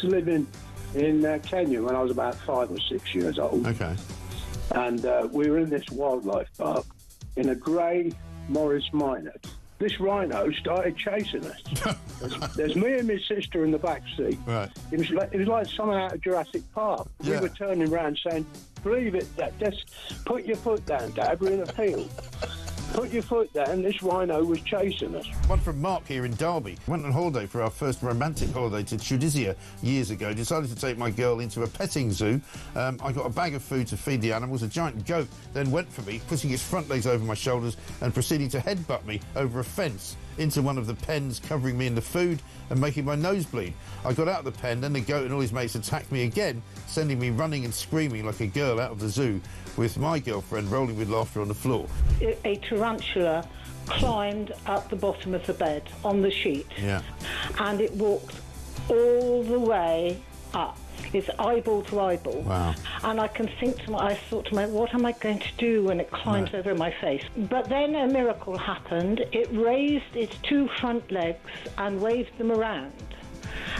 was living in Kenya when I was about 5 or 6 years old. Okay. And we were in this wildlife park in a grey Morris Minor. This rhino started chasing us. There's me and my sister in the back seat. Right. It was like something out of Jurassic Park. Yeah. We were turning around saying, "Believe it, Dad. Just put your foot down, Dad. We're in a field. Put your foot down." This rhino was chasing us. One from Mark here in Derby. Went on holiday for our first romantic holiday to Tunisia years ago. Decided to take my girl into a petting zoo. I got a bag of food to feed the animals. A giant goat then went for me, putting its front legs over my shoulders and proceeding to headbutt me over a fence into one of the pens, covering me in the food and making my nose bleed. I got out of the pen, then the goat and all his mates attacked me again, sending me running and screaming like a girl out of the zoo, with my girlfriend rolling with laughter on the floor. A tarantula climbed up the bottom of the bed on the sheet. Yeah. And it walked all the way up. It's eyeball to eyeball. Wow. And I thought to myself, what am I going to do when it climbs over my face? But then a miracle happened. It raised its two front legs and waved them around.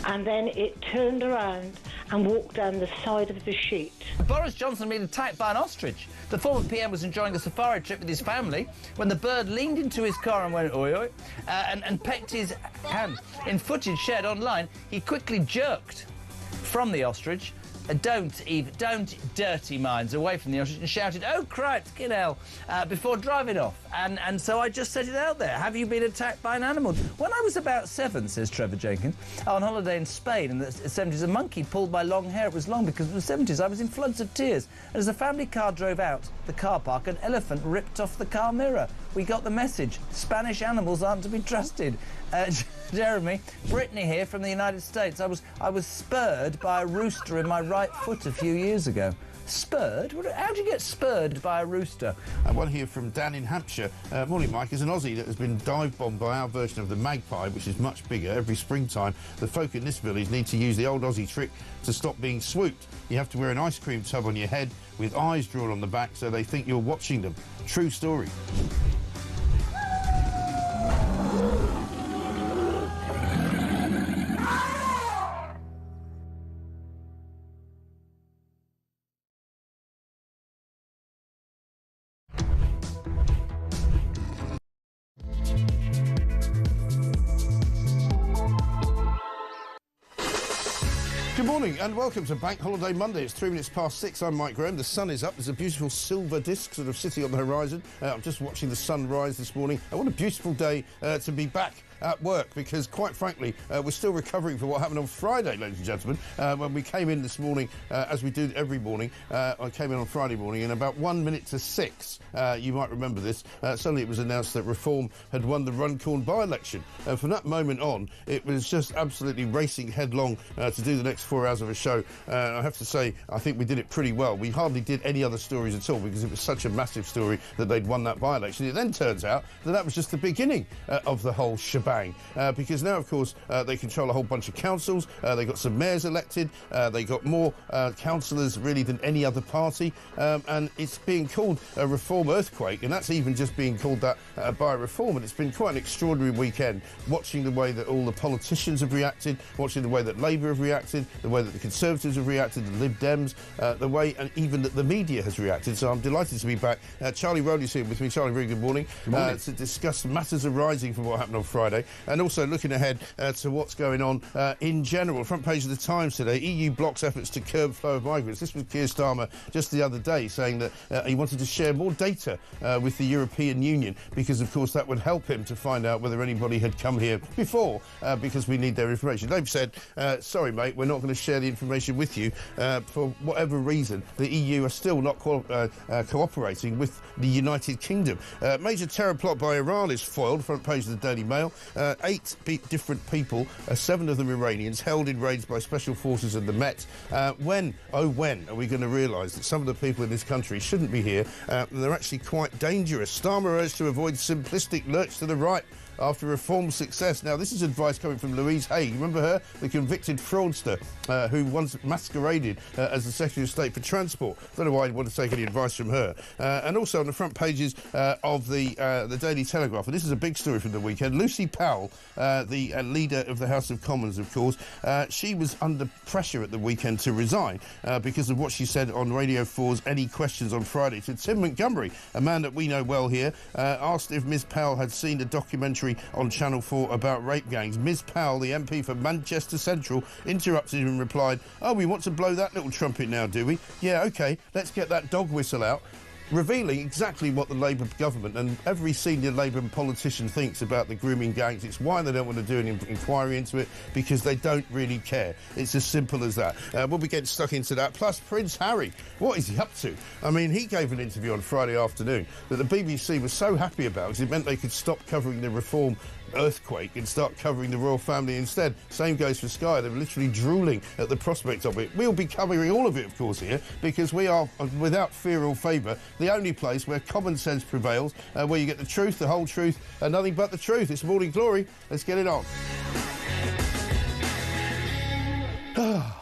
And then it turned around and walked down the side of the sheet. Boris Johnson been attacked by an ostrich. The former PM was enjoying a safari trip with his family when the bird leaned into his car and went oi oi and pecked his hand. In footage shared online, he quickly jerked from the ostrich. Don't dirty minds away from the ostrich, and shouted, "Oh, cripes, get hell," before driving off. And so I just set it out there. Have you been attacked by an animal? When I was about 7, says Trevor Jenkins, on holiday in Spain in the 70s, a monkey pulled my long hair. It was long because it was the 70s. I was in floods of tears. And as the family car drove out the car park, an elephant ripped off the car mirror. We got the message. Spanish animals aren't to be trusted. Jeremy, Brittany here from the United States. I was spurred by a rooster in my right foot a few years ago. Spurred? How do you get spurred by a rooster? One here from Dan in Hampshire. Morning, Mike. As an Aussie that has been dive-bombed by our version of the magpie, which is much bigger, every springtime, the folk in this village need to use the old Aussie trick to stop being swooped. You have to wear an ice cream tub on your head with eyes drawn on the back so they think you're watching them. True story. Good morning and welcome to Bank Holiday Monday. It's 3 minutes past 6. I'm Mike Graham. The sun is up. There's a beautiful silver disc sort of sitting on the horizon. I'm just watching the sun rise this morning. What a beautiful day to be back at work, because quite frankly we're still recovering from what happened on Friday, ladies and gentlemen, when we came in this morning, as we do every morning. I came in on Friday morning and about 1 minute to 6, you might remember this, suddenly it was announced that Reform had won the Runcorn by-election, and from that moment on it was just absolutely racing headlong to do the next 4 hours of a show. I have to say, I think we did it pretty well. We hardly did any other stories at all because it was such a massive story that they'd won that by-election. It then turns out that that was just the beginning of the whole shebang. Because now, of course, they control a whole bunch of councils. They got some mayors elected. They got more councillors, really, than any other party. And it's being called a Reform earthquake, and that's even just being called that by Reform. And it's been quite an extraordinary weekend, watching the way that all the politicians have reacted, watching the way that Labour have reacted, the way that the Conservatives have reacted, the Lib Dems, the way and even that the media has reacted. So I'm delighted to be back. Charlie Rowley's here with me. Charlie, very good morning. Good morning. To discuss matters arising from what happened on Friday, and also looking ahead to what's going on in general. Front page of the Times today, EU blocks efforts to curb flow of migrants. This was Keir Starmer just the other day saying that he wanted to share more data with the European Union because, of course, that would help him to find out whether anybody had come here before, because we need their information. They've said, sorry, mate, we're not going to share the information with you for whatever reason. The EU are still not cooperating with the United Kingdom. Major terror plot by Iran is foiled. Front page of the Daily Mail. 8 different people, 7 of them Iranians, held in raids by special forces and the Met. When are we going to realise that some of the people in this country shouldn't be here, and they're actually quite dangerous? Starmer urged to avoid simplistic lurch to the right after reform success. Now, this is advice coming from Louise Hay. Remember her? The convicted fraudster who once masqueraded as the Secretary of State for Transport. Don't know why I'd want to take any advice from her. And also on the front pages of the Daily Telegraph, and this is a big story from the weekend, Lucy Powell, the leader of the House of Commons, of course, she was under pressure at the weekend to resign because of what she said on Radio 4's Any Questions on Friday to Tim Montgomery, a man that we know well here, asked if Ms Powell had seen a documentary on Channel 4 about rape gangs. Ms Powell, the MP for Manchester Central, interrupted him and replied, "Oh, we want to blow that little trumpet now, do we? Yeah, OK, let's get that dog whistle out." Revealing exactly what the Labour government and every senior Labour politician thinks about the grooming gangs. It's why they don't want to do an inquiry into it, because they don't really care. It's as simple as that. We'll be getting stuck into that. Plus, Prince Harry, what is he up to? I mean, he gave an interview on Friday afternoon that the BBC was so happy about because it meant they could stop covering the reform earthquake and start covering the royal family instead. Same goes for Sky. They were literally drooling at the prospect of it. We'll be covering all of it, of course, here, because we are, without fear or favour, the only place where common sense prevails, where you get the truth, the whole truth, and nothing but the truth. It's Morning Glory. Let's get it on.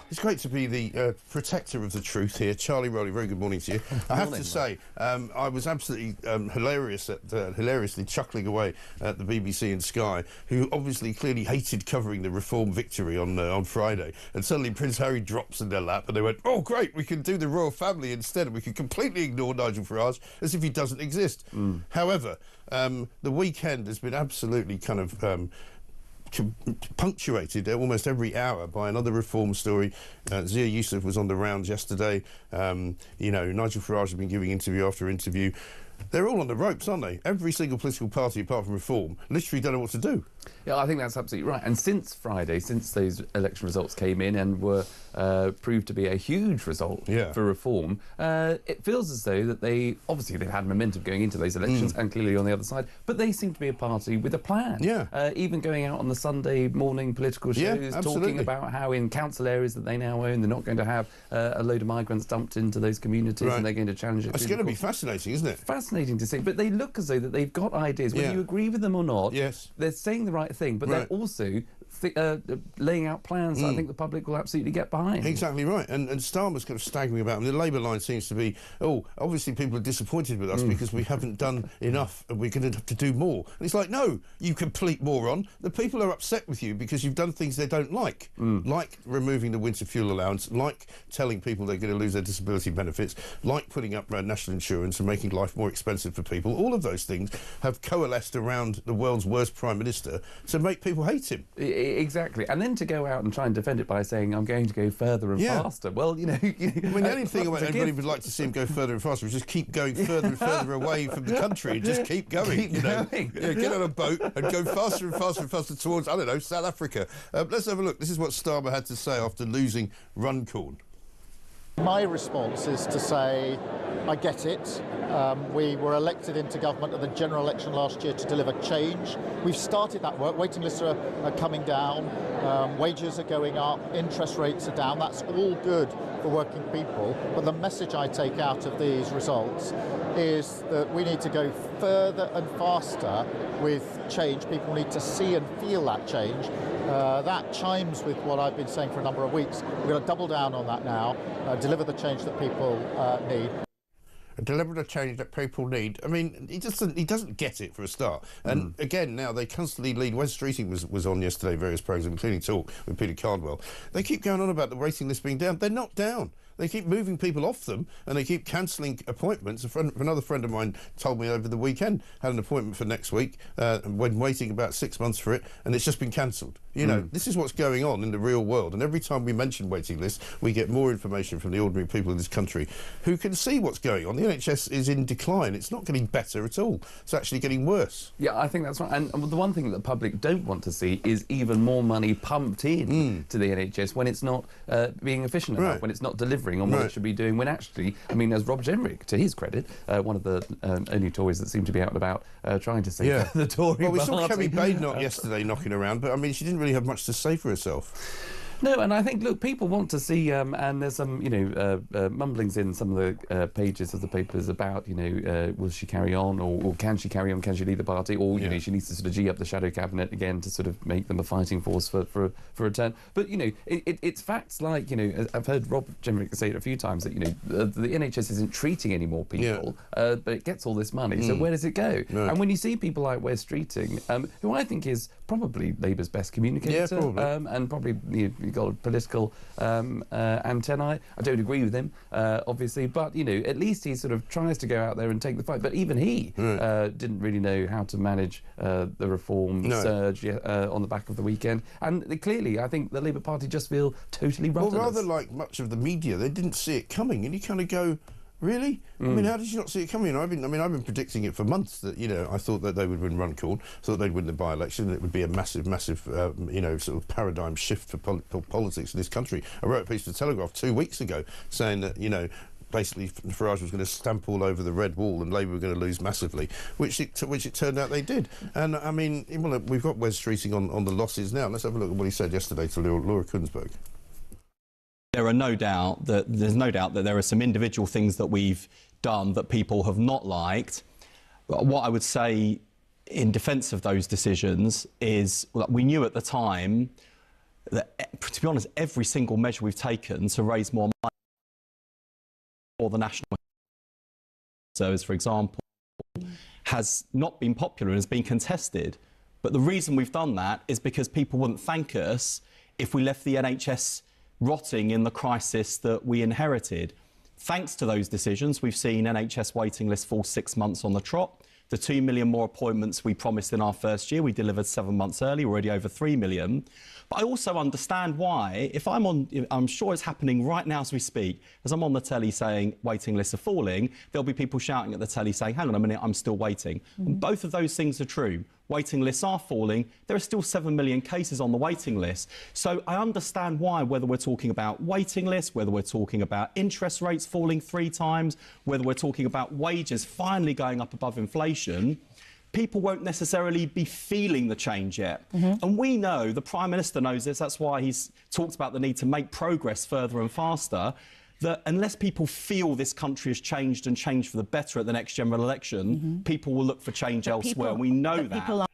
It's great to be the protector of the truth here. Charlie Rowley, very good morning to you. I have to say, I was absolutely hilariously chuckling away at the BBC and Sky, who obviously clearly hated covering the reform victory on Friday. And suddenly Prince Harry drops in their lap and they went, "Oh, great, we can do the royal family instead, and we can completely ignore Nigel Farage as if he doesn't exist." However, the weekend has been absolutely kind of punctuated almost every hour by another reform story. Zia Youssef was on the rounds yesterday. You know, Nigel Farage has been giving interview after interview. They're all on the ropes, aren't they? Every single political party, apart from Reform, literally don't know what to do. Yeah, I think that's absolutely right. And since Friday, since those election results came in and were proved to be a huge result for Reform, it feels as though that they've had momentum going into those elections and clearly on the other side, but they seem to be a party with a plan. Yeah. Even going out on the Sunday morning political shows, talking about how in council areas that they now own, they're not going to have a load of migrants dumped into those communities and they're going to challenge it. It's going to be fascinating, isn't it? Fascinating to see. But they look as though that they've got ideas. Whether you agree with them or not, they're saying the right thing, but they're also laying out plans that I think the public will absolutely get behind. Exactly right. And Starmer's kind of staggering about them. The Labour line seems to be, obviously people are disappointed with us because we haven't done enough and we're going to have to do more. And it's like, no, you complete moron. The people are upset with you because you've done things they don't like removing the winter fuel allowance, like telling people they're going to lose their disability benefits, like putting up national insurance and making life more expensive for people. All of those things have coalesced around the world's worst Prime Minister to make people hate him. Exactly. And then to go out and try and defend it by saying, I'm going to go further and faster. Well, you know... I mean, the only thing anybody would like to see him go further and faster is just keep going further and further away from the country and just keep going. Get on a boat and go faster and faster and faster towards, I don't know, South Africa. Let's have a look. This is what Starmer had to say after losing Runcorn. My response is to say, I get it. We were elected into government at the general election last year to deliver change. We've started that work. Waiting lists are coming down, wages are going up, interest rates are down. That's all good for working people. But the message I take out of these results is that we need to go further and faster with change. People need to see and feel that change. That chimes with what I've been saying for a number of weeks. We're going to double down on that now, deliver the change that people need. Deliver the change that people need. I mean, he doesn't get it for a start. And again, now they constantly lead. Wes Streeting was on yesterday, various programmes, including Talk with Peter Cardwell. They keep going on about the waiting list being down. They're not down. They keep moving people off them and they keep cancelling appointments. Another friend of mine told me over the weekend, had an appointment for next week, when waiting about 6 months for it, and it's just been cancelled. You know, this is what's going on in the real world. And every time we mention waiting lists, we get more information from the ordinary people in this country who can see what's going on. The NHS is in decline. It's not getting better at all. It's actually getting worse. Yeah, I think that's right. And the one thing that the public don't want to see is even more money pumped in to the NHS when it's not being efficient enough, when it's not delivering on what it should be doing, when actually, I mean, as Rob Jenrick, to his credit, one of the only Tories that seem to be out and about trying to save the Tory Well, we saw party. Kemi Badenoch yesterday knocking around, but I mean, she didn't really have much to say for herself. No, and I think, look, people want to see, and there's some, mumblings in some of the pages of the papers about, will she carry on, or can she carry on, can she lead the party, or, she needs to sort of G up the shadow cabinet again to sort of make them a fighting force for a turn. But, it's facts like, I've heard Rob Jemerick say it a few times that, the NHS isn't treating any more people, but it gets all this money, so where does it go? No. And when you see people like Wes Streeting, who I think is probably Labour's best communicator, and probably you've got a political antennae. I don't agree with him, obviously, but at least he sort of tries to go out there and take the fight. But even he didn't really know how to manage the reform surge on the back of the weekend. And clearly, I think the Labour Party just feel totally rudderless. Well, rather like much of the media, they didn't see it coming, and you kind of go, really? I mean, how did you not see it coming? I've been predicting it for months that, I thought that they would win Runcorn, thought they'd win the by-election, and it would be a massive, sort of paradigm shift for politics in this country. I wrote a piece for The Telegraph 2 weeks ago saying that, basically Farage was going to stamp all over the red wall and Labour were going to lose massively, which it turned out they did. And, I mean, we've got Wes Streeting on the losses now. Let's have a look at what he said yesterday to Laura Kunsberg. There's no doubt that there are some individual things that we've done that people have not liked. But what I would say in defence of those decisions is that we knew at the time that, to be honest, every single measure we've taken to raise more money for the National Service, for example, has not been popular and has been contested. But the reason we've done that is because people wouldn't thank us if we left the NHS rotting in the crisis that we inherited. Thanks to those decisions, we've seen NHS waiting lists fall 6 months on the trot. The 2 million more appointments we promised in our first year, we delivered 7 months early, already over 3 million. But I also understand why, if I'm sure it's happening right now as we speak, as I'm on the telly saying waiting lists are falling, there'll be people shouting at the telly saying, hang on a minute, I'm still waiting. And both of those things are true. Waiting lists are falling. There are still 7 million cases on the waiting list. So I understand why, whether we're talking about waiting lists, whether we're talking about interest rates falling 3 times, whether we're talking about wages finally going up above inflation, people won't necessarily be feeling the change yet. And we know, the Prime Minister knows this, that's why he's talked about the need to make progress further and faster, that unless people feel this country has changed and changed for the better at the next general election, people will look for change elsewhere. We know that.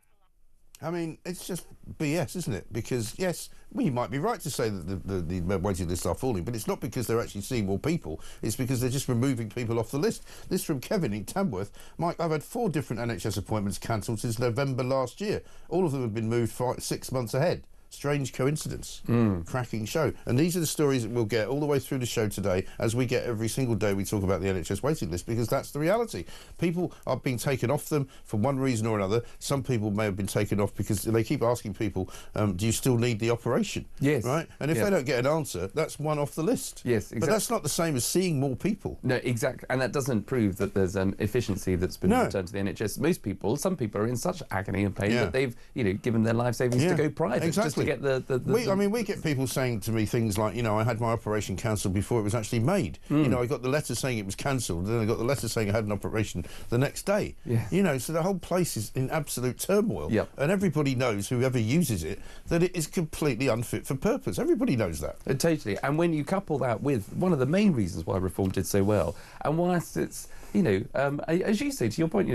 I mean, it's just BS, isn't it? Because, yes, you might be right to say that the waiting lists are falling, but it's not because they're actually seeing more people. It's because they're just removing people off the list. This from Kevin in Tamworth. Mike, I've had 4 different NHS appointments cancelled since November last year. All of them have been moved 6 months ahead. Strange coincidence. Cracking show. And these are the stories that we'll get all the way through the show today, as we get every single day we talk about the NHS waiting list, because that's the reality. People are being taken off them for one reason or another. Some people may have been taken off because they keep asking people, do you still need the operation? Yes. Right? And if they don't get an answer, that's one off the list. Yes, exactly. But that's not the same as seeing more people. No, exactly. And that doesn't prove that there's efficiency that's been returned to the NHS. Some people are in such agony and pain that they've, given their life savings to go private just to get the we get people saying to me things like, I had my operation cancelled before it was actually made. I got the letter saying it was cancelled, then I got the letter saying I had an operation the next day. So the whole place is in absolute turmoil. And everybody knows, whoever uses it, that it is completely unfit for purpose. Everybody knows that. Totally. And when you couple that with one of the main reasons why reform did so well, and whilst it's, as you say, to your point,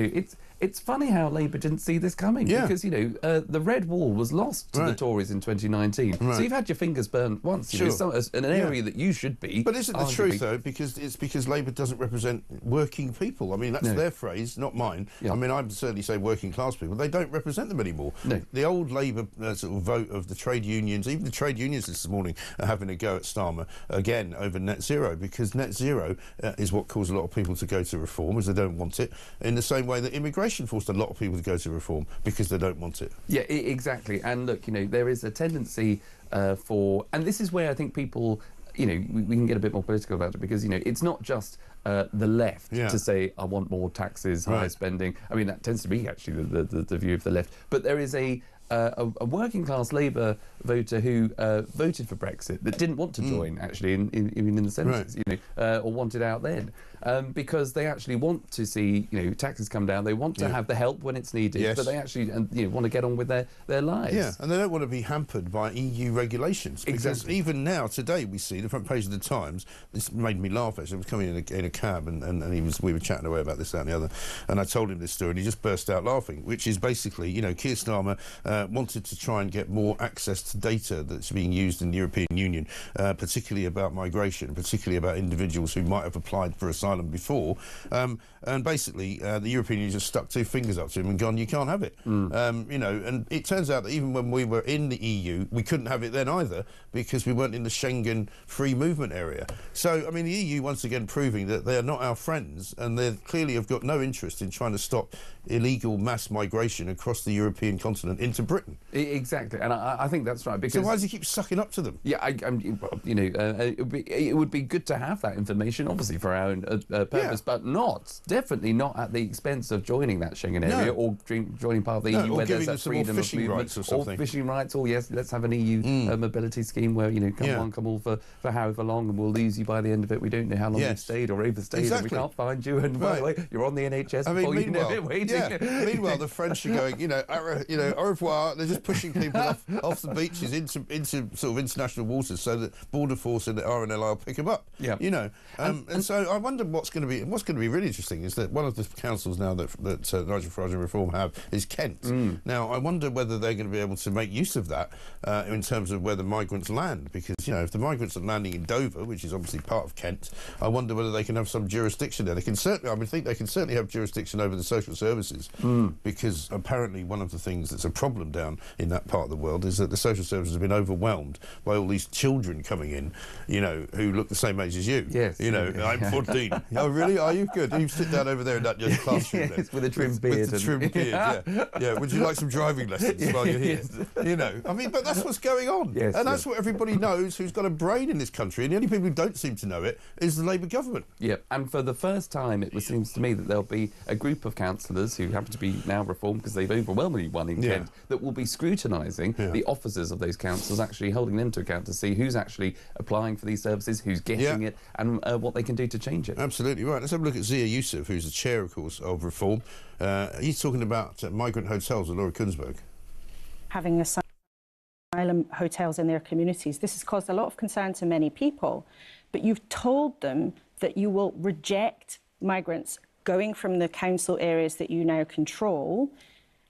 it's funny how Labour didn't see this coming, because, the red wall was lost to the Tories in 2019. So you've had your fingers burned once, in an area that you should be. But isn't the truth, though, because Labour doesn't represent working people. I mean, that's their phrase, not mine. I mean, I'd certainly say working class people. They don't represent them anymore. The old Labour sort of vote of the trade unions, even the trade unions this morning are having a go at Starmer, again, over net zero, because net zero is what caused a lot of people to go to reform, as they don't want it, in the same way that immigration forced a lot of people to go to reform because they don't want it. Yeah, exactly. And look, there is a tendency for, and this is where I think people, we can get a bit more political about it, because, it's not just the left to say, I want more taxes, higher spending. I mean, that tends to be actually the view of the left. But there is a a working-class Labour voter who voted for Brexit that didn't want to join, actually, even in the census, or wanted out then, because they actually want to see, taxes come down. They want to have the help when it's needed, but they actually want to get on with their lives. Yeah, and they don't want to be hampered by EU regulations. Because even now, today, we see the front page of the Times. This made me laugh, actually. I was coming in a cab, and we were chatting away about this, that and the other, and I told him this story, and he just burst out laughing, which is basically, Keir Starmer wanted to try and get more access to data that's being used in the European Union, particularly about migration, particularly about individuals who might have applied for asylum before. And basically, the European Union just stuck two fingers up to him and gone, you can't have it. And it turns out that even when we were in the EU, we couldn't have it then either, because we weren't in the Schengen free movement area. So, I mean, the EU once again proving that they are not our friends, and they clearly have got no interest in trying to stop illegal mass migration across the European continent into Britain. Exactly, and I think that's right. Because so why does he keep sucking up to them? Yeah, it would be good to have that information, obviously, for our own purpose, but definitely not at the expense of joining that Schengen area or joining part of the EU, where there's that freedom of movement, or fishing rights, or let's have an EU mobility scheme where come all for however long, and we'll lose you by the end of it. We don't know how long you've stayed or overstayed, and we can't find you. And by the way, you're on the NHS before you know it, waiting. Yeah. Meanwhile, the French are going, au revoir. They're just pushing people off the beaches into sort of international waters, so that Border Force and the RNLI will pick them up. Yeah. And so I wonder what's going to be really interesting is that one of the councils now that Nigel Farage and Reform have is Kent. Now, I wonder whether they're going to be able to make use of that in terms of where the migrants land, because if the migrants are landing in Dover, which is obviously part of Kent, I wonder whether they can have some jurisdiction there. They can certainly, I would think they can certainly have jurisdiction over the social services, because apparently one of the things that's a problem down in that part of the world is that the social services have been overwhelmed by all these children coming in, who look the same age as you. Yes. I'm 14. Oh, really? Are you? Good. You sit down over there in that young classroom. Yes, with a trim beard. With the trim beard, yeah. Would you like some driving lessons while you're here? I mean, but that's what's going on. Yes, and that's what everybody knows who's got a brain in this country, and the only people who don't seem to know it is the Labour government. Yeah, and for the first time, it seems to me that there'll be a group of councillors who happen to be now reformed because they've overwhelmingly won in Kent, that will be scrutinising the officers of those councils, actually holding them to account to see who's actually applying for these services, who's getting it, and what they can do to change it. Absolutely right. Let's have a look at Zia Youssef, who's the chair, of course, of Reform. He's talking about migrant hotels with Laura Kunsberg. Having asylum hotels in their communities. This has caused a lot of concern to many people, but you've told them that you will reject migrants going from the council areas that you now control.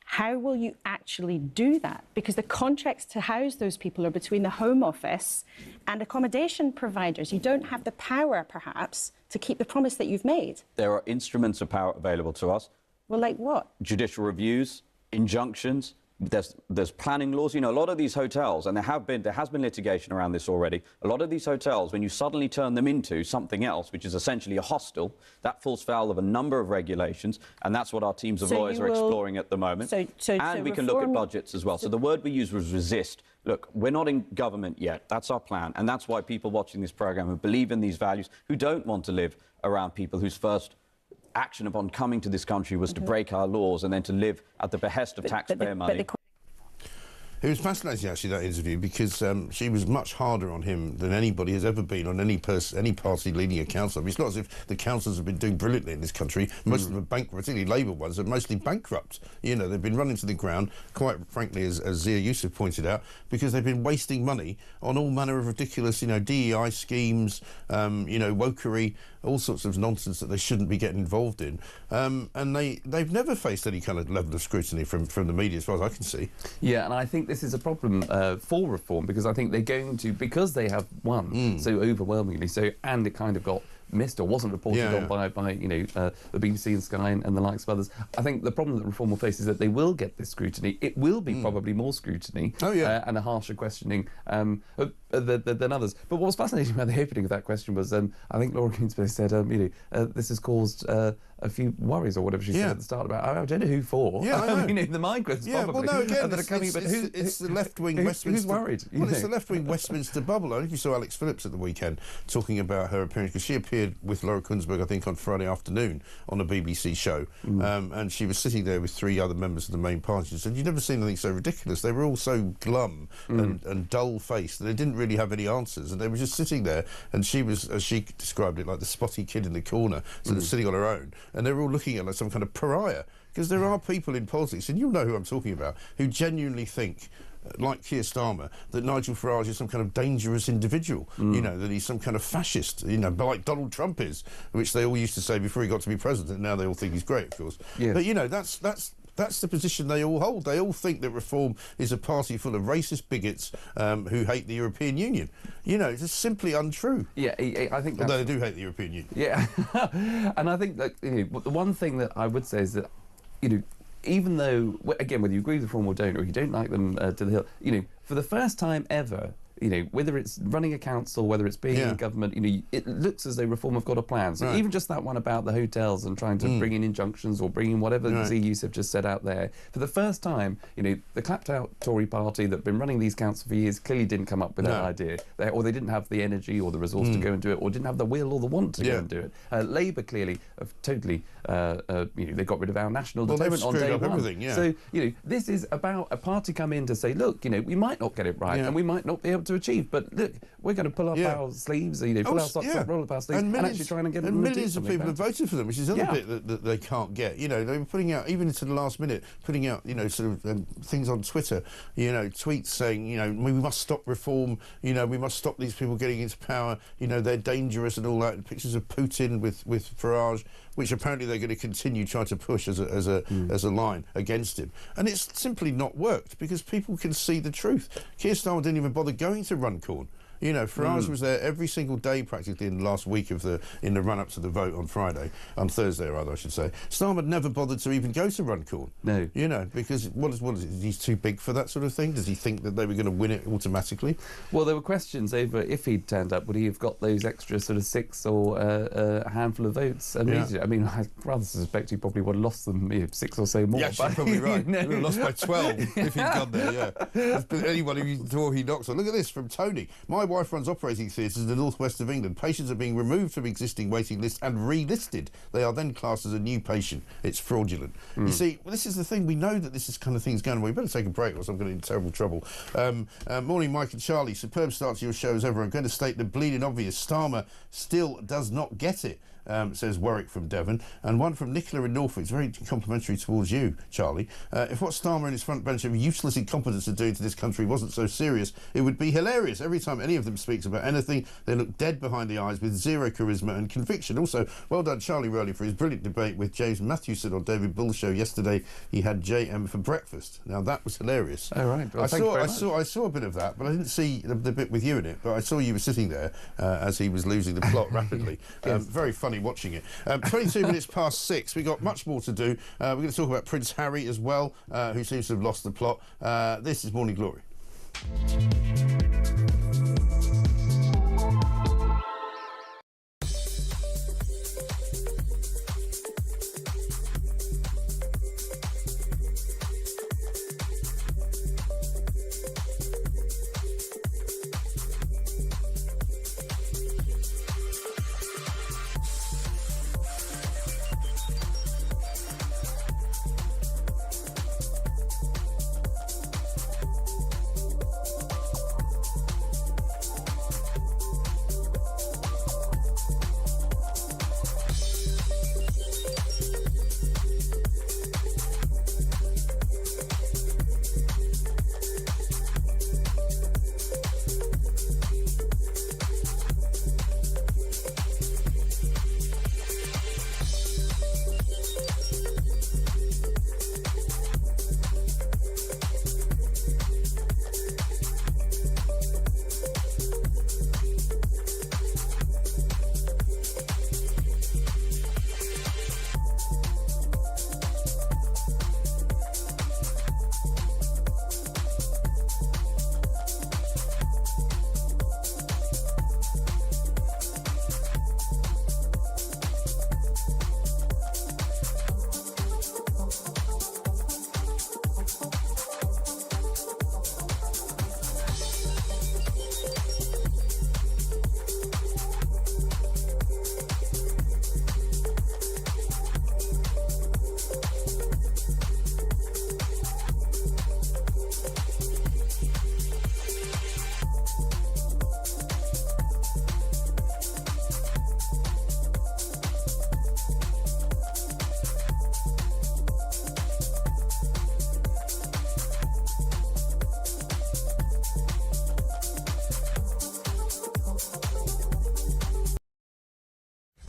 How will you actually do that? Because the contracts to house those people are between the Home Office and accommodation providers. You don't have the power, perhaps, to keep the promise that you've made. There are instruments of power available to us. Well, like what? Judicial reviews, injunctions. There's planning laws. A lot of these hotels, and there has been litigation around this already, a lot of these hotels, when you suddenly turn them into something else, which is essentially a hostel, that falls foul of a number of regulations, and that's what our teams of lawyers are exploring at the moment. And we can look at budgets as well. So the word we used was resist. Look, we're not in government yet. That's our plan, and that's why people watching this programme who believe in these values, who don't want to live around people whose first action upon coming to this country was to break our laws and then to live at the behest of taxpayer money. It was fascinating, actually, that interview, because she was much harder on him than anybody has ever been on any party leading a council. I mean, it's not as if the councils have been doing brilliantly in this country. Most of them are bankrupt, particularly Labour ones, are mostly bankrupt. They've been running to the ground, quite frankly, as Zia Youssef pointed out, because they've been wasting money on all manner of ridiculous, DEI schemes, wokery, all sorts of nonsense that they shouldn't be getting involved in. And they've never faced any kind of level of scrutiny from the media, as far as I can see. Yeah, and I think this is a problem for Reform, because I think they're going to, because they have won so overwhelmingly, and it kind of got missed or wasn't reported on by the BBC and Sky and the likes of others. I think the problem that Reform will face is that they will get this scrutiny. It will be probably more scrutiny and a harsher questioning. than others. But what was fascinating about the opening of that question was, I think Laura Greenspan said, this has caused a few worries or whatever she said at the start about, I don't know who for. Yeah, I know. The migrants probably. Well, no, again, that are coming, it's the left-wing Westminster... Who's worried? Well, it's the left-wing Westminster bubble. I think you saw Alex Phillips at the weekend talking about her appearance, because she appeared with Laura Kuenssberg, I think, on Friday afternoon on a BBC show, and she was sitting there with 3 other members of the main party and said, you've never seen anything so ridiculous. They were all so glum and dull-faced that they didn't really have any answers, and they were just sitting there, and she was, as she described it, like the spotty kid in the corner, sort of sitting on her own, and they were all looking at her like some kind of pariah. Because there are people in politics, and you'll know who I'm talking about, who genuinely think, like Keir Starmer, that Nigel Farage is some kind of dangerous individual, that he's some kind of fascist, like Donald Trump is, which they all used to say before he got to be president. Now they all think he's great, of course. Yeah. But, that's the position they all hold. They all think that Reform is a party full of racist bigots who hate the European Union. It's just simply untrue. Yeah, I think that's... Although they do hate the European Union. Yeah. And I think that, the one thing that I would say is that, even though, again, whether you agree with Reform or don't, or you don't like them to the hill, for the first time ever, whether it's running a council, whether it's being in government, it looks as though Reform have got a plan. So even just that one about the hotels and trying to bring in injunctions or bring in whatever ZUs have just set out there, for the first time, the clapped-out Tory party that have been running these councils for years clearly didn't come up with that idea, or they didn't have the energy or the resource to go and do it, or didn't have the will or the want to go and do it. Labour clearly have totally, they got rid of our national deterrent on day one. So, this is about a party come in to say, look, we might not get it right and we might not be able to achieve, but look, we're going to pull up our sleeves, pull our socks up, roll up our sleeves, and actually try and get it. And millions of people have voted for them, which is the other bit that they can't get. They were putting out, even into the last minute, putting out, sort of things on Twitter, tweets saying, we must stop Reform, we must stop these people getting into power, they're dangerous and all that. And pictures of Putin with Farage, which apparently they're going to continue trying to push as a line against him. And it's simply not worked, because people can see the truth. Keir Starmer didn't even bother going to Runcorn. Farage was there every single day practically in the last week in the run-up to the vote on Thursday rather, I should say. Starmer never bothered to even go to Runcorn. No. Because what is it? He's too big for that sort of thing? Does he think that they were going to win it automatically? Well, there were questions over if he'd turned up, would he have got those extra sort of 6 or a handful of votes? I mean, I rather suspect he probably would have lost them 6 or so more. Yeah, you're probably right. He would have lost by 12 if he'd gone there, Anyone who door he knocks on. Look at this from Tony. My wife runs operating theatres in the northwest of England. Patients are being removed from existing waiting lists and relisted. They are then classed as a new patient. It's fraudulent. You see, this is the thing. We know that this is kind of thing's going on. We better take a break or else I'm going to get in terrible trouble. Morning, Mike and Charlie. Superb start to your show as ever. I'm going to state the bleeding obvious. Starmer still does not get it. Says Warwick from Devon, and one from Nicola in Norfolk. It's very complimentary towards you, Charlie. If what Starmer and his front bench of useless incompetence are doing to this country wasn't so serious, it would be hilarious. Every time any of them speaks about anything, they look dead behind the eyes with zero charisma and conviction. Also, well done, Charlie Rowley, for his brilliant debate with James Matthewson on David Bull's show yesterday. He had JM for breakfast. Now, that was hilarious. Oh, right. Well, I saw a bit of that, but I didn't see the bit with you in it. But I saw you were sitting there as he was losing the plot rapidly. Very funny watching it. 22 minutes past 6. We've got much more to do. We're going to talk about Prince Harry as well, who seems to have lost the plot. This is Morning Glory.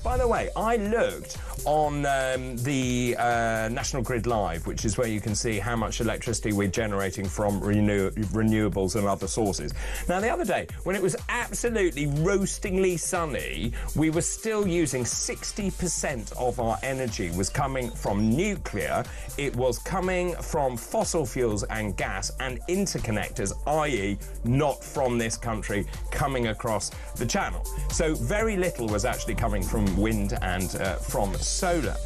By the way, I looked on the National Grid Live, which is where you can see how much electricity we're generating from renewables and other sources. Now, the other day, when it was absolutely roastingly sunny, we were still using 60% of our energy was coming from nuclear. It was coming from fossil fuels and gas and interconnectors, i.e. not from this country, coming across the channel. So very little was actually coming from wind and from solar.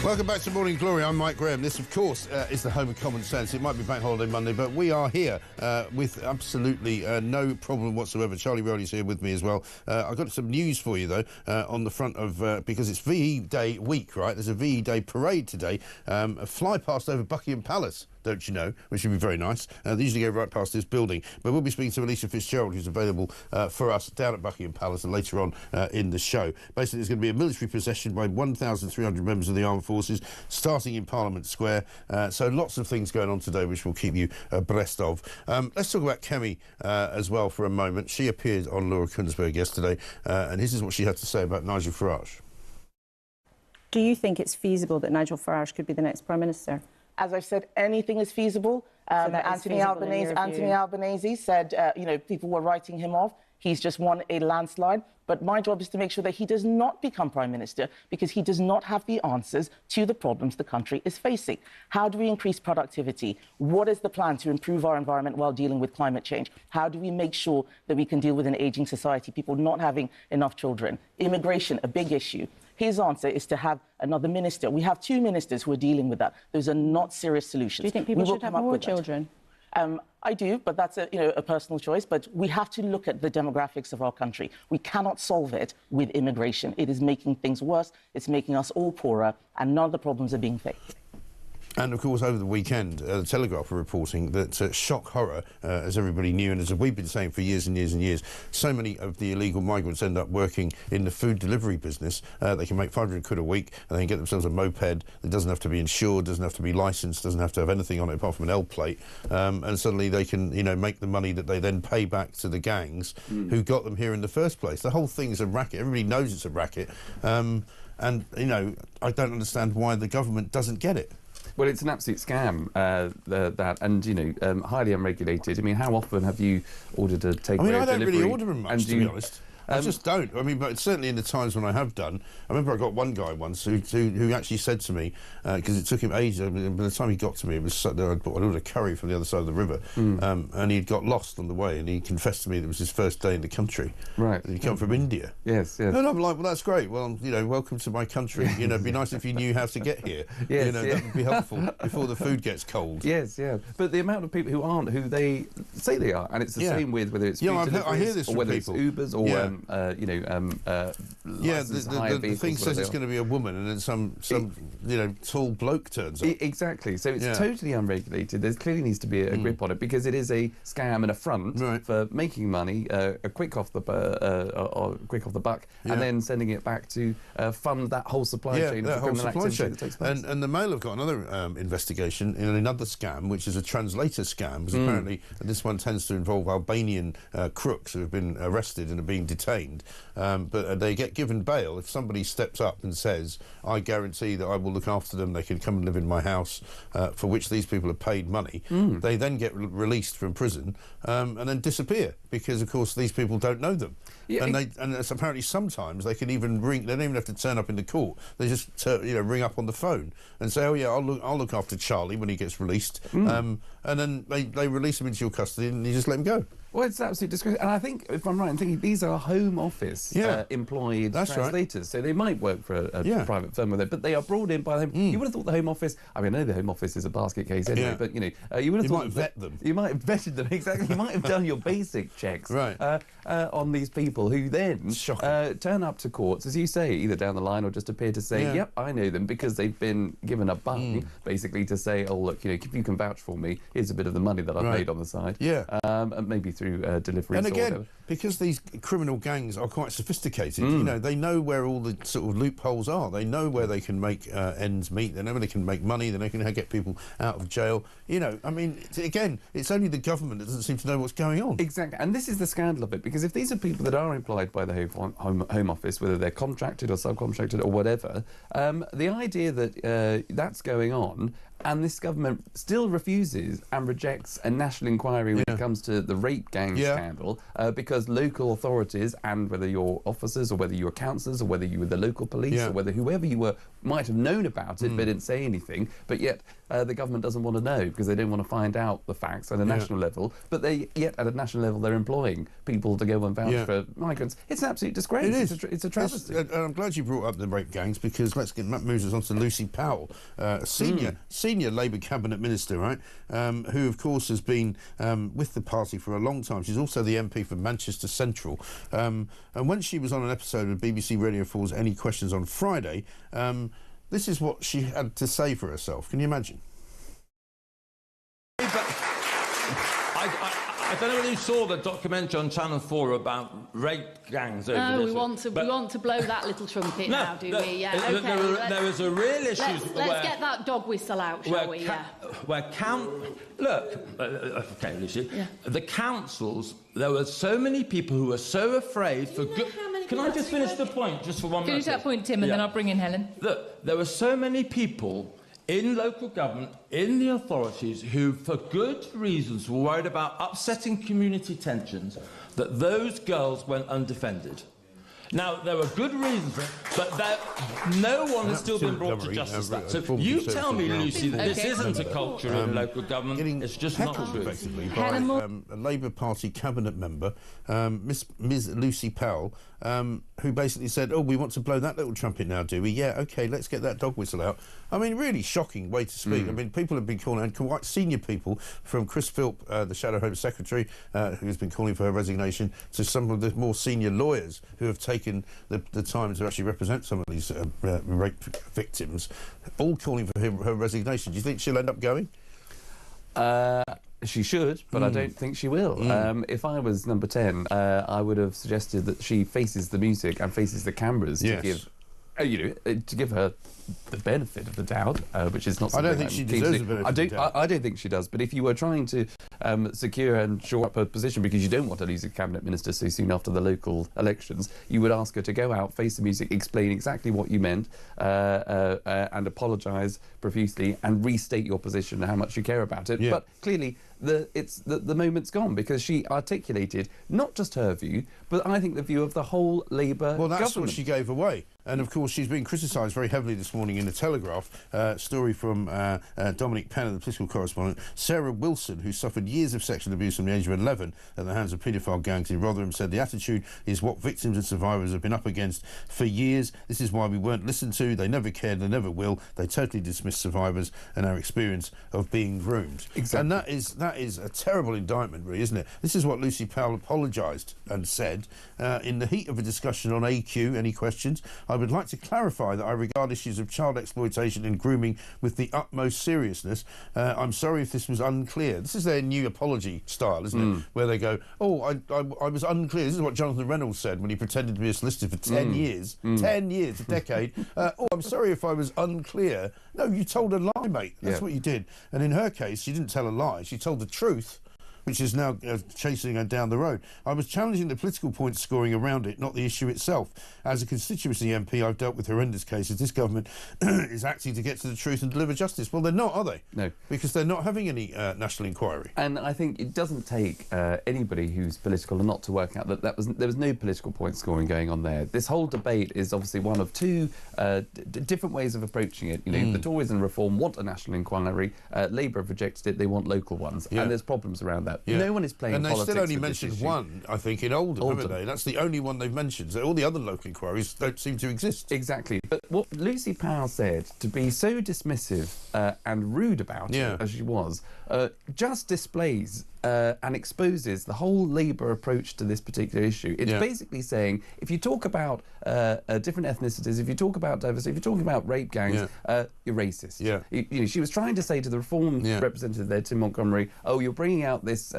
Welcome back to Morning Glory. I'm Mike Graham. This, of course, is the home of common sense. It might be Bank Holiday Monday, but we are here with absolutely no problem whatsoever. Charlie Rowley's here with me as well. I've got some news for you, though, on the front of... because it's VE Day week, right? There's a VE Day parade today. A fly past over Buckingham Palace, don't you know, which would be very nice. They usually go right past this building. But we'll be speaking to Alicia Fitzgerald, who's available for us down at Buckingham Palace and later on in the show. Basically, there's going to be a military procession by 1,300 members of the armed forces starting in Parliament Square. So lots of things going on today which we'll keep you abreast of. Let's talk about Kemi as well for a moment. She appeared on Laura Kuenssberg yesterday and this is what she had to say about Nigel Farage. Do you think it's feasible that Nigel Farage could be the next Prime Minister? As I've said, anything is feasible. Anthony Albanese said, you know, people were writing him off. He's just won a landslide. But my job is to make sure that he does not become Prime Minister because he does not have the answers to the problems the country is facing. How do we increase productivity? What is the plan to improve our environment while dealing with climate change? How do we make sure that we can deal with an ageing society, people not having enough children? Immigration, a big issue. His answer is to have another minister. We have two ministers who are dealing with that. Those are not serious solutions. Do you think people should have more children? I do, but that's a personal choice. But we have to look at the demographics of our country. We cannot solve it with immigration. It is making things worse. It's making us all poorer, and none of the problems are being fixed. And, of course, over the weekend, the Telegraph were reporting that shock horror, as everybody knew, and as we've been saying for years and years and years, so many of the illegal migrants end up working in the food delivery business. They can make 500 quid a week, and they can get themselves a moped that doesn't have to be insured, doesn't have to be licensed, doesn't have to have anything on it apart from an L plate, and suddenly they can, you know, make the money that they then pay back to the gangs who got them here in the first place. The whole thing's a racket. Everybody knows it's a racket. And, you know, I don't understand why the government doesn't get it. Well, it's an absolute scam, that, and, you know, highly unregulated. I mean, how often have you ordered a takeaway? I mean, I don't delivery, really order them much, to be honest. I just don't. I mean, but certainly in the times when I have done, I remember I got one guy once who actually said to me, because it took him ages, I mean, by the time he got to me, it was I'd ordered a curry from the other side of the river, and he'd got lost on the way, and he confessed to me that it was his first day in the country. Right. And he'd come from India. Yes, yes. And I'm like, well, that's great. Well, you know, welcome to my country. You know, it'd be nice if you knew how to get here. Yes, you know, yeah. that would be helpful before the food gets cold. Yes, yeah. But the amount of people who aren't who they say they are, and it's the same with whether it's food I hear this or from whether people. it's Ubers or, you know, the thing says it's going to be a woman, and then some you know, tall bloke turns up. Exactly. So it's totally unregulated. There clearly needs to be a grip on it because it is a scam and a front for making money, quick off the buck, and then sending it back to fund that whole supply chain. That whole supply chain. That takes place. And the Mail have got another investigation in another scam, which is a translator scam, because apparently this one tends to involve Albanian crooks who have been arrested and are being detained. But they get given bail if somebody steps up and says, I guarantee that I will look after them, they can come and live in my house, for which these people have paid money. They then get released from prison and then disappear because, of course, these people don't know them. Yeah, and it's apparently sometimes they can even ring, they don't even have to turn up in the court, they just ring up on the phone and say, oh yeah, I'll look after Charlie when he gets released, and then they release him into your custody and you just let him go. Well, it's absolutely disgraceful. And I think, if I'm right, I'm thinking these are Home Office employed translators. So they might work for a private firm with it, but they are brought in by them. You would have thought the Home Office, I mean, I know the Home Office is a basket case anyway, but, you know, you would have thought... You might vet them. You might have vetted them, exactly. You might have done your basic checks on these people who then turn up to courts, as you say, either down the line or just appear to say, yep, I know them, because they've been given a button, basically, to say, oh, look, you know, if you can vouch for me, here's a bit of the money that I've made on the side. Yeah. And maybe through deliveries and again, or whatever. Because these criminal gangs are quite sophisticated, you know, they know where all the sort of loopholes are. They know where they can make ends meet. They know where they can make money. They know how to get people out of jail. You know, I mean, again, it's only the government that doesn't seem to know what's going on. Exactly. And this is the scandal of it, because if these are people that are employed by the Home Office, whether they're contracted or subcontracted or whatever, the idea that that's going on, and this government still refuses and rejects a national inquiry when it comes to the rape gang scandal, because local authorities, and whether you're officers or whether you're councillors or whether you were the local police or whether whoever you were might have known about it but didn't say anything, but yet the government doesn't want to know because they don't want to find out the facts at a national level, but yet at a national level they're employing people to go and vouch for migrants. It's an absolute disgrace. It is. It's a travesty. I'm glad you brought up the rape gangs, because that moves us on to Lucy Powell, a senior Labour cabinet minister, right, who of course has been with the party for a long time. She's also the MP for Manchester Central, and when she was on an episode of BBC Radio 4's Any Questions on Friday, this is what she had to say for herself. Can you imagine? I don't know whether you saw the documentary on Channel 4 about rape gangs over No, this. we want to blow that little trumpet now, do we? Yeah, okay. There was a real issue. Let's get that dog whistle out, shall we? Okay, Lucy. Yeah. The councils, there were so many people who were so afraid for good. Can I just finish the point, just for 1 minute? Finish that point, Tim, and then I'll bring in Helen. Look, there were so many people in local government, in the authorities, who, for good reasons, were worried about upsetting community tensions, that those girls went undefended. Now, there were good reasons, but no one has still been brought to justice for that. So you tell me, Lucy, that this isn't a culture in local government. It's just not true. Effectively by a Labour Party cabinet member, Ms Lucy Powell, who basically said, oh, we want to blow that little trumpet now, do we? Yeah, OK, let's get that dog whistle out. I mean, really shocking way to speak. I mean, people have been calling, and quite senior people, from Chris Philp, the Shadow Home Secretary, who's been calling for her resignation, to some of the more senior lawyers who have taken the time to actually represent some of these rape victims, all calling for her resignation. Do you think she'll end up going? She should, but I don't think she will. If I was number 10, I would have suggested that she faces the music and faces the cameras to give, to give her the benefit of the doubt, which is not something I don't think she deserves the benefit of the doubt. I don't think she does, but if you were trying to secure and shore up her position because you don't want to lose a cabinet minister so soon after the local elections, you would ask her to go out, face the music, explain exactly what you meant, and apologise profusely and restate your position and how much you care about it. But clearly the moment's gone, because she articulated not just her view, but I think the view of the whole Labour government. Well, that's what she gave away. And, of course, she's been criticised very heavily this morning in the Telegraph. Story from Dominic Penner, the political correspondent. Sarah Wilson, who suffered years of sexual abuse from the age of 11 at the hands of paedophile gangs in Rotherham, said the attitude is what victims and survivors have been up against for years. This is why we weren't listened to. They never cared. They never will. They totally dismissed survivors and our experience of being groomed. Exactly. And that is a terrible indictment, really, isn't it? This is what Lucy Powell apologised and said in the heat of a discussion on AQ. Any questions? I would like to clarify that I regard issues of child exploitation and grooming with the utmost seriousness. I'm sorry if this was unclear. This is their new apology style, isn't it? Where they go, oh, I was unclear. This is what Jonathan Reynolds said when he pretended to be a solicitor for 10 years. 10 years, a decade. Oh, I'm sorry if I was unclear. No, you told a lie, mate. That's what you did. And in her case, she didn't tell a lie. She told the truth, which is now chasing her down the road. I was challenging the political point scoring around it, not the issue itself. As a constituency MP, I've dealt with horrendous cases. This government is acting to get to the truth and deliver justice. Well, they're not, are they? No. Because they're not having any national inquiry. And I think it doesn't take anybody who's political not to work out that there was no political point scoring going on there. This whole debate is obviously one of two different ways of approaching it. You know, the Tories and Reform want a national inquiry. Labour have rejected it. They want local ones. And there's problems around that. No one is playing politics. And they still only mentioned one, I think, in Oldham, haven't they? That's the only one they've mentioned. So all the other local inquiries don't seem to exist. Exactly. But what Lucy Powell said, to be so dismissive and rude about it, as she was, just displays and exposes the whole Labour approach to this particular issue. It's basically saying, if you talk about different ethnicities, if you talk about diversity, if you're talking about rape gangs, you're racist. She was trying to say to the Reform representative there, Tim Montgomery, oh, you're bringing out this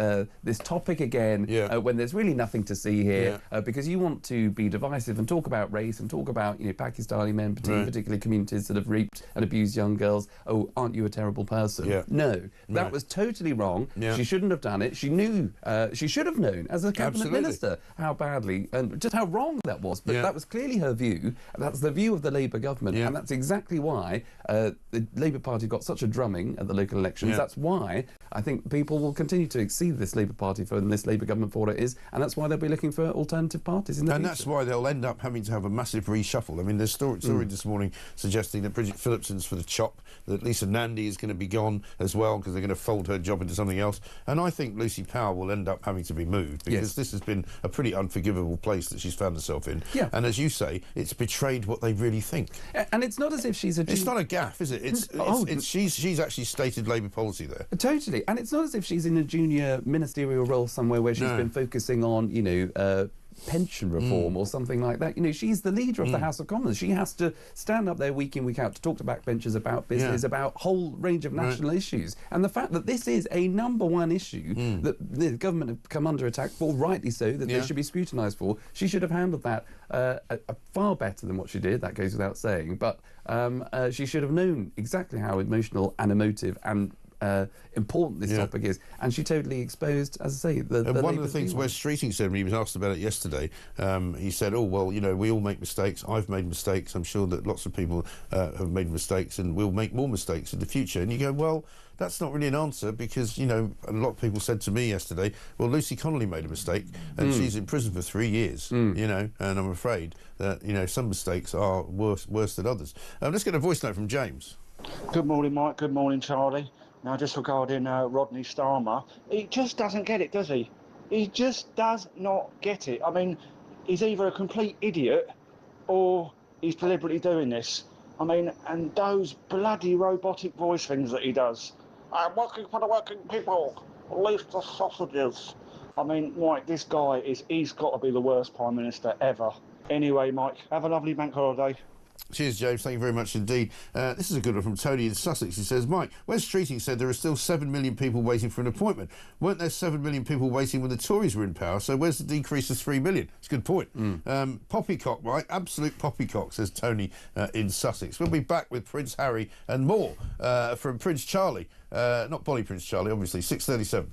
this topic again when there's really nothing to see here because you want to be divisive and talk about race and talk about Pakistani men, particularly communities that have raped and abused young girls. Oh, aren't you a terrible person? No, that was totally wrong. She shouldn't have done it. She knew, she should have known as a cabinet minister how badly and just how wrong that was. But that was clearly her view. That's the view of the Labour government, and that's exactly why the Labour Party got such a drumming at the local elections. That's why I think people will continue to exceed this Labour Party and this Labour government for what it is, and that's why they'll be looking for alternative parties in the future. And that's why they'll end up having to have a massive reshuffle. I mean, there's story this morning suggesting that Bridget Phillipson's for the chop, that Lisa Nandy is going to be gone as well because they're going to fold her job into something else. And I think Lucy Powell will end up having to be moved because this has been a pretty unforgivable place that she's found herself in. And as you say, it's betrayed what they really think. And it's not as if she's a... It's not a gaffe, is it? She's actually stated Labour policy there. Totally. And it's not as if she's in a junior ministerial role somewhere where she's been focusing on, pension reform or something like that. She's the leader of the House of Commons. She has to stand up there week in, week out to talk to backbenchers about business, about a whole range of national issues. And the fact that this is a #1 issue that the government have come under attack for, rightly so, that they should be scrutinised for, she should have handled that far better than what she did. That goes without saying. But she should have known exactly how emotional and emotive and important this topic is, and she totally exposed, as I say, the one of the things Wes Streeting said when he was asked about it yesterday, he said, oh, well, we all make mistakes. I've made mistakes. I'm sure that lots of people have made mistakes and will make more mistakes in the future. And you go, well, that's not really an answer because, a lot of people said to me yesterday, well, Lucy Connolly made a mistake and she's in prison for 3 years, and I'm afraid that, some mistakes are worse than others. Let's get a voice note from James. Good morning, Mike. Good morning, Charlie. Now, just regarding Rodney Starmer, he just doesn't get it, does he? He just does not get it. I mean, he's either a complete idiot or he's deliberately doing this. I mean, and those bloody robotic voice things that he does. I'm working for the working people. Leave the sausages. I mean, Mike, this guy he's got to be the worst Prime Minister ever. Anyway, Mike, have a lovely bank holiday. Cheers, James. Thank you very much indeed. This is a good one from Tony in Sussex. He says, Mike, Wes Streeting said there are still 7 million people waiting for an appointment. Weren't there 7 million people waiting when the Tories were in power? So where's the decrease of 3 million? It's a good point. Poppycock, right? Absolute poppycock, says Tony in Sussex. We'll be back with Prince Harry and more from Prince Charlie. Not Bonnie Prince Charlie, obviously. 6:37.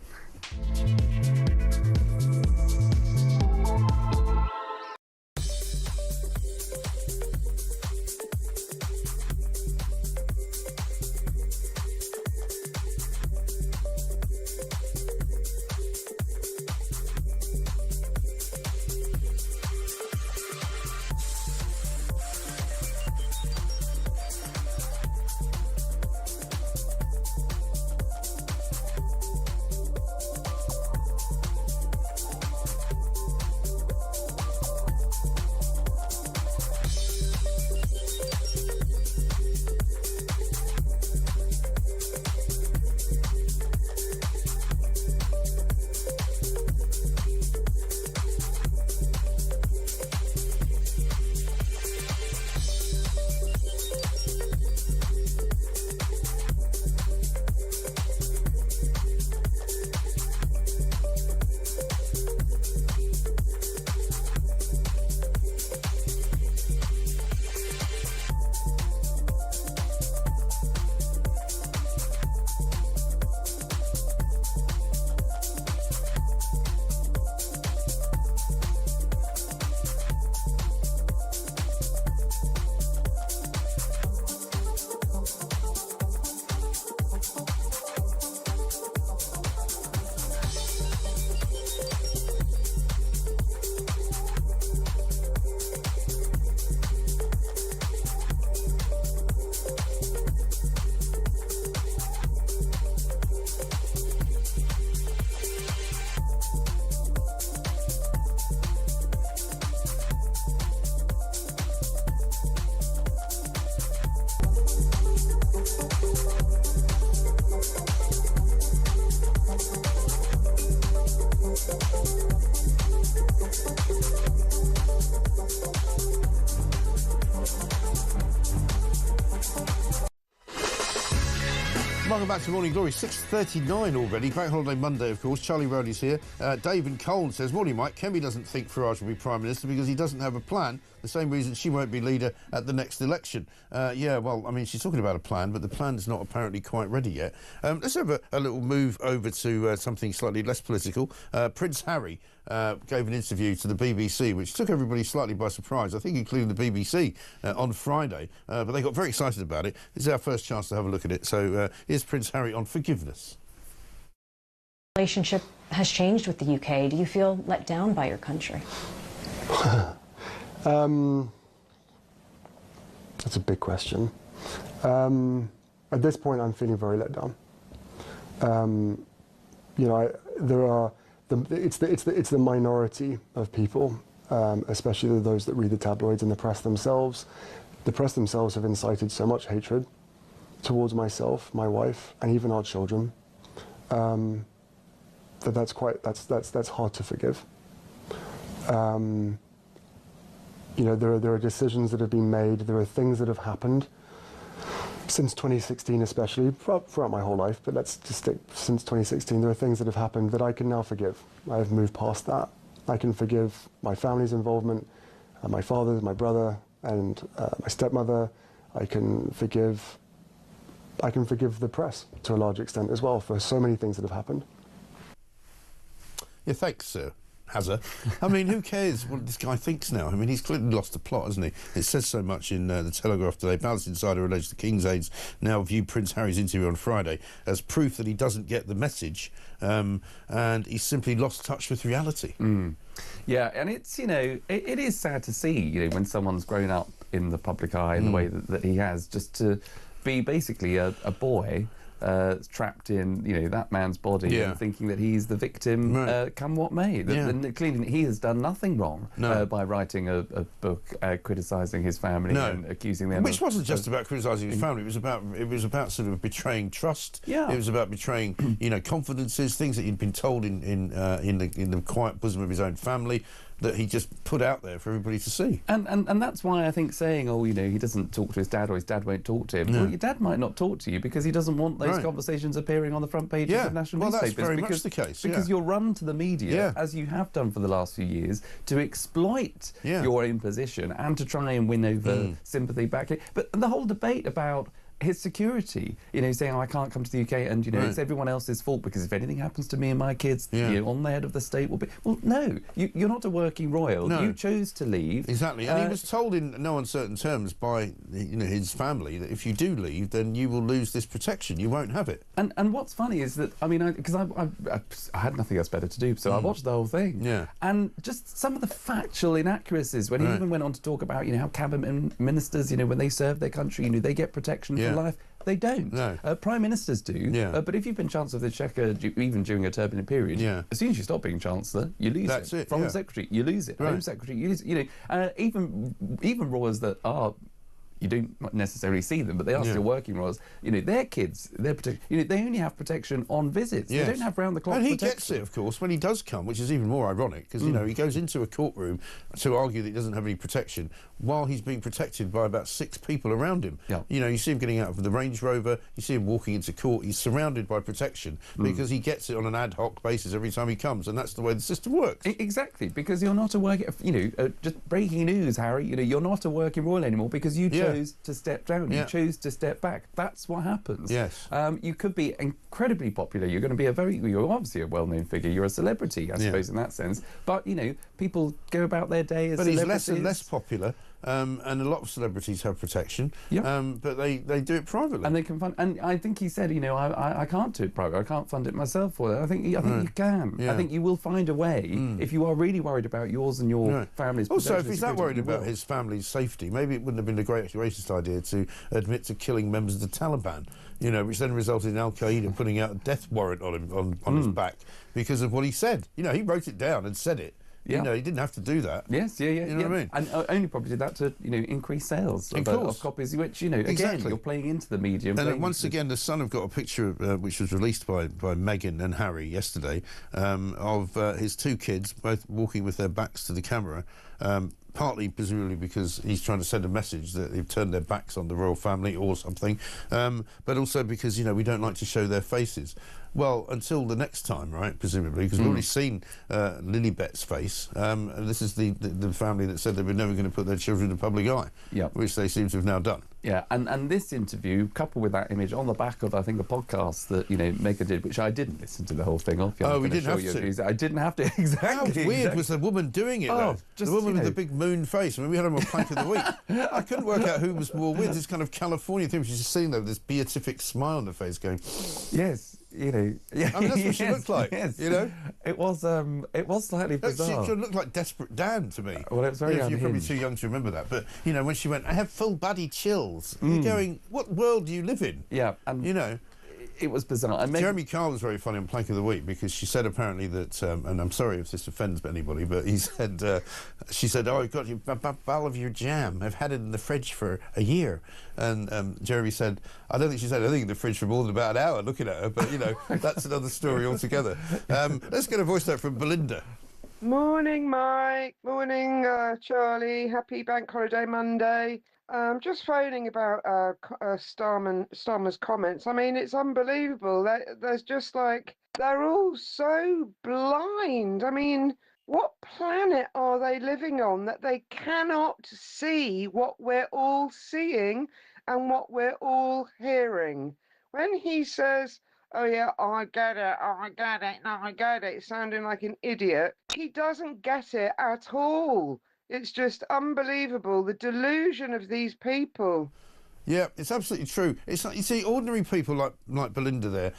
welcome back to Morning Glory. 6:39 already. Bank holiday Monday, of course. Charlie Rowley's here. Dave in Colne says, morning, Mike. Kemi doesn't think Farage will be Prime Minister because he doesn't have a plan. The same reason she won't be leader at the next election. Yeah, well, I mean, she's talking about a plan, but the plan's not apparently quite ready yet. Let's have a little move over to something slightly less political. Prince Harry gave an interview to the BBC, which took everybody slightly by surprise, I think including the BBC, on Friday. But they got very excited about it. This is our first chance to have a look at it. So here's Prince Harry on forgiveness. Relationship has changed with the UK. Do you feel let down by your country? That's a big question. At this point, I'm feeling very let down. You know, it's the minority of people, especially those that read the tabloids and the press themselves. The press themselves have incited so much hatred towards myself, my wife, and even our children. That's hard to forgive. You know, there are decisions that have been made, there are things that have happened since 2016 especially, throughout my whole life, but let's just stick since 2016, there are things that have happened that I can now forgive. I've moved past that. I can forgive my family's involvement, my father, my brother, and my stepmother. I can forgive the press to a large extent as well for so many things that have happened. Yeah, thanks, sir. Hazza. I mean, who cares what this guy thinks now? I mean, he's clearly lost the plot, hasn't he? It says so much in the Telegraph today. Palace Insider alleged the King's aides now view Prince Harry's interview on Friday as proof that he doesn't get the message, and he's simply lost touch with reality. Yeah, and it's, you know, it is sad to see, you know, when someone's grown up in the public eye in the way that he has, just to be basically a boy trapped in, you know, that man's body and thinking that he's the victim, come what may. Clearly he has done nothing wrong by writing a book criticising his family and accusing them. Which wasn't just about criticising his family. It was about sort of betraying trust. Yeah. It was about betraying, you know, confidences, things that he'd been told in the quiet bosom of his own family, that he just put out there for everybody to see. And that's why I think saying, oh, you know, he doesn't talk to his dad or his dad won't talk to him. Well, your dad might not talk to you because he doesn't want those conversations appearing on the front pages of national newspapers. That's very much the case. Because you're run to the media, as you have done for the last few years, to exploit your own position and to try and win over sympathy back. But the whole debate about his security, you know, saying, oh, I can't come to the UK and, you know, it's everyone else's fault because if anything happens to me and my kids, you know, on the head of the state will be... Well, no, you're not a working royal. No. You chose to leave. Exactly. And he was told in no uncertain terms by, you know, his family that if you do leave, then you will lose this protection. You won't have it. And what's funny is that, I mean, because I had nothing else better to do, so I watched the whole thing. Yeah. And just some of the factual inaccuracies when he even went on to talk about, you know, how cabinet ministers, you know, when they serve their country, you know, they get protection for life. They don't. No. Prime ministers do. But if you've been Chancellor of the Exchequer even during a turbulent period, as soon as you stop being Chancellor, you lose That's it. Foreign Secretary, you lose it. Home Secretary, you lose it. You know, even royals that are... You don't necessarily see them, but they are still working royals. You know, their kids, they're protected. You know, they only have protection on visits. They don't have round-the-clock protection. And he gets it, of course, when he does come, which is even more ironic, because, you know, he goes into a courtroom to argue that he doesn't have any protection while he's being protected by about 6 people around him. You know, you see him getting out of the Range Rover, you see him walking into court, he's surrounded by protection because he gets it on an ad hoc basis every time he comes, and that's the way the system works. Exactly, because you're not a working... You know, just breaking news, Harry, you know, you're not a working royal anymore because you chose to step down. You choose to step back. That's what happens. Yes. You could be incredibly popular. You're going to be you're obviously a well-known figure. You're a celebrity, I suppose, in that sense. But, you know, people go about their day as celebrities. But he's less and less popular. And a lot of celebrities have protection, but they do it privately. And they can fund. And I think he said, you know, I can't do it private. I can't fund it myself. I think you can. I think you will find a way if you are really worried about yours and your family's protection. Also, if he's that worried about his family's safety, maybe it wouldn't have been the greatest racist idea to admit to killing members of the Taliban. You know, which then resulted in Al Qaeda putting out a death warrant on him on his back because of what he said. You know, he wrote it down and said it. You know, he didn't have to do that. Yes, yeah. You know what I mean? And only probably did that to, increase sales of copies, which, exactly. Again, you're playing into the medium. And once again, the Sun have got a picture which was released by Meghan and Harry yesterday of his two kids both walking with their backs to the camera, partly presumably because he's trying to send a message that they've turned their backs on the royal family or something, but also because, we don't like to show their faces. Well, until the next time, right, presumably, because we've already seen Lilibet's face, and this is the family that said they were never going to put their children in the public eye, which they seem to have now done. Yeah, and this interview, coupled with that image on the back of, I think, a podcast that, Meghan did, which I didn't listen to the whole thing of. Oh, we didn't have to? I didn't have to, exactly. How weird was the woman doing it, though? Just, the woman with the big moon face. I mean, we had her on Plank of the Week. I couldn't work out who was more weird. This kind of California thing. She's just sitting there with this beatific smile on her face going... Yes. I mean, that's what she looked like. Yes. It was slightly bizarre. She looked like Desperate Dan to me. Well, it was very You're probably too young to remember that. But when she went, I have full body chills. You're going, what world do you live in? Yeah, and it was bizarre. Jeremy Carl was very funny on Plank of the Week because she said apparently that, and I'm sorry if this offends anybody, but she said, oh, I've got you a bottle of your jam. I've had it in the fridge for a year. And Jeremy said, I don't think she said anything in the fridge for more than about an hour looking at her, but, that's another story altogether. Let's get a voice note from Belinda. Morning, Mike. Morning, Charlie. Happy Bank Holiday Monday. Just phoning about Starmer's comments. I mean, it's unbelievable. There's just they're all so blind. I mean, what planet are they living on that they cannot see what we're all seeing and what we're all hearing? When he says, oh yeah, I get it, no, I get it, sounding like an idiot, he doesn't get it at all. It's just unbelievable, the delusion of these people. Yeah, it's absolutely true. It's like, you see, ordinary people like Belinda there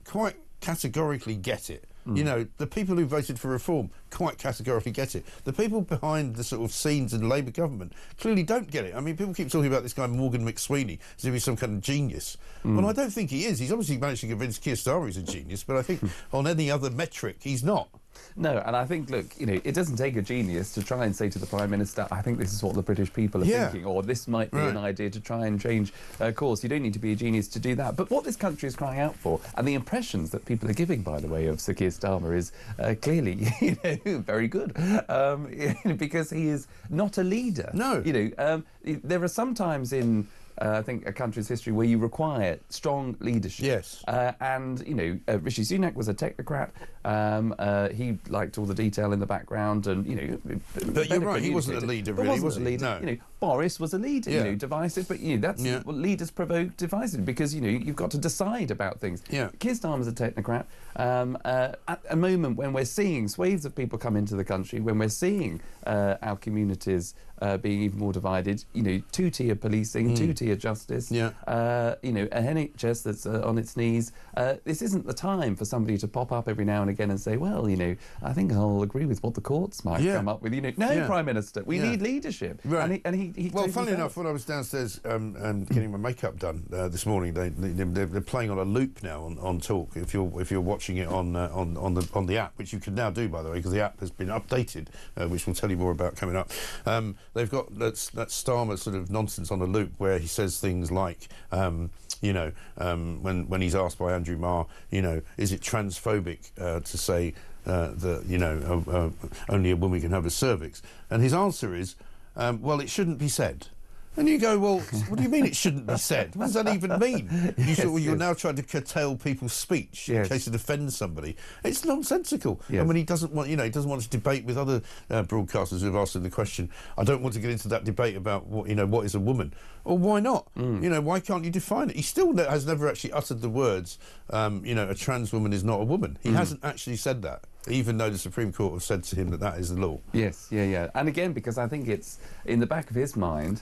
quite categorically get it. The people who voted for reform quite categorically get it. The people behind the sort of scenes in the Labour government clearly don't get it. I mean, people keep talking about this guy Morgan McSweeney as if he's some kind of genius. Well, I don't think he is. He's obviously managed to convince Keir Starmer he's a genius, but I think on any other metric, he's not. No, and I think, look, it doesn't take a genius to try and say to the Prime Minister, I think this is what the British people are thinking, or this might be an idea to try and change course. You don't need to be a genius to do that. But what this country is crying out for, and the impressions that people are giving, by the way, of Sir Keir Starmer is clearly, very good, because he is not a leader. No. There are some times in... I think a country's history where you require strong leadership. Yes. And, Rishi Sunak was a technocrat. He liked all the detail in the background and, But you're right, he wasn't a leader, really, was he? No. Boris was a leader, divisive, but, that's what leaders provoke divisive because, you've got to decide about things. Yeah. Keir Starmer's a technocrat. At a moment when we're seeing swathes of people come into the country, when we're seeing our communities being even more divided, two-tier policing, two-tier justice, a NHS that's on its knees. This isn't the time for somebody to pop up every now and again and say, well, I think I'll agree with what the courts might come up with. Prime Minister, we need leadership. Right. And he well, funnily enough, when I was downstairs getting my makeup done this morning, they're playing on a loop now on Talk. If you're watching it on the app, which you can now do, by the way, because the app has been updated, which we'll tell you more about coming up. They've got that Starmer sort of nonsense on a loop where he says things like, when he's asked by Andrew Marr, is it transphobic to say that only a woman can have a cervix? And his answer is, well, it shouldn't be said. And you go, well, what do you mean it shouldn't be said? What does that even mean? You're now trying to curtail people's speech in case it offends somebody. It's nonsensical. Yes. And when he doesn't want, he doesn't want to debate with other broadcasters who've asked him the question. I don't want to get into that debate about what is a woman. Or why not? Why can't you define it? He still has never actually uttered the words, a trans woman is not a woman. He hasn't actually said that, even though the Supreme Court have said to him that is the law. Yes, yeah. And again, because I think it's in the back of his mind,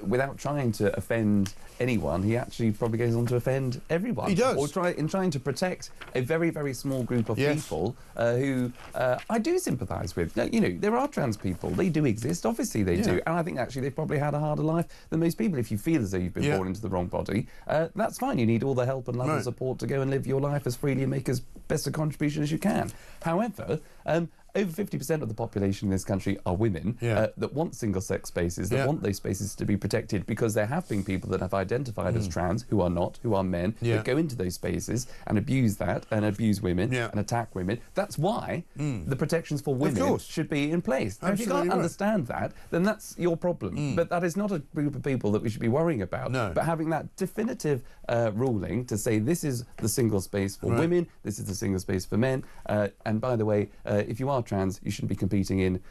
without trying to offend anyone, he actually probably goes on to offend everyone. He does. Or trying to protect a very, very small group of people who I do sympathise with. There are trans people. They do exist. Obviously they do. And I think actually they've probably had a harder life than most people. If you feel as though you've been born into the wrong body, that's fine. You need all the help and love and support to go and live your life as freely and make as best a contribution as you can. However, over 50% of the population in this country are women that want single-sex spaces, that want those spaces to be protected, because there have been people that have identified as trans, who are not, who are men, that go into those spaces and abuse that, and abuse women, and attack women. That's why the protections for women should be in place. Now, if you can't understand that, then that's your problem. But that is not a group of people that we should be worrying about. No. But having that definitive ruling to say this is the single space for women, this is the single space for men, and by the way, if you are trans, you shouldn't be competing in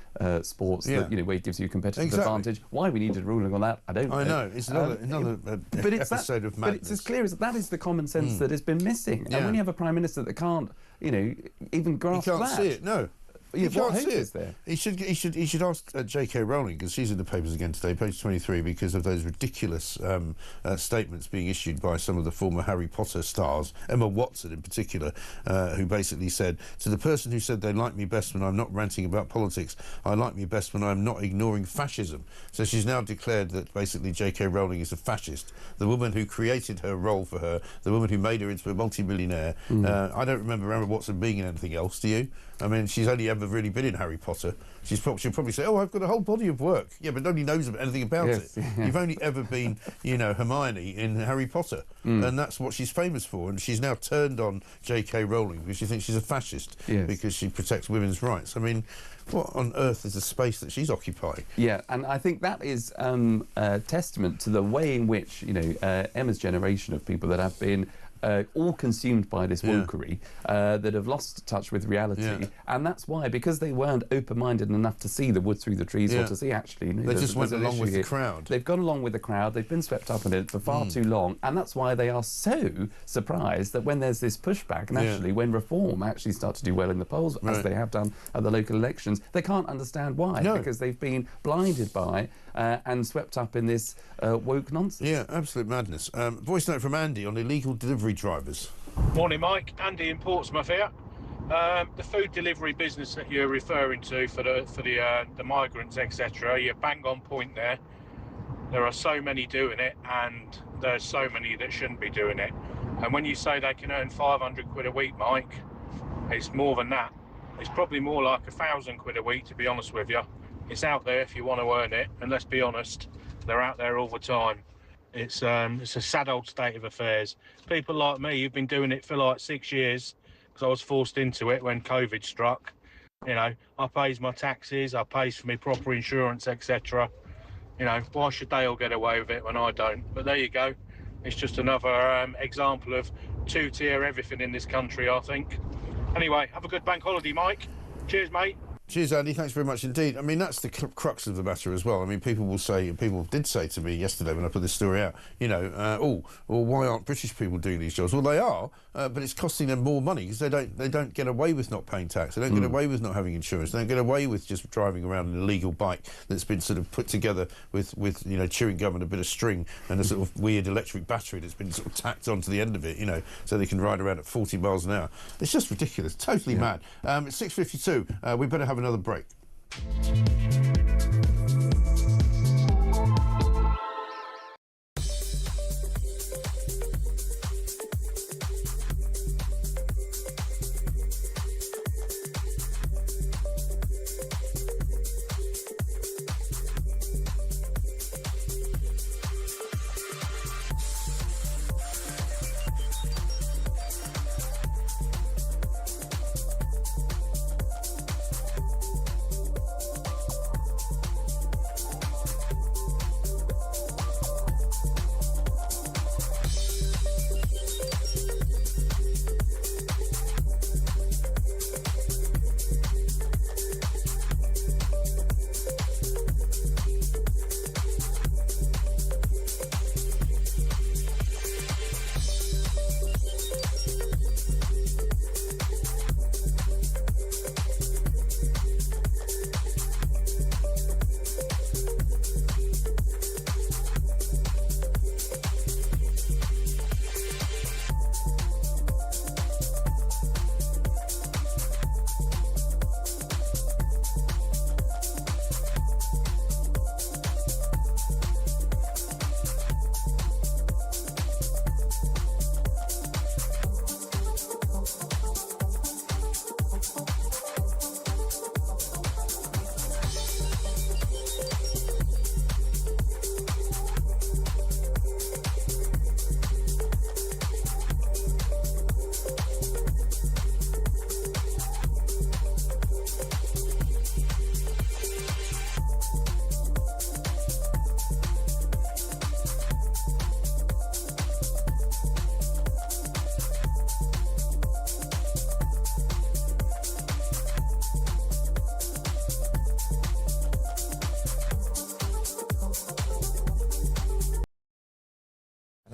sports that, where it gives you a competitive advantage. Why we needed a ruling on that, I don't know. I know, it's another but it's episode of madness. But it's as clear as that is the common sense that has been missing. And when you have a Prime Minister that can't, even grasp that. You can't see it, no. Yeah, can't see is there? He should ask J.K. Rowling, because she's in the papers again today, page 23, because of those ridiculous statements being issued by some of the former Harry Potter stars, Emma Watson in particular, who basically said, to the person who said they like me best when I'm not ranting about politics, I like me best when I'm not ignoring fascism. So she's now declared that basically J.K. Rowling is a fascist. The woman who created her role for her, the woman who made her into a multi-millionaire. I don't remember Emma Watson being in anything else, do you? I mean, she's only ever really been in Harry Potter. She'll probably say, oh, I've got a whole body of work. Yeah, but nobody knows anything about it. You've only ever been, Hermione in Harry Potter. And that's what she's famous for. And she's now turned on J.K. Rowling because she thinks she's a fascist because she protects women's rights. I mean, what on earth is the space that she's occupying? Yeah, and I think that is a testament to the way in which, Emma's generation of people that have been all consumed by this wokery, that have lost touch with reality, and that's why, because they weren't open-minded enough to see the wood through the trees or to see actually they just went along with the crowd. They've gone along with the crowd, they've been swept up in it for far too long, and that's why they are so surprised that when there's this pushback, and actually when reform actually starts to do well in the polls, as they have done at the local elections, they can't understand why, because they've been blinded by and swept up in this woke nonsense. Yeah, absolute madness. Voice note from Andy on illegal delivery drivers. Morning, Mike. Andy in Portsmouth here. The food delivery business that you're referring to for the migrants, etc., you're bang on point there. There are so many doing it, and there's so many that shouldn't be doing it. And when you say they can earn 500 quid a week, Mike, it's more than that. It's probably more like 1,000 quid a week, to be honest with you. It's out there if you want to earn it, and let's be honest, they're out there all the time. It's a sad old state of affairs. People like me, you've been doing it for like 6 years, because I was forced into it when COVID struck. I pays my taxes, I pays for my proper insurance, etc. Why should they all get away with it when I don't? But there you go. It's just another example of two-tier everything in this country, I think. Anyway, have a good bank holiday, Mike. Cheers, mate. Cheers, Andy. Thanks very much indeed. I mean, that's the crux of the matter as well. I mean, people did say to me yesterday when I put this story out, why aren't British people doing these jobs? Well, they are, but it's costing them more money because they don't get away with not paying tax. They don't get away with not having insurance. They don't get away with just driving around an illegal bike that's been sort of put together with chewing gum and a bit of string and a sort of weird electric battery that's been sort of tacked onto the end of it, so they can ride around at 40 miles an hour. It's just ridiculous, totally mad. It's 6:52. We better have another break.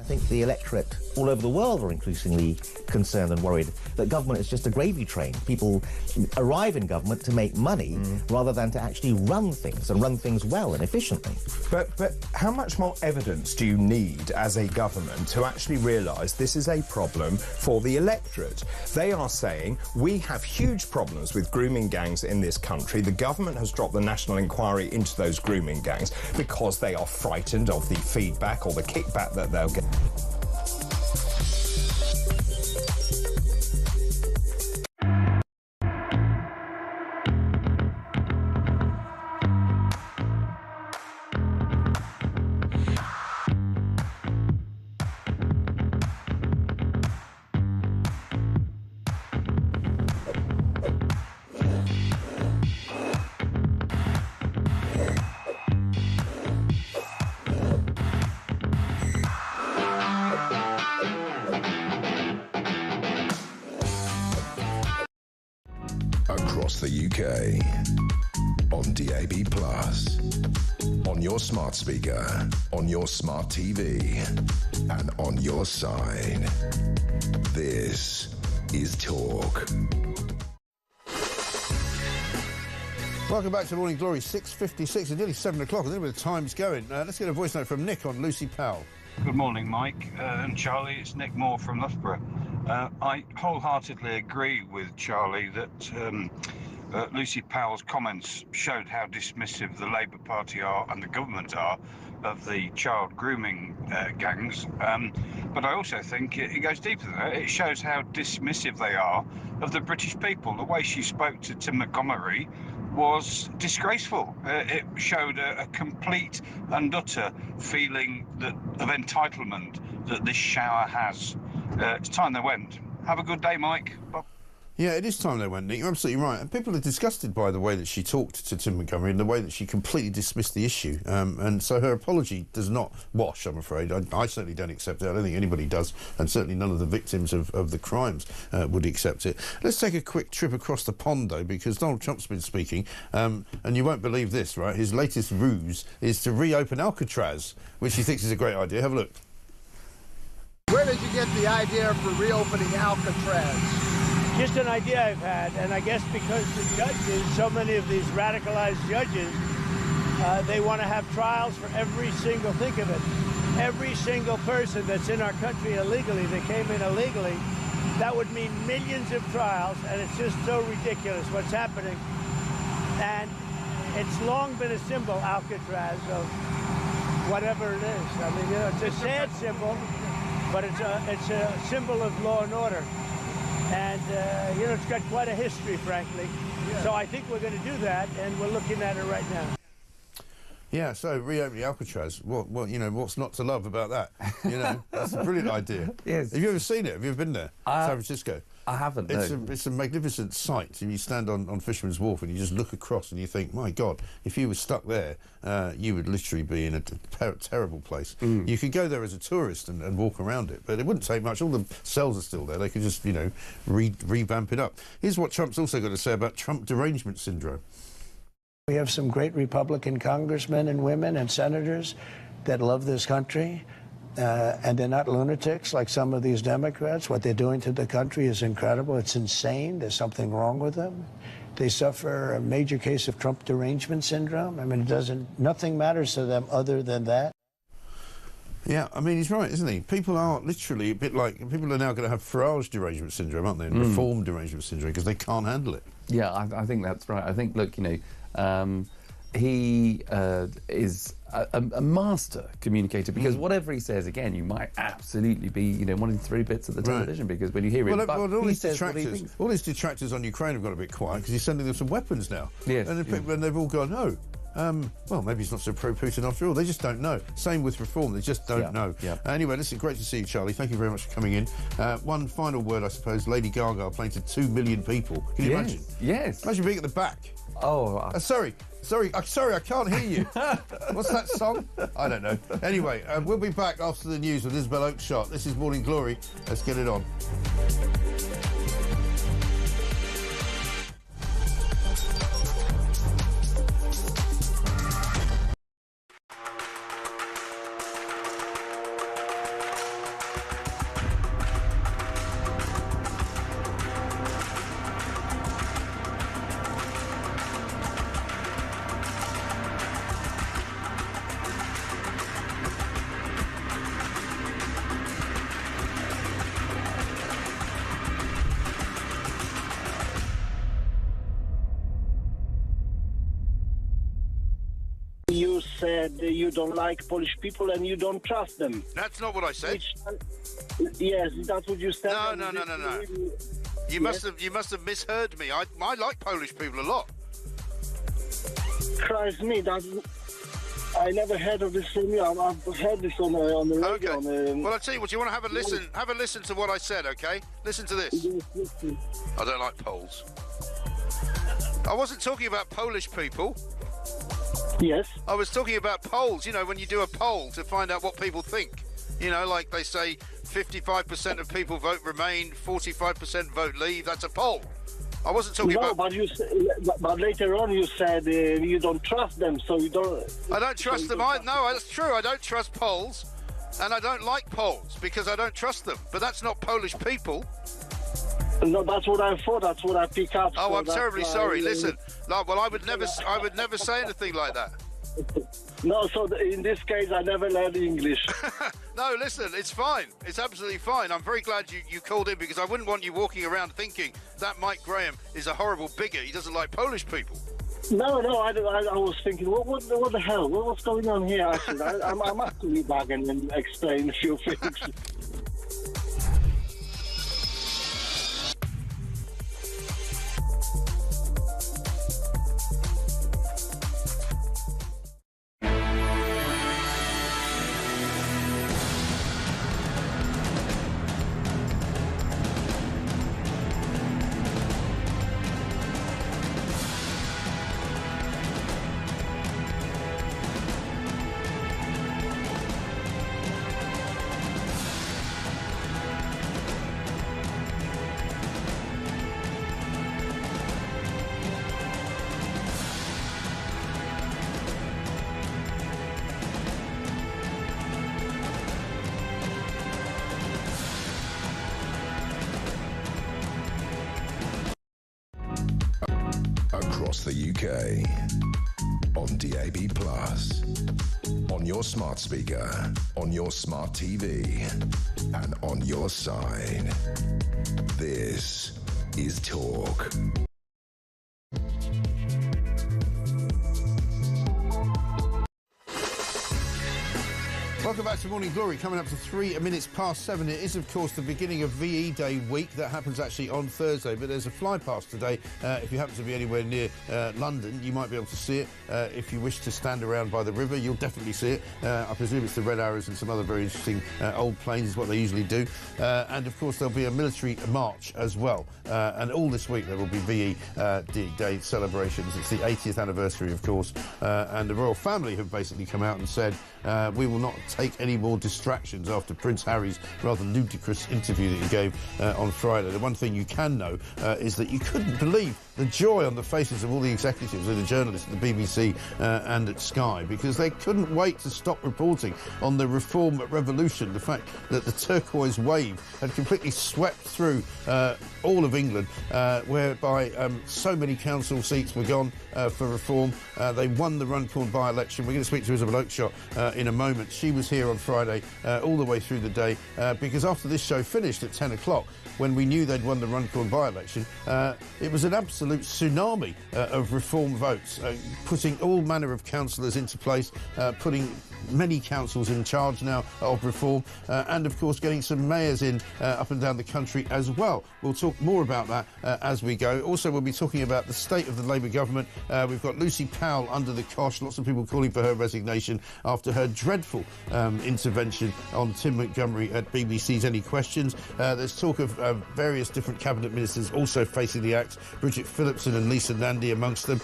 think the electorate all over the world are increasingly concerned and worried that government is just a gravy train. People arrive in government to make money rather than to actually run things and run things well and efficiently. But how much more evidence do you need as a government to actually realise this is a problem for the electorate? They are saying we have huge problems with grooming gangs in this country. The government has dropped the national inquiry into those grooming gangs because they are frightened of the feedback or the kickback that they'll get. Across the UK, on DAB+, on your smart speaker, on your smart TV, and on your side. This is Talk. Welcome back to Morning Glory, 6:56. It's nearly 7 o'clock. I don't know where the time's going. Let's get a voice note from Nick on Lucy Powell. Good morning, Mike and Charlie. It's Nick Moore from Loughborough. I wholeheartedly agree with Charlie that Lucy Powell's comments showed how dismissive the Labour Party are and the government are of the child grooming gangs. But I also think it goes deeper than that. It shows how dismissive they are of the British people. The way she spoke to Tim Montgomery was disgraceful. It showed a complete and utter feeling of entitlement that this shower has. It's time they went. Have a good day, Mike. Bye. Yeah, it is time they went, Nick. You're absolutely right. And people are disgusted by the way that she talked to Tim Montgomery and the way that she completely dismissed the issue. And so her apology does not wash, I'm afraid. I certainly don't accept it. I don't think anybody does. And certainly none of the victims of the crimes would accept it. Let's take a quick trip across the pond, though, because Donald Trump's been speaking. And you won't believe this, right? His latest ruse is to reopen Alcatraz, which he thinks is a great idea. Have a look. Where did you get the idea for reopening Alcatraz? Just an idea I've had, and I guess because the judges, so many of these radicalized judges, they want to have trials for every single, think of it, every single person that's in our country illegally, that came in illegally, that would mean millions of trials, and it's just so ridiculous what's happening. And it's long been a symbol, Alcatraz, of whatever it is. I mean, you know, it's a sad symbol, but it's a symbol of law and order. And, you know, it's got quite a history, frankly. Yeah. So I think we're going to do that, and we're looking at it right now. Yeah, so reopening Alcatraz, what, you know, what's not to love about that? You know, that's a brilliant idea. Yes. Have you ever seen it? Have you ever been there? San Francisco? I haven't, It's a magnificent sight. You stand on Fisherman's Wharf and you just look across and you think, my God, if you were stuck there, you would literally be in a terrible place. You could go there as a tourist and walk around it, but it wouldn't take much. All the cells are still there. They could just, you know, revamp it up. Here's what Trump's also got to say about Trump derangement syndrome. We have some great Republican congressmen and women and senators that love this country. And they're not lunatics like some of these Democrats. What they're doing to the country is incredible. It's insane. There's something wrong with them. They suffer a major case of Trump derangement syndrome. I mean, nothing matters to them other than that. Yeah, I mean, he's right, isn't he? People are literally a bit like, people are now going to have Farage derangement syndrome, aren't they? And Reform derangement syndrome, because they can't handle it. Yeah, I think that's right. I think, look, you know, he is a master communicator, because whatever he says, again, you might absolutely be, you know, wanting to throw bits at the television, because when you hear him, all he his says what he thinks. All his detractors on Ukraine have got a bit quiet because he's sending them some weapons now. Yes. And they've all gone, oh, well, maybe he's not so pro-Putin after all. They just don't know. Same with Reform. They just don't know. Anyway, listen, great to see you, Charlie. Thank you very much for coming in. One final word, I suppose. Lady Gaga playing to 2 million people. Can you imagine? Yes. Imagine being at the back. Oh. Sorry, I can't hear you. What's that song? I don't know. Anyway, we'll be back after the news with Isabel Oakeshott. This is Morning Glory. Let's get it on. you said you don't like Polish people and you don't trust them. That's not what I said. Yes, that's what you said. No. You must have misheard me. I like Polish people a lot. Christ me, I never heard of this from you. I've heard this on the radio. Okay. Well, I'll tell you what. Do you want to have a listen? Have a listen to what I said. Okay. Listen to this. Yes. I don't like Poles. I wasn't talking about Polish people. Yes. I was talking about polls. You know, when you do a poll to find out what people think. You know, like they say 55% of people vote Remain, 45% vote Leave. That's a poll. I wasn't talking about... but later on you said you don't trust them, so you don't... I don't trust them. No, that's true. I don't trust Poles, and I don't like Poles because I don't trust them. But that's not Polish people. No, that's what I thought. That's what I pick up. Oh, I'm terribly sorry. Listen, well, I would never say anything like that. No, so in this case, I never learned English. No, listen, it's fine. It's absolutely fine. I'm very glad you called in because I wouldn't want you walking around thinking that Mike Graham is a horrible bigot. He doesn't like Polish people. No, I was thinking, what the hell? What's going on here? Actually, I'm actually back and explain a few things. Across the UK, on DAB+, on your smart speaker, on your smart TV, and on your side. This is Talk. Welcome back to Morning Glory. Coming up to 3 minutes past 7. It is, of course, the beginning of VE Day week. That happens actually on Thursday, but there's a flypast today. If you happen to be anywhere near London, you might be able to see it. If you wish to stand around by the river, you'll definitely see it. I presume it's the Red Arrows and some other very interesting old planes is what they usually do. And, of course, there'll be a military march as well. And all this week there will be VE Day celebrations. It's the 80th anniversary, of course. And the royal family have basically come out and said, we will not take any more distractions after Prince Harry's rather ludicrous interview that he gave on Friday. The one thing you can know is that you couldn't believe the joy on the faces of all the executives and the journalists at the BBC and at Sky, because they couldn't wait to stop reporting on the reform revolution, the fact that the turquoise wave had completely swept through all of England, whereby so many council seats were gone for reform. They won the Runcorn by-election. We're going to speak to Isabel Oakeshott in a moment. She was here on Friday all the way through the day because after this show finished at 10 o'clock, when we knew they'd won the Runcorn by-election, it was an absolute tsunami of reform votes, putting all manner of councillors into place, putting many councils in charge now of reform, and of course getting some mayors in up and down the country as well. We'll talk more about that as we go. Also, we'll be talking about the state of the Labour government. We've got Lucy Powell under the cosh, lots of people calling for her resignation after her dreadful intervention on Tim Montgomery at BBC's Any Questions. There's talk of various different cabinet ministers also facing the axe, Bridget Phillipson and Lisa Nandy amongst them.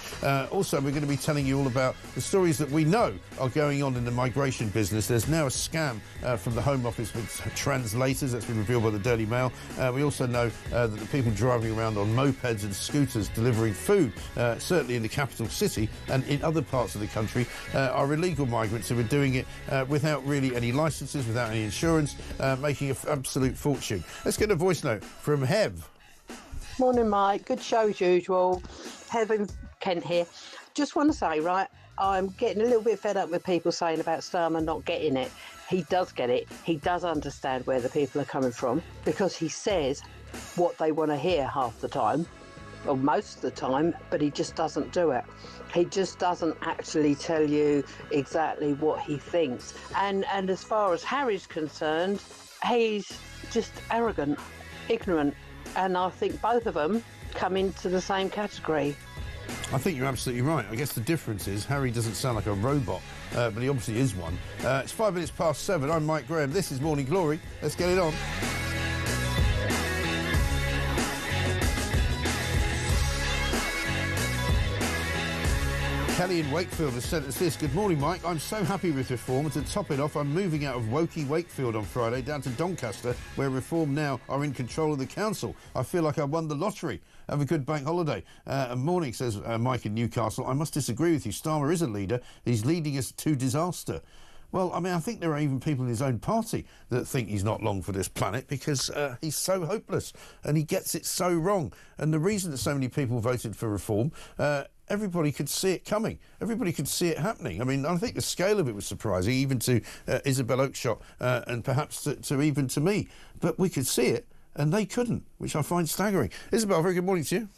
Also, we're going to be telling you all about the stories that we know are going on in the migration business. There's now a scam from the Home Office with translators. That's been revealed by the Daily Mail. We also know that the people driving around on mopeds and scooters delivering food, certainly in the capital city and in other parts of the country, are illegal migrants who are doing it without really any licences, without any insurance, making an absolute fortune. Let's get a voice note from Hev. Morning, Mike. Good show as usual. Heaven Kent here. Just want to say, right, I'm getting a little bit fed up with people saying about Starmer not getting it. He does get it. He does understand where the people are coming from because he says what they want to hear half the time. or most of the time, but he just doesn't do it. He just doesn't actually tell you exactly what he thinks. And as far as Harry's concerned, he's just arrogant, ignorant, and I think both of them come into the same category. I think you're absolutely right. I guess the difference is Harry doesn't sound like a robot, but he obviously is one. It's 5 minutes past 7. I'm Mike Graham. This is Morning Glory. Let's get it on. Kelly in Wakefield has sent us this. Good morning, Mike. I'm so happy with Reform. And to top it off, I'm moving out of Woking Wakefield on Friday down to Doncaster, where Reform now are in control of the council. I feel like I won the lottery. Have a good bank holiday. Morning, says Mike in Newcastle. I must disagree with you. Starmer is a leader. He's leading us to disaster. Well, I mean, I think there are even people in his own party that think he's not long for this planet because he's so hopeless and he gets it so wrong. And the reason that so many people voted for Reform, everybody could see it coming. Everybody could see it happening. I mean, I think the scale of it was surprising, even to Isabel Oakeshott and perhaps to even to me. But we could see it and they couldn't, which I find staggering. Isabel, very good morning to you.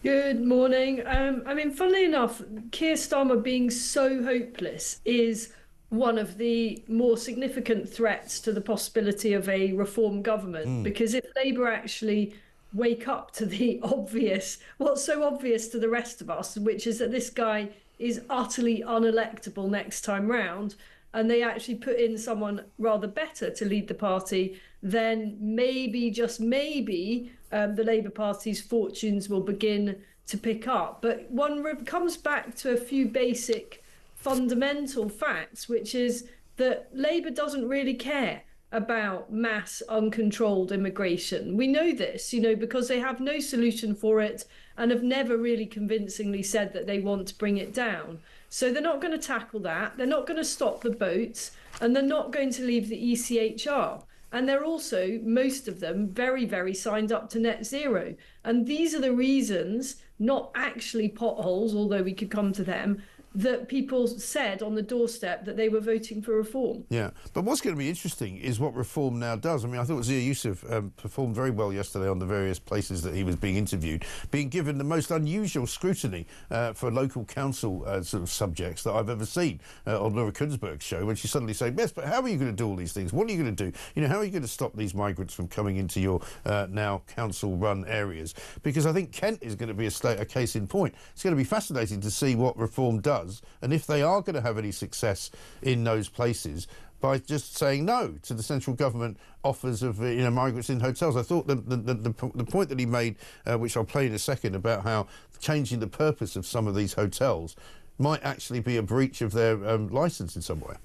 Good morning. I mean, funnily enough, Keir Starmer being so hopeless is one of the more significant threats to the possibility of a Reform government, because if Labour actually wake up to the obvious, what's so obvious to the rest of us, which is that this guy is utterly unelectable next time round, and they actually put in someone rather better to lead the party, then maybe, just maybe, the Labour Party's fortunes will begin to pick up. But one comes back to a few basic fundamental facts, which is that Labour doesn't really care about mass uncontrolled immigration. We know this, because they have no solution for it and have never really convincingly said that they want to bring it down. So they're not going to tackle that. They're not going to stop the boats, and they're not going to leave the ECHR. And they're also, most of them, very, very signed up to net zero. And these are the reasons, not actually potholes, although we could come to them, that people said on the doorstep that they were voting for Reform. Yeah, but what's going to be interesting is what Reform now does. I mean, I thought Zia Youssef performed very well yesterday on the various places that he was being interviewed, being given the most unusual scrutiny for local council sort of subjects that I've ever seen on Laura Kunsberg's show, when she suddenly said, yes, but how are you going to do all these things? What are you going to do? How are you going to stop these migrants from coming into your now council-run areas? Because I think Kent is going to be a case in point. It's going to be fascinating to see what Reform does, and if they are going to have any success in those places by just saying no to the central government offers of migrants in hotels. I thought the point that he made, which I'll play in a second, about how changing the purpose of some of these hotels might actually be a breach of their licence in some way.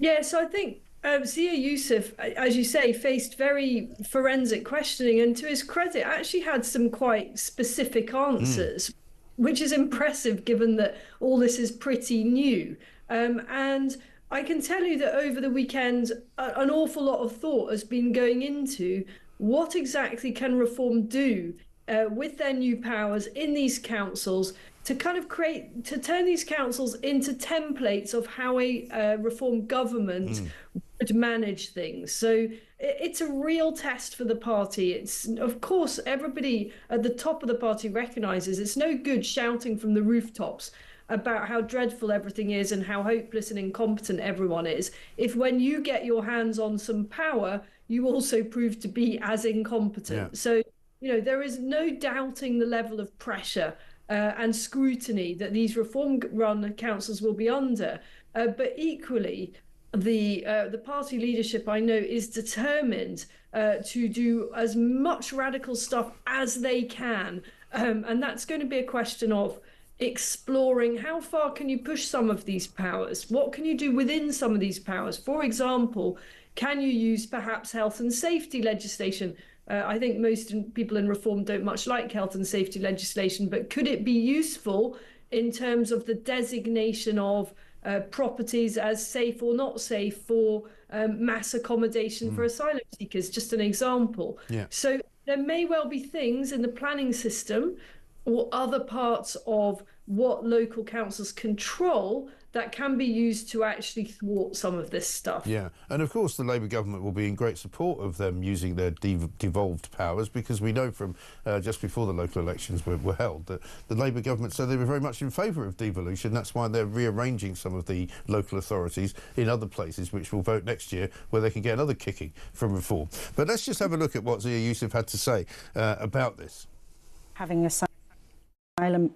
Yeah, so I think Zia Youssef, as you say, faced very forensic questioning, and to his credit, actually had some quite specific answers. Which is impressive given that all this is pretty new. And I can tell you that over the weekend, an awful lot of thought has been going into what exactly can Reform do with their new powers in these councils to kind of turn these councils into templates of how a Reform government would manage things. So it's a real test for the party. It's, of course, everybody at the top of the party recognises it's no good shouting from the rooftops about how dreadful everything is and how hopeless and incompetent everyone is, if when you get your hands on some power, you also prove to be as incompetent. Yeah. So, there is no doubting the level of pressure and scrutiny that these Reform-run councils will be under. But equally, the party leadership, I know, is determined to do as much radical stuff as they can. And that's going to be a question of exploring how far can you push some of these powers? What can you do within some of these powers? For example, can you use perhaps health and safety legislation? I think most people in Reform don't much like health and safety legislation, but could it be useful in terms of the designation of properties as safe or not safe for mass accommodation for asylum seekers, just an example. Yeah. So there may well be things in the planning system or other parts of what local councils control that can be used to actually thwart some of this stuff. Yeah, and of course the Labour government will be in great support of them using their devolved powers, because we know from just before the local elections were held that the Labour government said they were very much in favour of devolution. That's why they're rearranging some of the local authorities in other places which will vote next year, where they can get another kicking from reform. But let's just have a look at what Zia Youssef had to say about this. Having asylum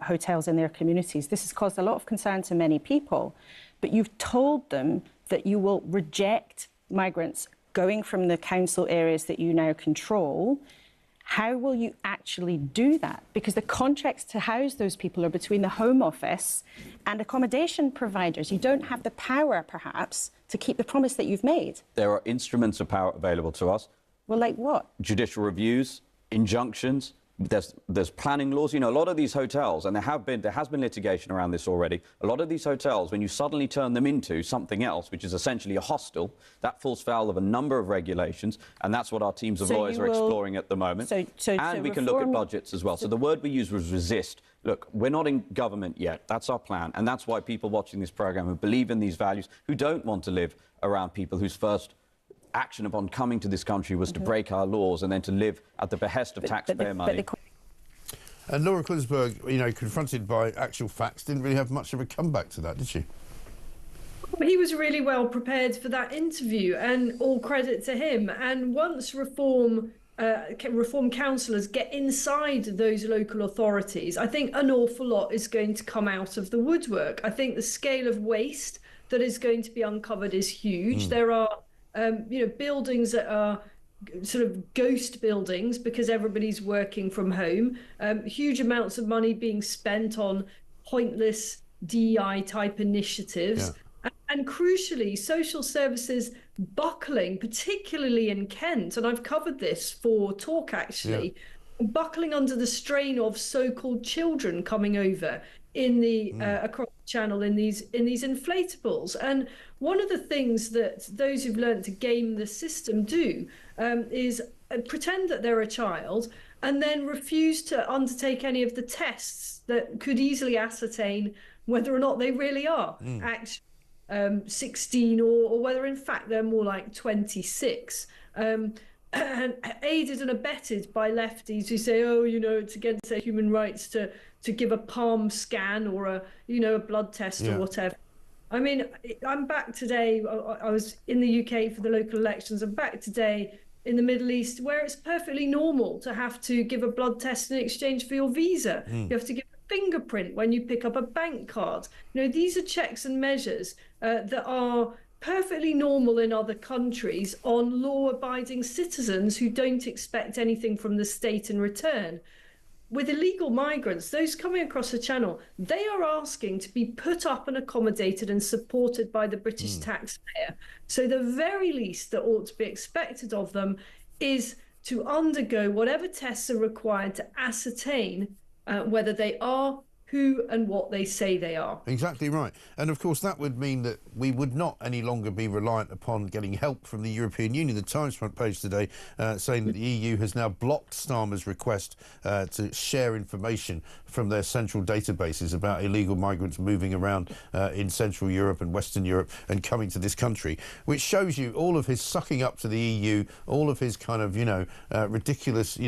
hotels in their communities. This has caused a lot of concern to many people, but you've told them that you will reject migrants going from the council areas that you now control. How will you actually do that? Because the contracts to house those people are between the Home Office and accommodation providers. You don't have the power, perhaps, to keep the promise that you've made. There are instruments of power available to us. Well, like what? Judicial reviews, injunctions. There's planning laws. You know, a lot of these hotels, and there has been litigation around this already. A lot of these hotels, when you suddenly turn them into something else, which is essentially a hostel, that falls foul of a number of regulations, and that's what our teams of lawyers are exploring at the moment. And we can look at budgets as well. So the word we used was resist. Look, we're not in government yet. That's our plan, and that's why people watching this programme who believe in these values, who don't want to live around people whose first action upon coming to this country was to break our laws and then to live at the behest of taxpayer money. And Laura Kunsberg, you know, confronted by actual facts, didn't really have much of a comeback to that, did she? He was really well prepared for that interview, and all credit to him. And once reform councillors get inside those local authorities, I think an awful lot is going to come out of the woodwork. I think the scale of waste that is going to be uncovered is huge. There are buildings that are sort of ghost buildings because everybody's working from home. Huge amounts of money being spent on pointless DEI type initiatives. Yeah. And crucially, social services buckling, particularly in Kent, and I've covered this for Talk actually, buckling under the strain of so-called children coming over in the across the channel in these inflatables. And one of the things that those who've learned to game the system do is pretend that they're a child and then refuse to undertake any of the tests that could easily ascertain whether or not they really are actually 16 or whether in fact they're more like 26. And aided and abetted by lefties who say, oh, you know, it's against their human rights to give a palm scan or a blood test or whatever. I mean, I'm back today. I was in the UK for the local elections. I'm back today in the Middle East, where it's perfectly normal to have to give a blood test in exchange for your visa. You have to give a fingerprint when you pick up a bank card. You know, these are checks and measures that are perfectly normal in other countries on law-abiding citizens who don't expect anything from the state in return. With illegal migrants, those coming across the channel, they are asking to be put up and accommodated and supported by the British taxpayer. So the very least that ought to be expected of them is to undergo whatever tests are required to ascertain whether they are who and what they say they are. Exactly right. And of course that would mean that we would not any longer be reliant upon getting help from the European Union. The Times front page today saying that the EU has now blocked Starmer's request to share information from their central databases about illegal migrants moving around in Central Europe and Western Europe and coming to this country, which shows you all of his sucking up to the EU, all of his kind of, ridiculous,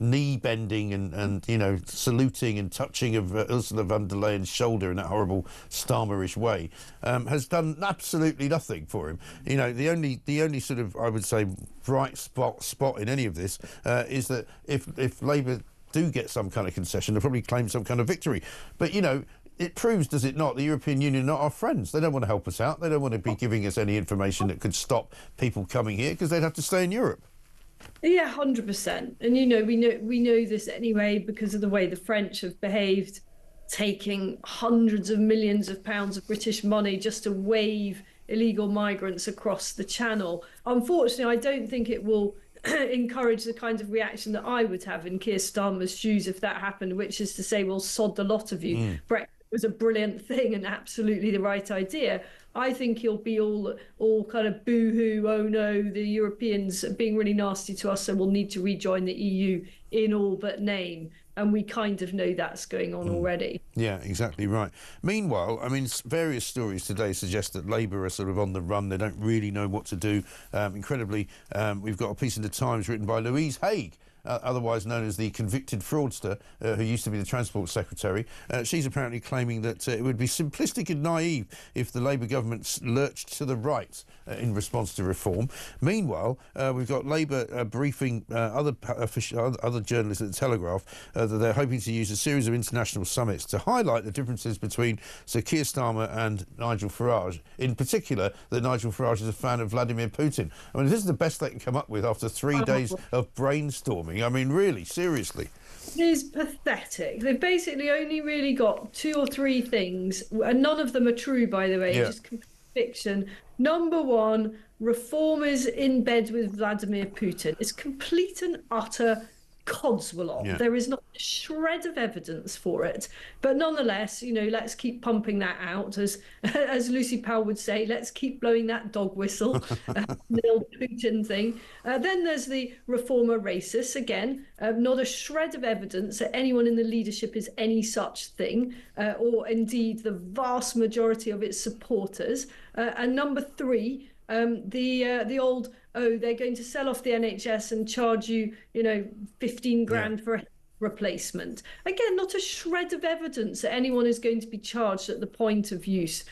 knee bending and saluting and touching of Ursula von der Leyen's shoulder in that horrible Starmerish way, has done absolutely nothing for him. The only sort of, I would say, bright spot in any of this is that if Labour do get some kind of concession, they'll probably claim some kind of victory. But it proves, does it not, the European Union are not our friends. They don't want to help us out. They don't want to be giving us any information that could stop people coming here, because they'd have to stay in Europe. Yeah, 100%. And we know this anyway because of the way the French have behaved, taking hundreds of millions of pounds of British money just to wave illegal migrants across the channel. Unfortunately, I don't think it will encourage the kind of reaction that I would have in Keir Starmer's shoes if that happened, which is to say, well, sod the lot of you. Brexit was a brilliant thing and absolutely the right idea. I think he'll be all kind of boo-hoo, oh no, the Europeans are being really nasty to us, so we'll need to rejoin the EU in all but name. and we kind of know that's going on already. Yeah, exactly right. Meanwhile, I mean, various stories today suggest that Labour are sort of on the run. They don't really know what to do. Incredibly, we've got a piece in the Times written by Louise Haigh, otherwise known as the convicted fraudster, who used to be the Transport Secretary. She's apparently claiming that it would be simplistic and naive if the Labour government lurched to the right in response to reform. Meanwhile, we've got Labour briefing other journalists at the Telegraph that they're hoping to use a series of international summits to highlight the differences between Sir Keir Starmer and Nigel Farage. In particular, that Nigel Farage is a fan of Vladimir Putin. I mean, this is the best they can come up with after 3 days of brainstorming. I mean, really, seriously. It is pathetic. They've basically only really got 2 or 3 things, and none of them are true, by the way, just fiction. Number 1, reform is in bed with Vladimir Putin. It's complete and utter codswallop. Yeah. There is not a shred of evidence for it. But nonetheless, let's keep pumping that out. As Lucy Powell would say, let's keep blowing that dog whistle, the old Putin thing. Then there's the reformer racist. Again, not a shred of evidence that anyone in the leadership is any such thing, or indeed the vast majority of its supporters. And number 3, the old, they're going to sell off the NHS and charge you, 15 grand for a replacement. Again, not a shred of evidence that anyone is going to be charged at the point of use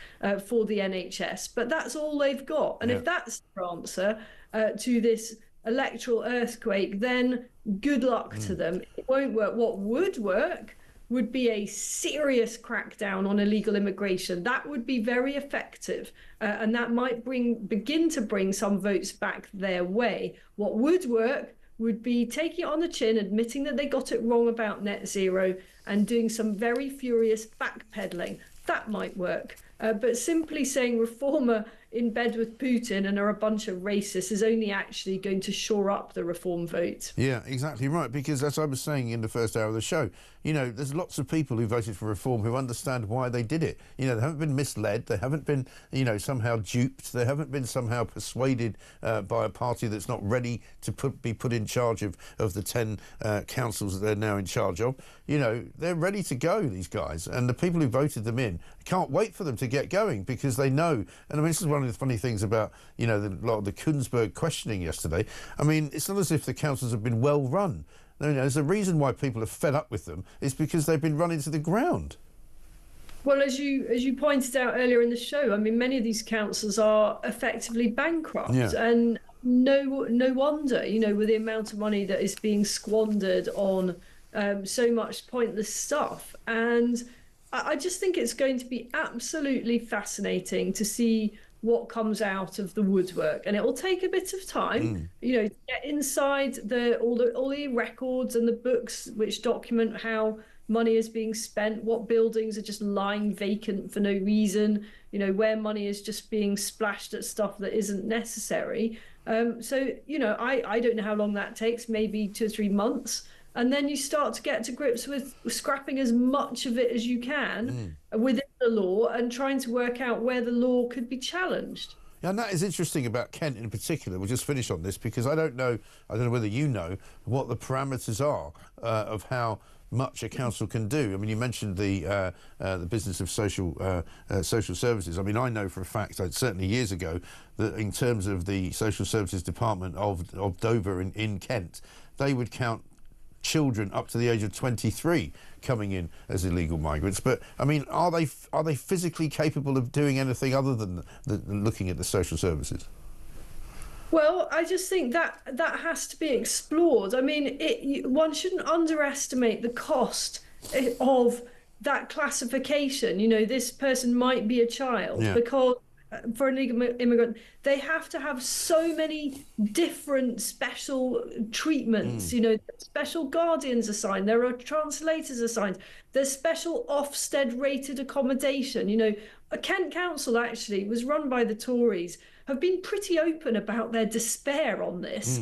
for the NHS, but that's all they've got. And if that's their answer to this electoral earthquake, then good luck to them. It won't work. What would work would be a serious crackdown on illegal immigration. That would be very effective, and that might begin to bring some votes back their way. What would work would be taking it on the chin, admitting that they got it wrong about net zero, and doing some very furious backpedaling. That might work. But simply saying reformer in bed with Putin and are a bunch of racists is only actually going to shore up the reform vote. Yeah, exactly right, because as I was saying in the first hour of the show, there's lots of people who voted for reform who understand why they did it. They haven't been misled, they haven't been, somehow duped, they haven't been somehow persuaded by a party that's not ready to be put in charge of the 10 councils that they're now in charge of. They're ready to go, these guys, and the people who voted them in can't wait for them to get going because they know. And I mean, this is one of the funny things about, a lot of the Kunzberg questioning yesterday. I mean, it's not as if the councils have been well run. There's a reason why people are fed up with them. It's because they've been run into the ground. Well, as you pointed out earlier in the show, I mean, many of these councils are effectively bankrupt, and no wonder, with the amount of money that is being squandered on so much pointless stuff. And I just think it's going to be absolutely fascinating to see what comes out of the woodwork, and it will take a bit of time, to get inside all the records and the books which document how money is being spent, what buildings are just lying vacant for no reason, where money is just being splashed at stuff that isn't necessary. So I don't know how long that takes, maybe 2 or 3 months. And then you start to get to grips with scrapping as much of it as you can within the law and trying to work out where the law could be challenged. Yeah, and that is interesting about Kent in particular. We'll just finish on this because I don't know whether you know what the parameters are of how much a council can do. I mean, you mentioned the business of social services. I mean, I know for a fact, certainly years ago, that in terms of the social services department of Dover in Kent, they would count children up to the age of 23 coming in as illegal migrants. But I mean, are they physically capable of doing anything other than looking at the social services? Well, I just think that has to be explored. I mean, one shouldn't underestimate the cost of that classification. This person might be a child, because for an illegal immigrant, they have to have so many different special treatments. Special guardians assigned, there are translators assigned, there's special Ofsted rated accommodation. A Kent Council actually was run by the Tories, have been pretty open about their despair on this,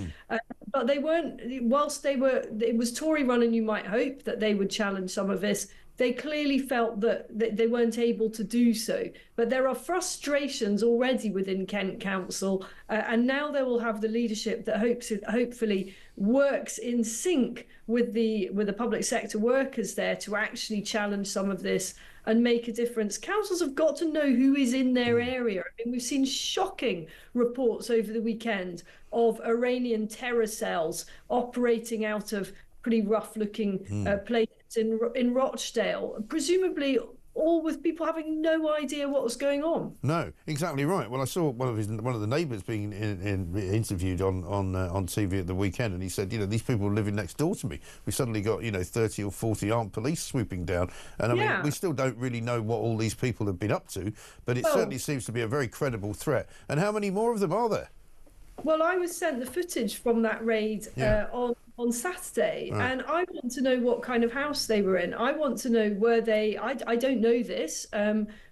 but they weren't, whilst it was Tory run, and you might hope that they would challenge some of this, they clearly felt that they weren't able to do so. But there are frustrations already within Kent Council, and now they will have the leadership that hopefully works in sync with the public sector workers there to actually challenge some of this and make a difference. Councils have got to know who is in their area. I mean, we've seen shocking reports over the weekend of Iranian terror cells operating out of pretty rough-looking places in Rochdale, presumably all with people having no idea what was going on. No, exactly right. Well, I saw one of the neighbours being interviewed on TV at the weekend, and he said, these people are living next door to me. We suddenly got 30 or 40 armed police swooping down, and I mean, we still don't really know what all these people have been up to, but it certainly seems to be a very credible threat. And how many more of them are there? Well, I was sent the footage from that raid on Saturday, and I want to know what kind of house they were in. I want to know were they, I don't know this,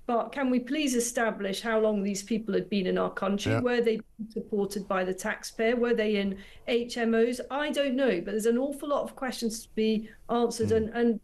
but can we please establish how long these people had been in our country? Yeah. Were they supported by the taxpayer? Were they in HMOs? I don't know, but there's an awful lot of questions to be answered, and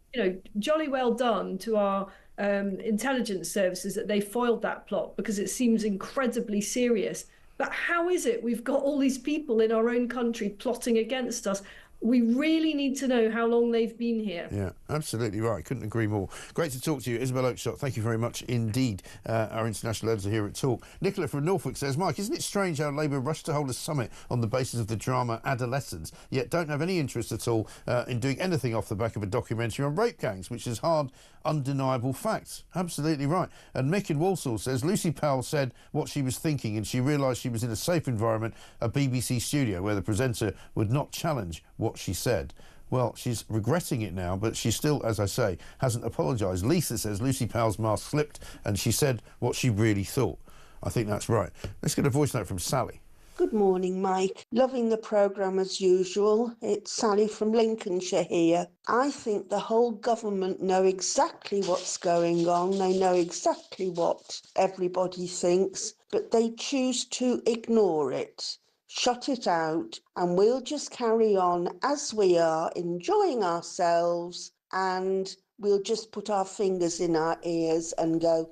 jolly well done to our intelligence services that they foiled that plot, because it seems incredibly serious. But how is it we've got all these people in our own country plotting against us? We really need to know how long they've been here. Yeah, absolutely right. Couldn't agree more. Great to talk to you, Isabel Oakeshott. Thank you very much indeed. Our international editor here at Talk. Nicola from Norfolk says, Mike, isn't it strange how Labour rushed to hold a summit on the basis of the drama Adolescents, yet don't have any interest at all in doing anything off the back of a documentary on rape gangs, which is hard, undeniable facts. Absolutely right. And Mick in Walsall says, Lucy Powell said what she was thinking, and she realised she was in a safe environment, a BBC studio, where the presenter would not challenge what she said. Well, she's regretting it now, but she still, as I say, hasn't apologised. Lisa says Lucy Powell's mask slipped and she said what she really thought. I think that's right. Let's get a voice note from Sally. Good morning, Mike. Loving the programme as usual. It's Sally from Lincolnshire here. I think the whole government know exactly what's going on. They know exactly what everybody thinks, but they choose to ignore it. Shut it out, and we'll just carry on as we are, enjoying ourselves, and we'll just put our fingers in our ears and go,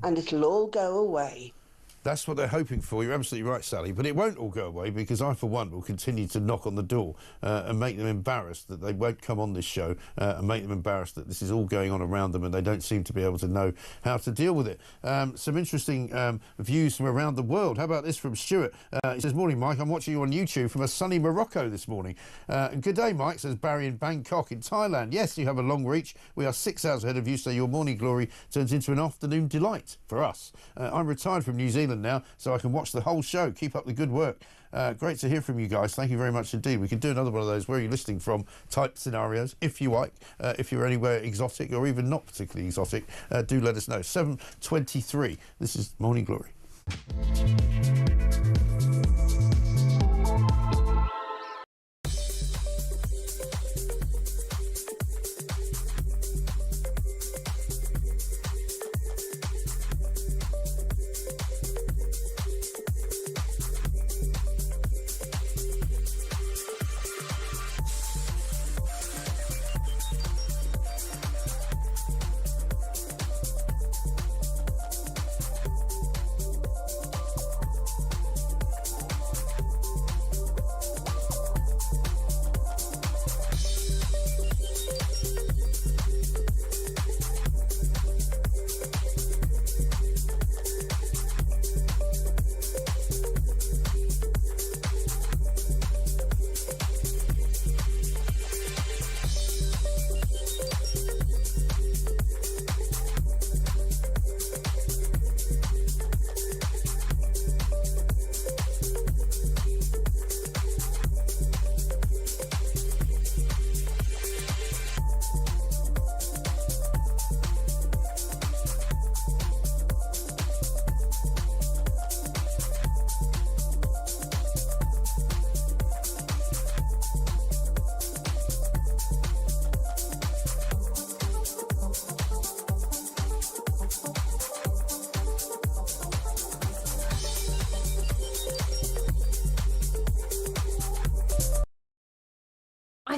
and it'll all go away. That's what they're hoping for. You're absolutely right, Sally. But it won't all go away, because I, for one, will continue to knock on the door and make them embarrassed that they won't come on this show, and make them embarrassed that this is all going on around them and they don't seem to be able to know how to deal with it. Some interesting views from around the world. How about this from Stuart? He says, morning, Mike. I'm watching you on YouTube from a sunny Morocco this morning. Good day, Mike, says Barry in Bangkok in Thailand. Yes, you have a long reach. We are 6 hours ahead of you, so your morning glory turns into an afternoon delight for us. I'm retired from New Zealand now, so I can watch the whole show. Keep up the good work. Great to hear from you guys. Thank you very much indeed. We can do another one of those where you're listening from type scenarios, if you like. If you're anywhere exotic or even not particularly exotic, do let us know. 7:23. This is Morning Glory.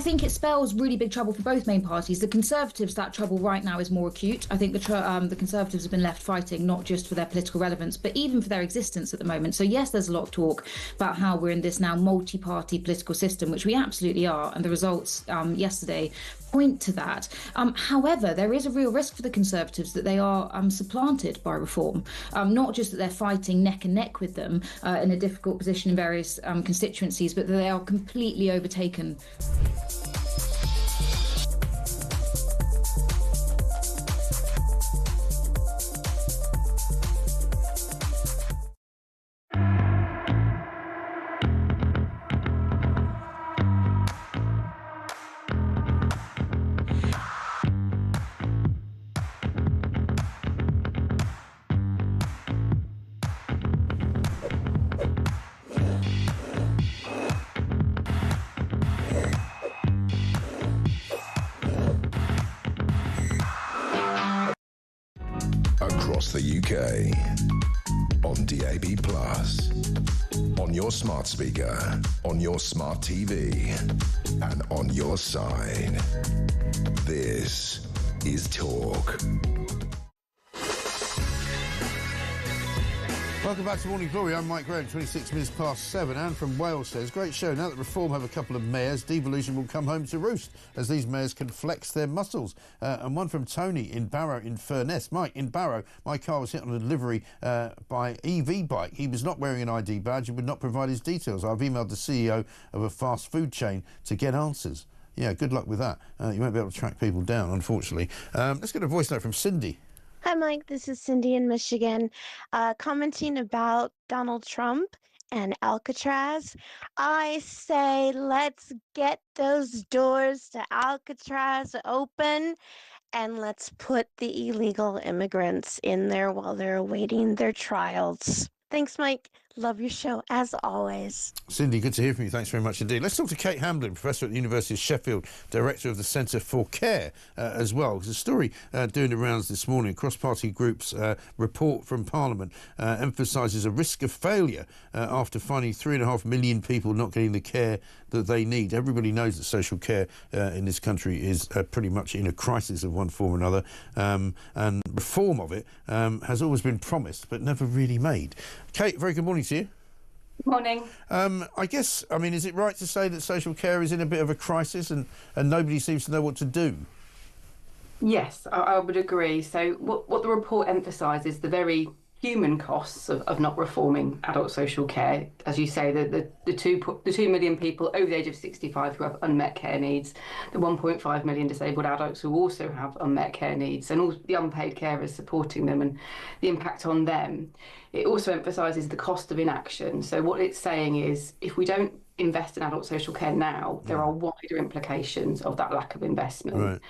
I think it spells really big trouble for both main parties. The Conservatives, that trouble right now is more acute. I think the Conservatives have been left fighting not just for their political relevance, but even for their existence at the moment. So yes, there's a lot of talk about how we're in this now multi-party political system, which we absolutely are, and the results yesterday point to that. However, there is a real risk for the Conservatives that they are supplanted by reform, not just that they're fighting neck and neck with them in a difficult position in various constituencies, but that they are completely overtaken. Across the UK, on DAB+, on your smart speaker, on your smart TV, and on your side. This is Talk. Welcome back to Morning Glory. I'm Mike Graham, 26 minutes past 7. Anne from Wales says, great show. Now that Reform have a couple of mayors, devolution will come home to roost as these mayors can flex their muscles. And one from Tony in Barrow in Furness. Mike, in Barrow, my car was hit on a delivery by EV bike. He was not wearing an ID badge and would not provide his details. I've emailed the CEO of a fast food chain to get answers. Yeah, good luck with that. You won't be able to track people down, unfortunately. Let's get a voice note from Cindy. Hi, Mike. This is Cindy in Michigan, commenting about Donald Trump and Alcatraz. I say let's get those doors to Alcatraz open and let's put the illegal immigrants in there while they're awaiting their trials. Thanks, Mike. Love your show, as always. Cindy, good to hear from you. Thanks very much indeed. Let's talk to Kate Hamblin, Professor at the University of Sheffield, Director of the Centre for Care as well. There's a story doing the rounds this morning. Cross-party groups report from Parliament emphasises a risk of failure after finding 3.5 million people not getting the care that they need. Everybody knows that social care in this country is pretty much in a crisis of one form or another, and reform of it has always been promised but never really made. Kate, very good morning to you. Morning. I guess, I mean, is it right to say that social care is in a bit of a crisis and nobody seems to know what to do? Yes, I would agree. So what the report emphasises, the very human costs of not reforming adult social care. As you say, the 2 million people over the age of 65 who have unmet care needs, the 1.5 million disabled adults who also have unmet care needs, and all the unpaid carers supporting them and the impact on them. It also emphasises the cost of inaction. So what it's saying is, if we don't invest in adult social care now, there are wider implications of that lack of investment. Right.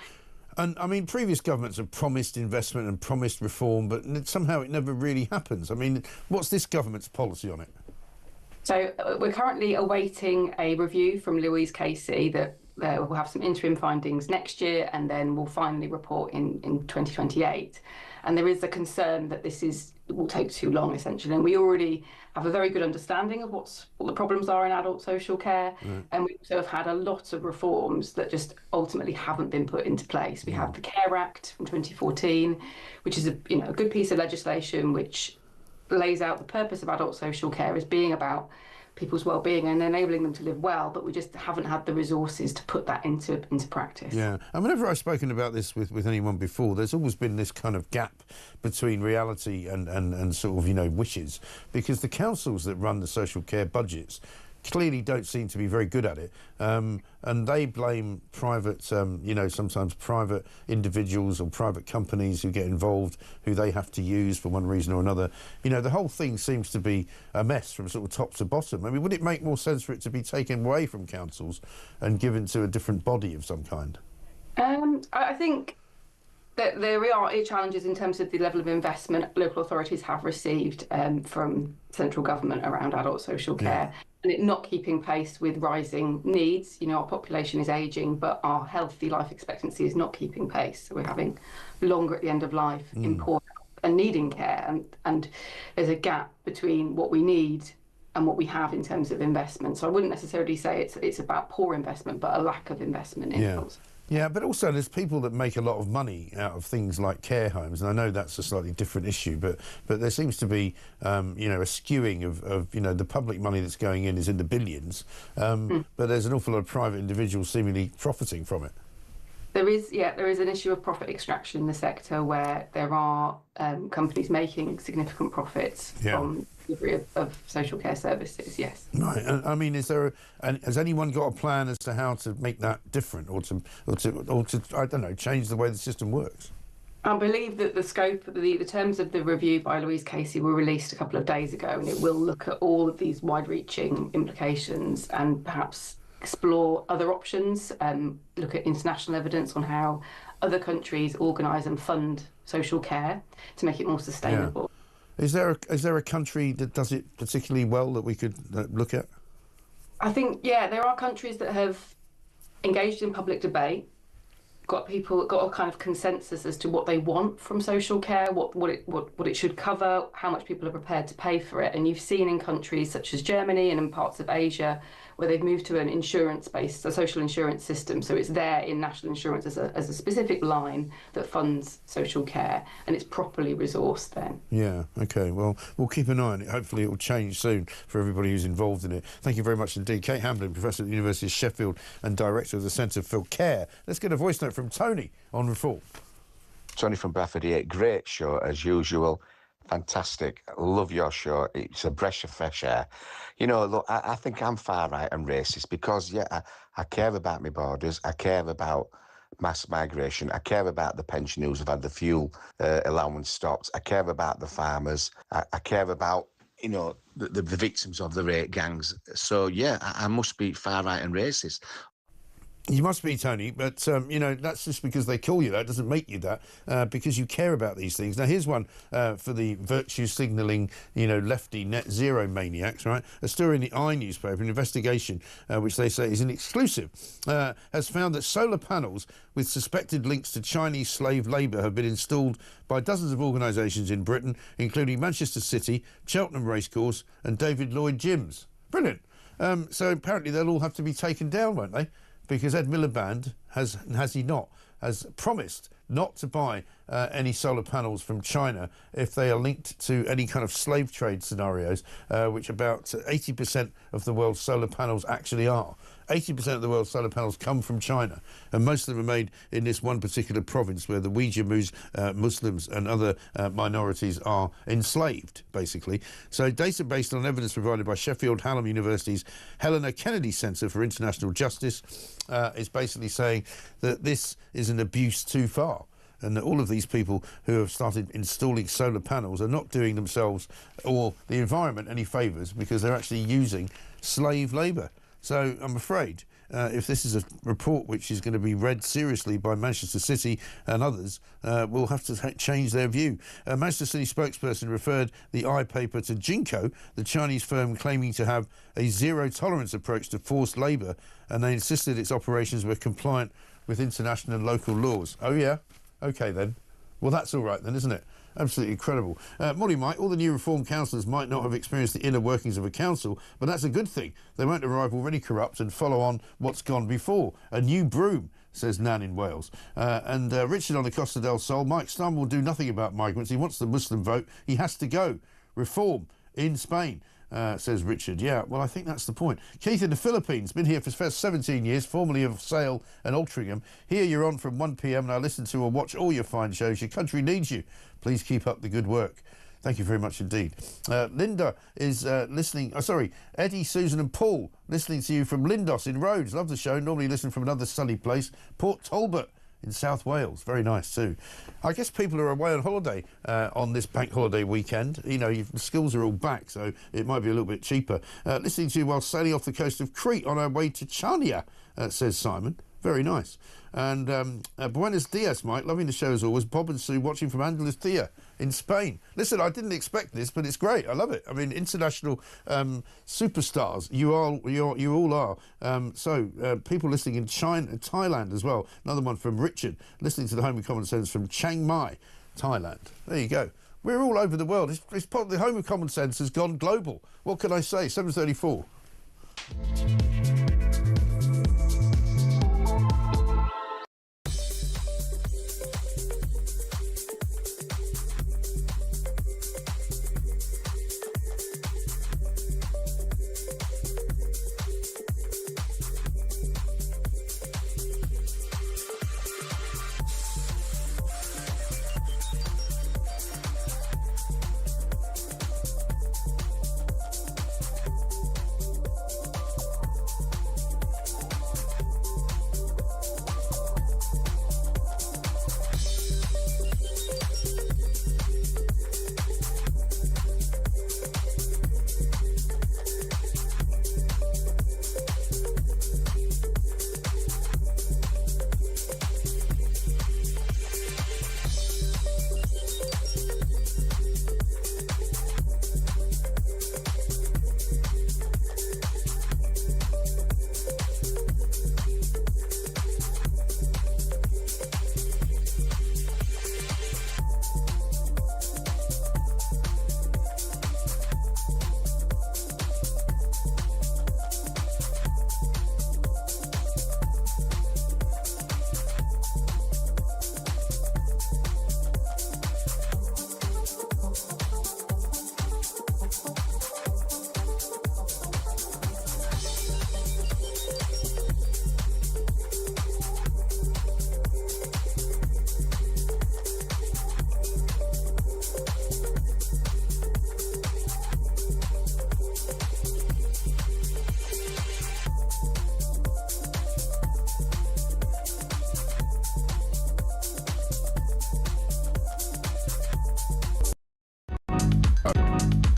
And, I mean, previous governments have promised investment and promised reform, but somehow it never really happens. I mean, what's this government's policy on it? So we're currently awaiting a review from Louise Casey that will have some interim findings next year, and then we'll finally report in 2028. And there is a concern that it will take too long, essentially. And we already have a very good understanding of what the problems are in adult social care. Right. And we also have had a lot of reforms that just ultimately haven't been put into place. We have the Care Act from 2014, which is a good piece of legislation which lays out the purpose of adult social care as being about people's well-being and enabling them to live well, but we just haven't had the resources to put that into practice. Yeah, and whenever I've spoken about this with anyone before, there's always been this kind of gap between reality and sort of, wishes, because the councils that run the social care budgets clearly don't seem to be very good at it, and they blame private, sometimes private individuals or private companies who get involved, who they have to use for one reason or another. The whole thing seems to be a mess from sort of top to bottom. I mean, would it make more sense for it to be taken away from councils and given to a different body of some kind? I think that there are challenges in terms of the level of investment local authorities have received from central government around adult social care. Yeah. And it not keeping pace with rising needs. Our population is ageing, but our healthy life expectancy is not keeping pace. So we're having longer at the end of life in poor health and needing care. And there's a gap between what we need and what we have in terms of investment. So I wouldn't necessarily say it's about poor investment, but a lack of investment in health. Yeah, but also there's people that make a lot of money out of things like care homes, and I know that's a slightly different issue, but there seems to be, you know, a skewing of you know, the public money that's going in is in the billions, but there's an awful lot of private individuals seemingly profiting from it. There is an issue of profit extraction in the sector where there are companies making significant profits from delivery of social care services. Yes. Right. I mean, has anyone got a plan as to how to make that different, or to I don't know, change the way the system works? I believe that the scope, the terms of the review by Louise Casey were released a couple of days ago, and it will look at all of these wide-reaching implications and perhaps explore other options, look at international evidence on how other countries organise and fund social care to make it more sustainable. Yeah. Is there a country that does it particularly well that we could look at? I think, there are countries that have engaged in public debate, got a kind of consensus as to what they want from social care, what it should cover, how much people are prepared to pay for it. And you've seen in countries such as Germany and in parts of Asia where they've moved to a social insurance system. So it's there in national insurance as a specific line that funds social care, and it's properly resourced then. Yeah, OK. Well, we'll keep an eye on it. Hopefully it will change soon for everybody who's involved in it. Thank you very much indeed. Kate Hamblin, Professor at the University of Sheffield and Director of the Centre for Care. Let's get a voice note from Tony on Reform. Tony from Bradford here. Great show as usual. Fantastic. Love your show. It's a breath of fresh air. You know, look, I think I'm far right and racist because, I care about my borders. I care about mass migration. I care about the pensioners who've had the fuel allowance stopped. I care about the farmers. I care about, you know, the victims of the rape gangs. So, I must be far right and racist. You must be, Tony, but, you know, that's just because they call you that. It doesn't make you that, because you care about these things. Now, here's one for the virtue signalling, you know, lefty net zero maniacs, right? A story in the I newspaper, an investigation, which they say is an exclusive, has found that solar panels with suspected links to Chinese slave labour have been installed by dozens of organisations in Britain, including Manchester City, Cheltenham Racecourse and David Lloyd Gyms. Brilliant. So apparently they'll all have to be taken down, won't they? Because Ed Miliband has promised not to buy any solar panels from China if they are linked to any kind of slave trade scenarios, which about 80% of the world's solar panels actually are. 80% of the world's solar panels come from China, and most of them are made in this one particular province where the Uyghur Muslims and other minorities are enslaved, basically. So data based on evidence provided by Sheffield Hallam University's Helena Kennedy Centre for International Justice is basically saying that this is an abuse too far, and that all of these people who have started installing solar panels are not doing themselves or the environment any favours because they're actually using slave labour. So I'm afraid if this is a report which is going to be read seriously by Manchester City and others, we'll have to change their view. A Manchester City spokesperson referred the iPaper to Jinko, the Chinese firm claiming to have a zero-tolerance approach to forced labour, and they insisted its operations were compliant with international and local laws. Oh, yeah? OK, then. Well, that's all right then, isn't it? Absolutely incredible. Morning, Mike. All the new reform councillors might not have experienced the inner workings of a council, but that's a good thing. They won't arrive already corrupt and follow on what's gone before. A new broom, says Nan in Wales. And Richard on the Costa del Sol. Mike Starmer will do nothing about migrants. He wants the Muslim vote. He has to go. Reform in Spain. Says Richard. Yeah, well, I think that's the point. Keith in the Philippines, been here for 17 years, formerly of Sale and Altrincham. Here you're on from 1 p.m. and I listen to or watch all your fine shows. Your country needs you. Please keep up the good work. Thank you very much indeed. Linda is listening. Eddie, Susan and Paul listening to you from Lindos in Rhodes. Love the show. Normally listen from another sunny place. Port Talbot in South Wales. Very nice too. I guess people are away on holiday on this bank holiday weekend. You know, the schools are all back, so it might be a little bit cheaper. Listening to you while sailing off the coast of Crete on our way to Chania, says Simon. Very nice. And buenos dias, Mike. Loving the show as always. Bob and Sue watching from Andalusia in Spain. Listen, I didn't expect this, but it's great. I love it. I mean, international superstars. You all are. So people listening in China, Thailand as well. Another one from Richard, listening to the Home of Common Sense from Chiang Mai, Thailand. There you go. We're all over the world. It's part of the home of common sense has gone global. What can I say? 7:34.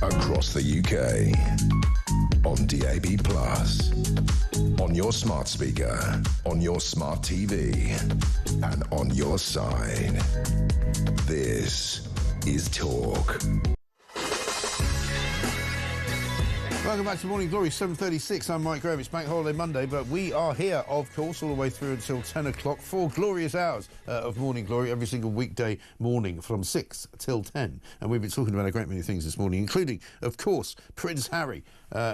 Across the UK, on DAB+, on your smart speaker, on your smart TV, and on your side. This is Talk. Welcome back to Morning Glory, 7:36. I'm Mike Graham. It's Bank Holiday Monday, but we are here, of course, all the way through until 10 o'clock. 4 glorious hours of Morning Glory every single weekday morning from 6 till 10. And we've been talking about a great many things this morning, including, of course, Prince Harry,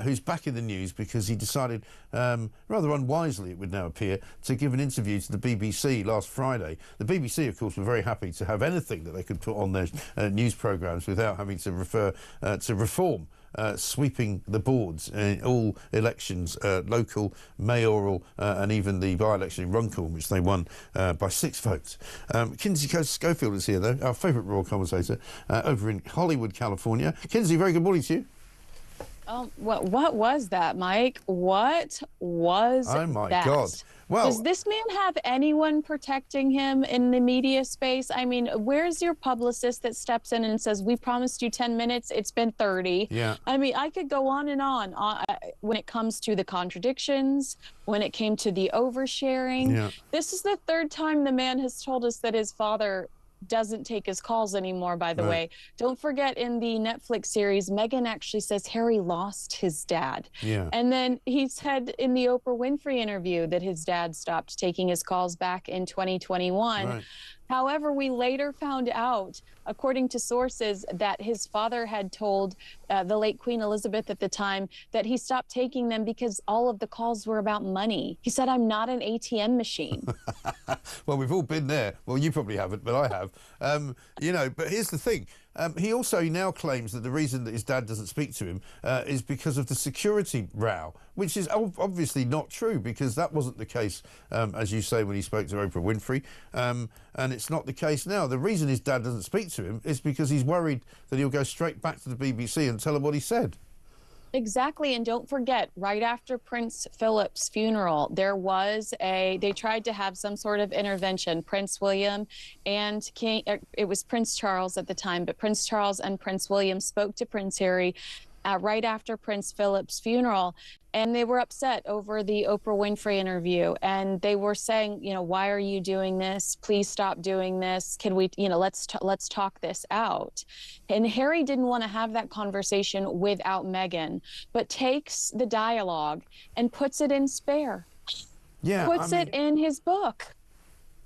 who's back in the news because he decided, rather unwisely it would now appear, to give an interview to the BBC last Friday. The BBC, of course, were very happy to have anything that they could put on their news programmes without having to refer to reform. Sweeping the boards in all elections, local, mayoral, and even the by-election in Runcorn, which they won by 6 votes. Kinsey Schofield is here, though, our favourite royal commentator, over in Hollywood, California. Kinsey, very good morning to you. What was that, Mike? What was that? Oh, my God. Well, does this man have anyone protecting him in the media space? I mean, where's your publicist that steps in and says, we promised you 10 minutes, it's been 30? Yeah. I mean, I could go on and on when it comes to the contradictions, when it came to the oversharing. Yeah. This is the 3rd time the man has told us that his father doesn't take his calls anymore, by the way. Don't forget, in the Netflix series, Meghan actually says Harry lost his dad. Yeah. And then he said in the Oprah Winfrey interview that his dad stopped taking his calls back in 2021. Right. However, we later found out, according to sources, that his father had told the late Queen Elizabeth at the time that he stopped taking them because all of the calls were about money. He said, I'm not an ATM machine. Well, we've all been there. Well, you probably haven't, but I have. You know, but here's the thing. He also now claims that the reason that his dad doesn't speak to him is because of the security row, which is obviously not true, because that wasn't the case, as you say, when he spoke to Oprah Winfrey. And it's not the case now. The reason his dad doesn't speak to him is because he's worried that he'll go straight back to the BBC and tell him what he said. Exactly. And don't forget, right after Prince Philip's funeral, they tried to have some sort of intervention. Prince William and it was Prince Charles at the time, but Prince Charles and Prince William spoke to Prince Harry right after Prince Philip's funeral. And they were upset over the Oprah Winfrey interview. And they were saying, why are you doing this? Please stop doing this. Can we, let's talk this out. And Harry didn't want to have that conversation without Meghan, but takes the dialogue and puts it in Spare. Yeah. Puts it in his book.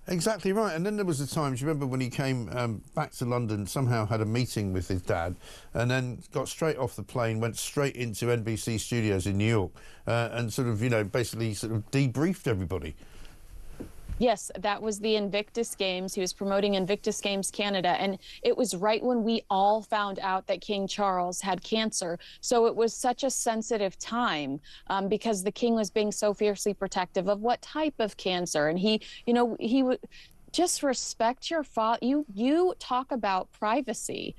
Exactly right. And then there was the time, do you remember when he came back to London, somehow had a meeting with his dad, and then got straight off the plane, went straight into NBC studios in New York, and sort of, you know, basically sort of debriefed everybody. Yes, that was the Invictus Games. He was promoting Invictus Games Canada, and it was right when we all found out that King Charles had cancer. So it was such a sensitive time because the king was being so fiercely protective of what type of cancer. And he, you know, he would just respect your father. You talk about privacy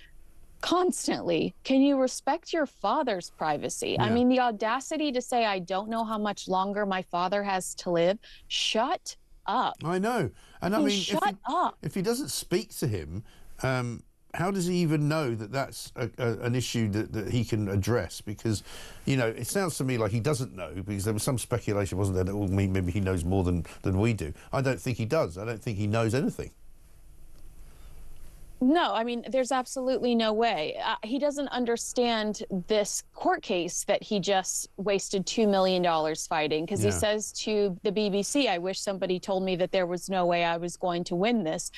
constantly. Can you respect your father's privacy? Yeah. I mean, the audacity to say, I don't know how much longer my father has to live. Shut up. I know. And I mean, shut up. If he doesn't speak to him, how does he even know that that's an issue that he can address? Because, you know, it sounds to me like he doesn't know, because there was some speculation, wasn't there, that maybe he knows more than we do. I don't think he does. I don't think he knows anything. No, I mean, there's absolutely no way. He doesn't understand this court case that he just wasted $2 million fighting, because he says to the BBC, I wish somebody told me that there was no way I was going to win this.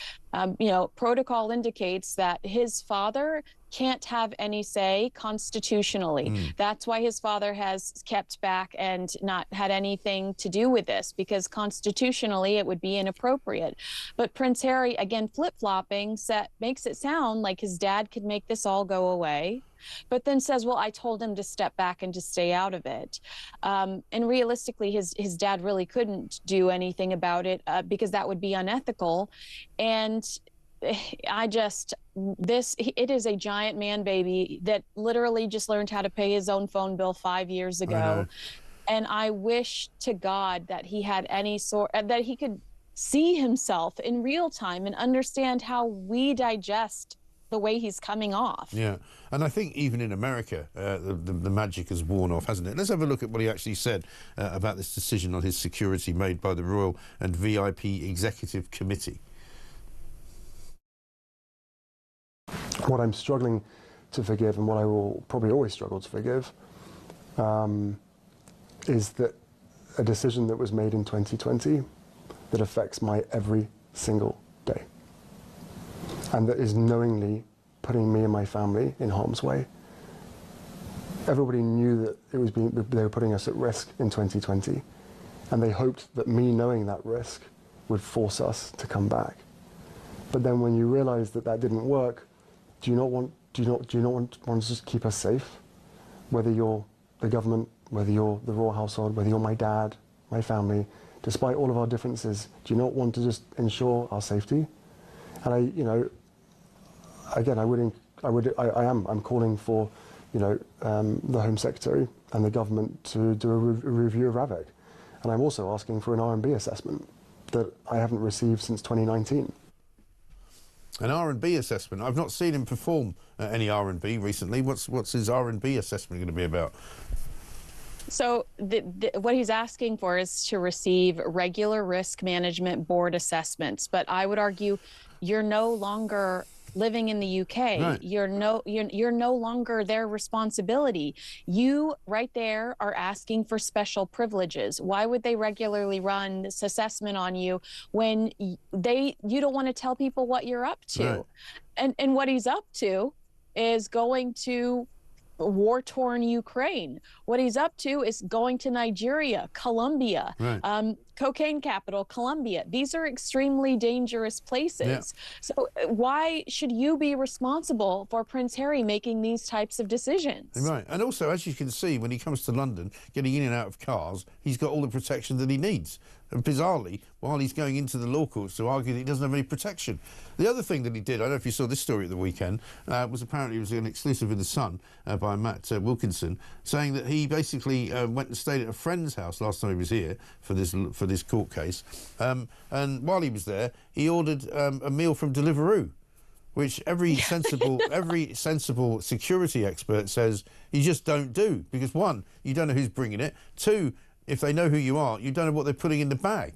You know, protocol indicates that his father can't have any say constitutionally. That's why his father has kept back and not had anything to do with this, because constitutionally it would be inappropriate. But Prince Harry, again, flip-flopping, makes it sound like his dad could make this all go away, but then says, well, I told him to step back and to stay out of it. And realistically, his dad really couldn't do anything about it because that would be unethical. And it is a giant man baby that literally just learned how to pay his own phone bill 5 years ago. And I wish to God that he had that he could see himself in real time and understand how we digest the way he's coming off. Yeah, and I think even in America, the magic has worn off, hasn't it? Let's have a look at what he actually said about this decision on his security made by the Royal and VIP Executive Committee. What I'm struggling to forgive, and what I will probably always struggle to forgive, is that a decision that was made in 2020 that affects my every single day, and that is knowingly putting me and my family in harm's way. Everybody knew that they were putting us at risk in 2020, and they hoped that me knowing that risk would force us to come back. But then when you realize that that didn't work, do you not want to just keep us safe? Whether you're the government, whether you're the royal household, whether you're my dad, my family, despite all of our differences, do you not want to just ensure our safety? And I'm calling for, the Home Secretary and the government to do a review of RAVEC. And I'm also asking for an R&B assessment that I haven't received since 2019. An R&B assessment. I've not seen him perform any R&B recently. What's his R&B assessment going to be about? So what he's asking for is to receive regular risk management board assessments. But I would argue you're no longer living in the UK. Right. You're no longer their responsibility. You right there are asking for special privileges. Why would they regularly run this assessment on you when you don't want to tell people what you're up to? Right. And what he's up to is going to war-torn Ukraine. What he's up to is going to Nigeria, Colombia, cocaine capital, Colombia. These are extremely dangerous places. Yeah. So why should you be responsible for Prince Harry making these types of decisions? Right. And also, as you can see, when he comes to London, getting in and out of cars, he's got all the protection that he needs. And bizarrely, while he's going into the law courts to argue that he doesn't have any protection. The other thing that he did, I don't know if you saw this story at the weekend, was apparently it was an exclusive in The Sun by Matt Wilkinson, saying that he basically went and stayed at a friend's house last time he was here for this court case. And while he was there, he ordered a meal from Deliveroo, which every sensible security expert says you just don't do, because one, you don't know who's bringing it. Two, if they know who you are, you don't know what they're putting in the bag.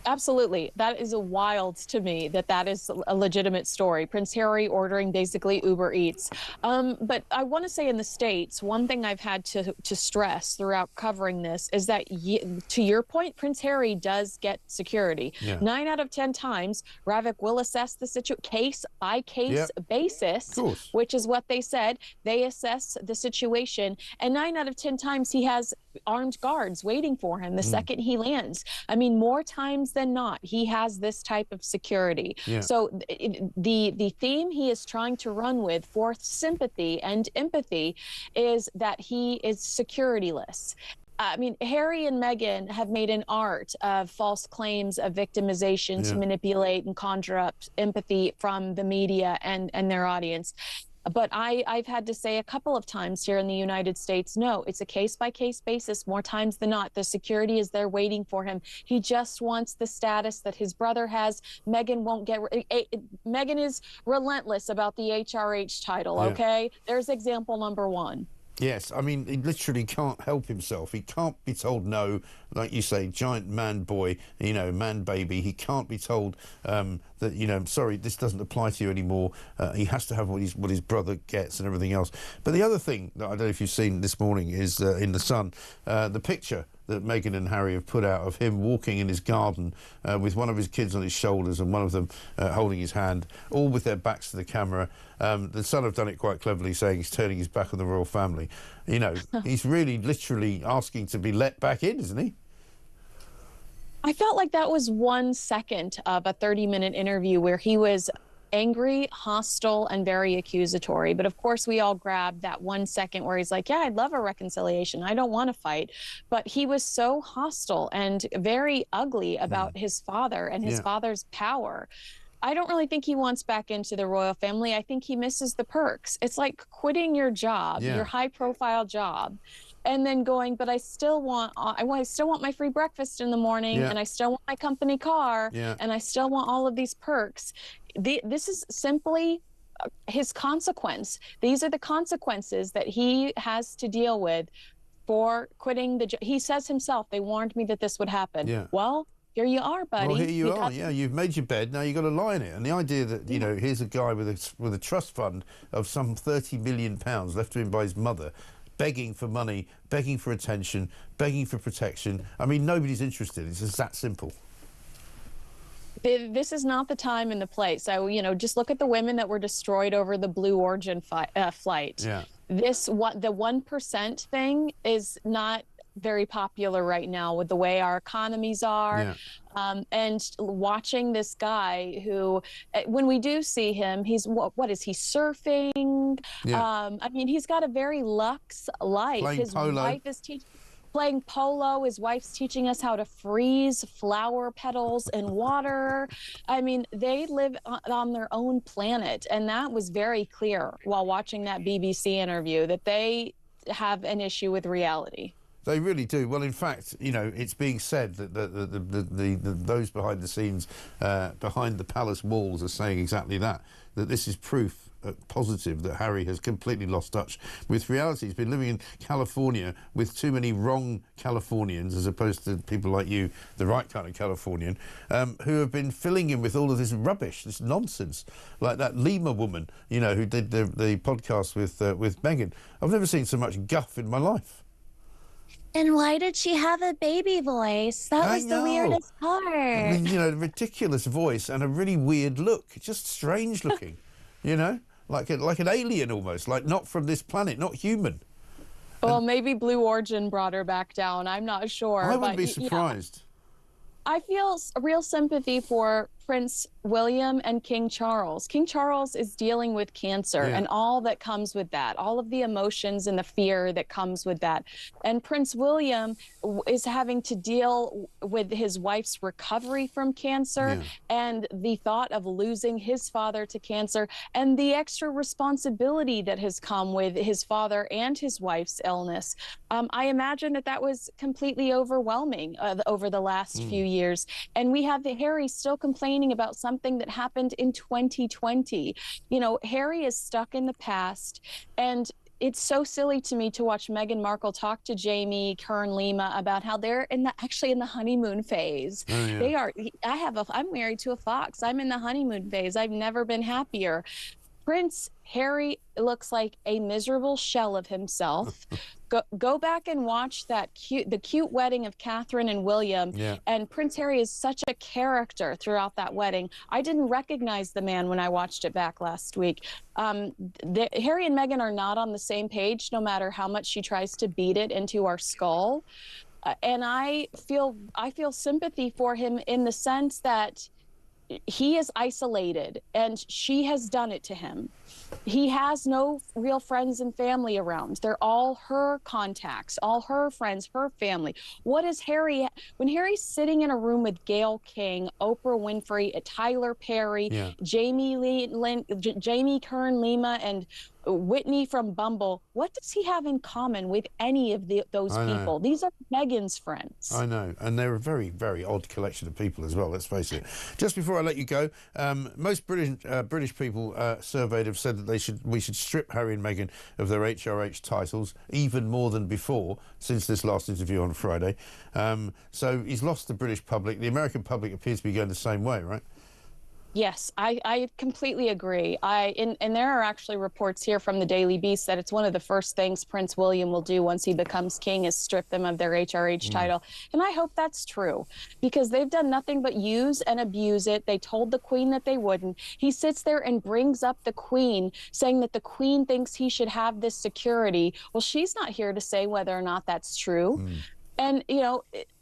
Absolutely. That is wild to me that is a legitimate story. Prince Harry ordering basically Uber Eats. But I want to say in the States, one thing I've had to stress throughout covering this is that, to your point, Prince Harry does get security. Yeah. 9 out of 10 times, Ravik will assess the case by case basis, which is what they said. They assess the situation. And 9 out of 10 times, he has armed guards waiting for him the second he lands. I mean, more times than not, he has this type of security. Yeah. So the theme he is trying to run with for sympathy and empathy is that he is securityless. I mean, Harry and Meghan have made an art of false claims of victimization to manipulate and conjure up empathy from the media and their audience. But I've had to say a couple of times here in the United States, no, it's a case-by-case basis. More times than not, the security is there waiting for him. He just wants the status that his brother has. Meghan won't get... Meghan is relentless about the HRH title, okay? There's example number one. Yes, I mean, he literally can't help himself. He can't be told no, like you say, giant man boy, you know, man baby. He can't be told that, you know, sorry, this doesn't apply to you anymore. He has to have what his brother gets and everything else. But the other thing that I don't know if you've seen this morning is in The Sun, the picture that Meghan and Harry have put out of him walking in his garden with one of his kids on his shoulders and one of them holding his hand, all with their backs to the camera. The Sun have done it quite cleverly, saying he's turning his back on the royal family. You know, he's really literally asking to be let back in, isn't he? I felt like that was 1 second of a 30-minute interview where he was angry, hostile, and very accusatory. But of course, we all grabbed that 1 second where he's like, yeah, I'd love a reconciliation. I don't want to fight. But he was so hostile and very ugly about his father and his father's power. I don't really think he wants back into the royal family. I think he misses the perks. It's like quitting your job, your high-profile job, and then going, but I still want my free breakfast in the morning, and I still want my company car, and I still want all of these perks. This is simply his consequence. These are the consequences that he has to deal with for quitting the job. He says himself, they warned me that this would happen. Yeah. Well, here you are, buddy. Well, here you are. Yeah, you've made your bed. Now you've got to lie in it. And the idea that, you know, here's a guy with a trust fund of some £30 million left to him by his mother, begging for money, begging for attention, begging for protection. I mean, nobody's interested. It's just that simple. This is not the time and the place. So, you know, just look at the women that were destroyed over the Blue Origin flight. Yeah. The 1% thing is not very popular right now with the way our economies are. And watching this guy who, when we do see him, he's what is he, surfing? I mean, he's got a very luxe life. Playing his polo. wife is playing polo. His wife's teaching us how to freeze flower petals in water. I mean, they live on their own planet, and that was very clear while watching that BBC interview, that they have an issue with reality. They really do. Well, in fact, you know, it's being said that those behind the scenes, behind the palace walls, are saying exactly that this is proof positive that Harry has completely lost touch with reality. He's been living in California with too many wrong Californians, as opposed to people like you, the right kind of Californian, who have been filling him with all of this rubbish, this nonsense, like that Lima woman, you know, who did the podcast with Meghan. I've never seen so much guff in my life. And why did she have a baby voice? That was the weirdest part. I mean, you know, ridiculous voice and a really weird look. Just strange looking, you know, like an alien almost, like not from this planet, not human. Well, maybe Blue Origin brought her back down. I'm not sure. I wouldn't be surprised. I feel a real sympathy for Prince William and King Charles. King Charles is dealing with cancer and all that comes with that, all of the emotions and the fear that comes with that. And Prince William is having to deal with his wife's recovery from cancer and the thought of losing his father to cancer and the extra responsibility that has come with his father and his wife's illness. I imagine that was completely overwhelming over the last few years. And we have Harry still complaining about something that happened in 2020. You know, Harry is stuck in the past, and it's so silly to me to watch Meghan Markle talk to Jamie Kern-Lima about how they're actually in the honeymoon phase. Oh, yeah. They are. I'm married to a fox. I'm in the honeymoon phase. I've never been happier. Prince Harry looks like a miserable shell of himself. Go back and watch the cute wedding of Catherine and William. Yeah. And Prince Harry is such a character throughout that wedding. I didn't recognize the man when I watched it back last week. Harry and Meghan are not on the same page, no matter how much she tries to beat it into our skull. And I feel sympathy for him in the sense that he is isolated, and she has done it to him. He has no real friends and family around. They're all her contacts, all her friends, her family. What is Harry, when Harry's sitting in a room with Gayle King, Oprah Winfrey, Tyler Perry, Jamie Kern-Lima, and Whitney from Bumble, what does he have in common with any of those people? These are Meghan's friends. I know, and they're a very, very odd collection of people as well, let's face it. Just before I let you go, most British people surveyed have said that we should strip Harry and Meghan of their HRH titles, even more than before, since this last interview on Friday. So he's lost the British public. The American public appears to be going the same way, right? Yes, I completely agree. And there are actually reports here from the Daily Beast that it's one of the first things Prince William will do once he becomes king is strip them of their HRH title. And I hope that's true, because they've done nothing but use and abuse it. They told the Queen that they wouldn't. He sits there and brings up the Queen, saying that the Queen thinks he should have this security. Well, she's not here to say whether or not that's true. And,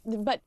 but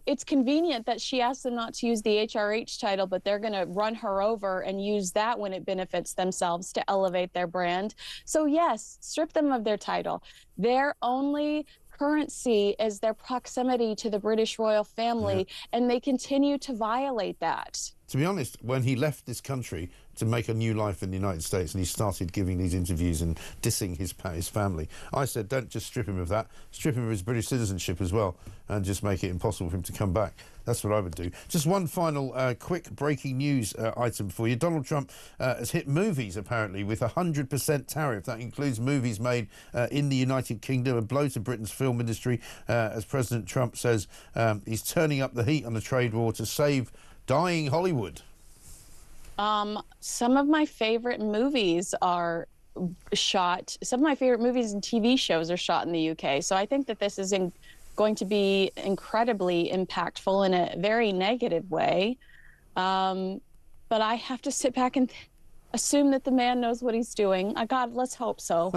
it's convenient that she asked them not to use the HRH title, but they're going to run her over and use that when it benefits themselves to elevate their brand. So, yes, strip them of their title. Their only currency is their proximity to the British royal family, and they continue to violate that. To be honest, when he left this country to make a new life in the United States and he started giving these interviews and dissing his family, I said, don't just strip him of that, strip him of his British citizenship as well, and just make it impossible for him to come back. That's what I would do. Just one final quick breaking news item for you. Donald Trump has hit movies, apparently, with a 100% tariff. That includes movies made in the United Kingdom, a blow to Britain's film industry, as President Trump says he's turning up the heat on the trade war to save dying Hollywood. Some of my favorite movies are shot, some of my favorite movies and TV shows are shot in the UK. So I think that this is going to be incredibly impactful in a very negative way. But I have to sit back and assume that the man knows what he's doing. God, let's hope so.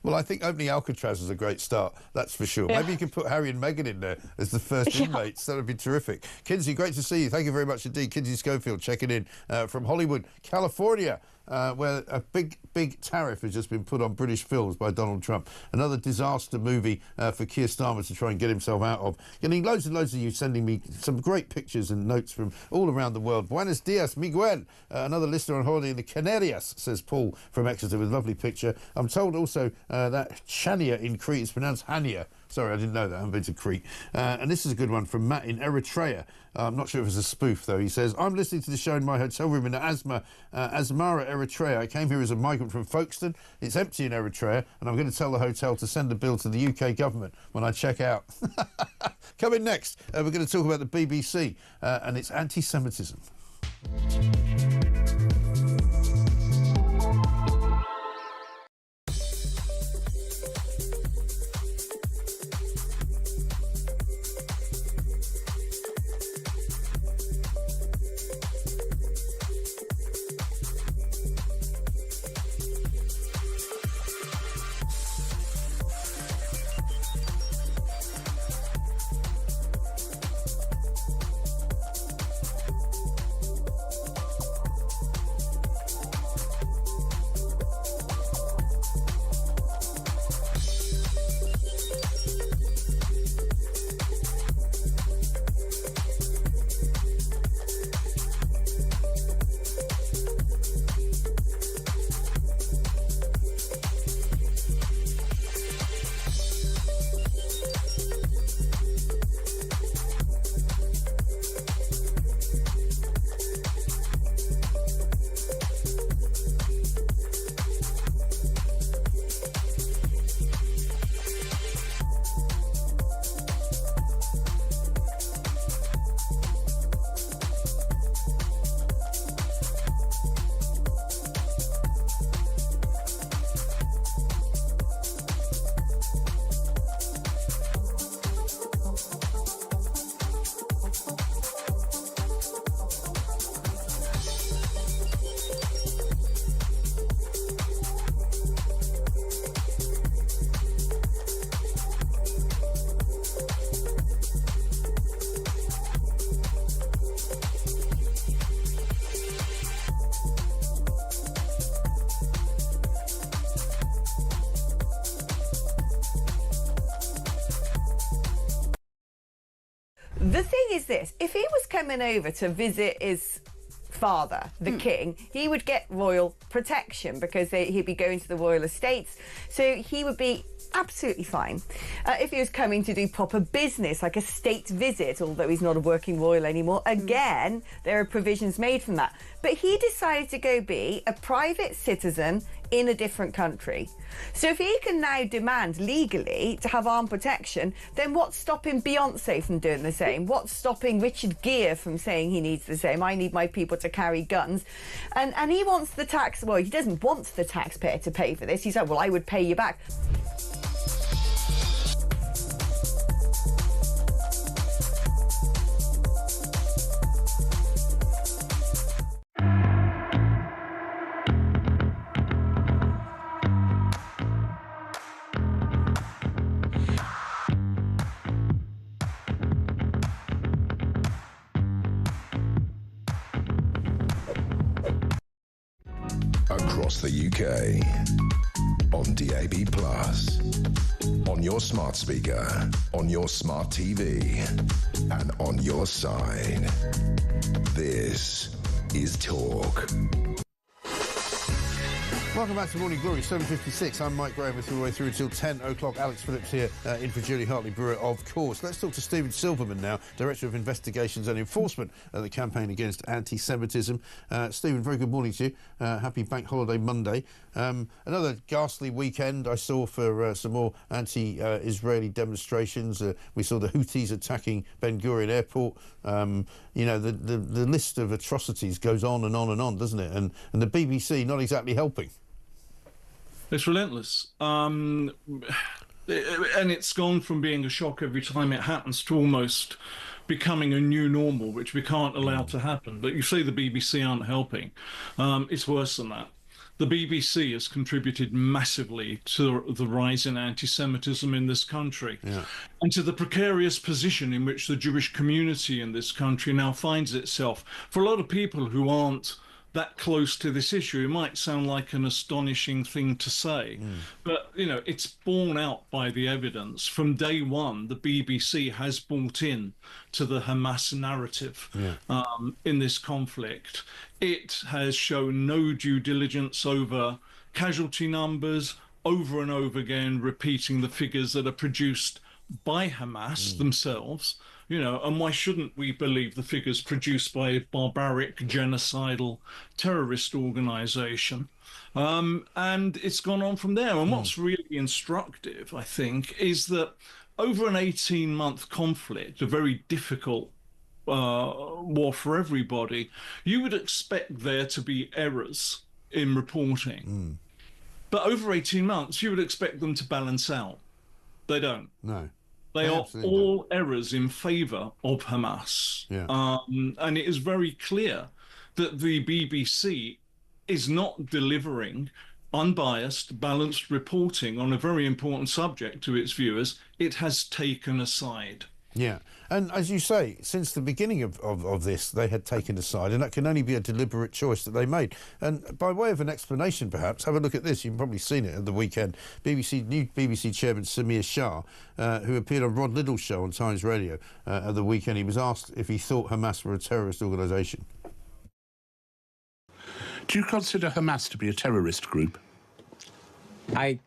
Well, I think opening Alcatraz is a great start, that's for sure. Maybe you can put Harry and Meghan in there as the first inmates. That would be terrific. Kinsey, great to see you. Thank you very much indeed. Kinsey Schofield checking in from Hollywood, California, where a big tariff has just been put on British films by Donald Trump. Another disaster movie for Keir Starmer to try and get himself out of. Getting loads and loads of you sending me some great pictures and notes from all around the world. Buenos dias, Miguel. Another listener on holiday in the Canarias, says Paul from Exeter, with a lovely picture. I'm told also that Chania in Crete is pronounced Hania. Sorry, I didn't know that. I haven't been to Crete. And this is a good one from Matt in Eritrea. I'm not sure if it's a spoof, though. He says, I'm listening to the show in my hotel room in Asmara, Eritrea. I came here as a migrant from Folkestone. It's empty in Eritrea, and I'm going to tell the hotel to send a bill to the UK government when I check out. Coming next, we're going to talk about the BBC and its anti-Semitism. The thing is this, if he was coming over to visit his father, the king, he would get royal protection because he'd be going to the royal estates, so he would be absolutely fine. If he was coming to do proper business, like a state visit, although he's not a working royal anymore, again, there are provisions made from that. But he decided to go be a private citizen in a different country. So if he can now demand legally to have armed protection, then what's stopping Beyonce from doing the same? What's stopping Richard Gere from saying he needs the same? I need my people to carry guns. And he wants the tax, well, he doesn't want the taxpayer to pay for this. He's like, well, I would pay you back. Across the UK, on DAB+, on your smart speaker, on your smart TV, and on your side. This is Talk. Welcome back to Morning Glory, 7:56. I'm Mike Graham with you all the way through until 10 o'clock. Alex Phillips here in for Julie Hartley-Brewer, of course. Let's talk to Stephen Silverman now, Director of Investigations and Enforcement at the Campaign Against Anti-Semitism. Stephen, very good morning to you. Happy Bank Holiday Monday. Another ghastly weekend I saw for some more anti-Israeli demonstrations. We saw the Houthis attacking Ben Gurion Airport. You know, the list of atrocities goes on and on and on, doesn't it? And the BBC not exactly helping. It's relentless. And it's gone from being a shock every time it happens to almost becoming a new normal, which we can't allow to happen. But you say the BBC aren't helping. It's worse than that. The BBC has contributed massively to the rise in anti-Semitism in this country, and to the precarious position in which the Jewish community in this country now finds itself. For a lot of people who aren't that close to this issue, it might sound like an astonishing thing to say, but you know, it's borne out by the evidence. From day one, the BBC has bought in to the Hamas narrative in this conflict. It has shown no due diligence over casualty numbers, over and over again repeating the figures that are produced by Hamas themselves. You know, and why shouldn't we believe the figures produced by a barbaric, genocidal terrorist organization? And it's gone on from there. And what's really instructive, I think, is that over an 18-month conflict, a very difficult war for everybody, you would expect there to be errors in reporting. But over 18 months, you would expect them to balance out. They don't. No. They are all errors in favour of Hamas. And it is very clear that the BBC is not delivering unbiased, balanced reporting on a very important subject to its viewers. It has taken a side. Yeah, and as you say, since the beginning of this, they had taken a side, and that can only be a deliberate choice that they made. And by way of an explanation, perhaps, have a look at this. You've probably seen it at the weekend. New BBC chairman Samir Shah, who appeared on Rod Liddell's show on Times Radio at the weekend, he was asked if he thought Hamas were a terrorist organisation. Do you consider Hamas to be a terrorist group? I'll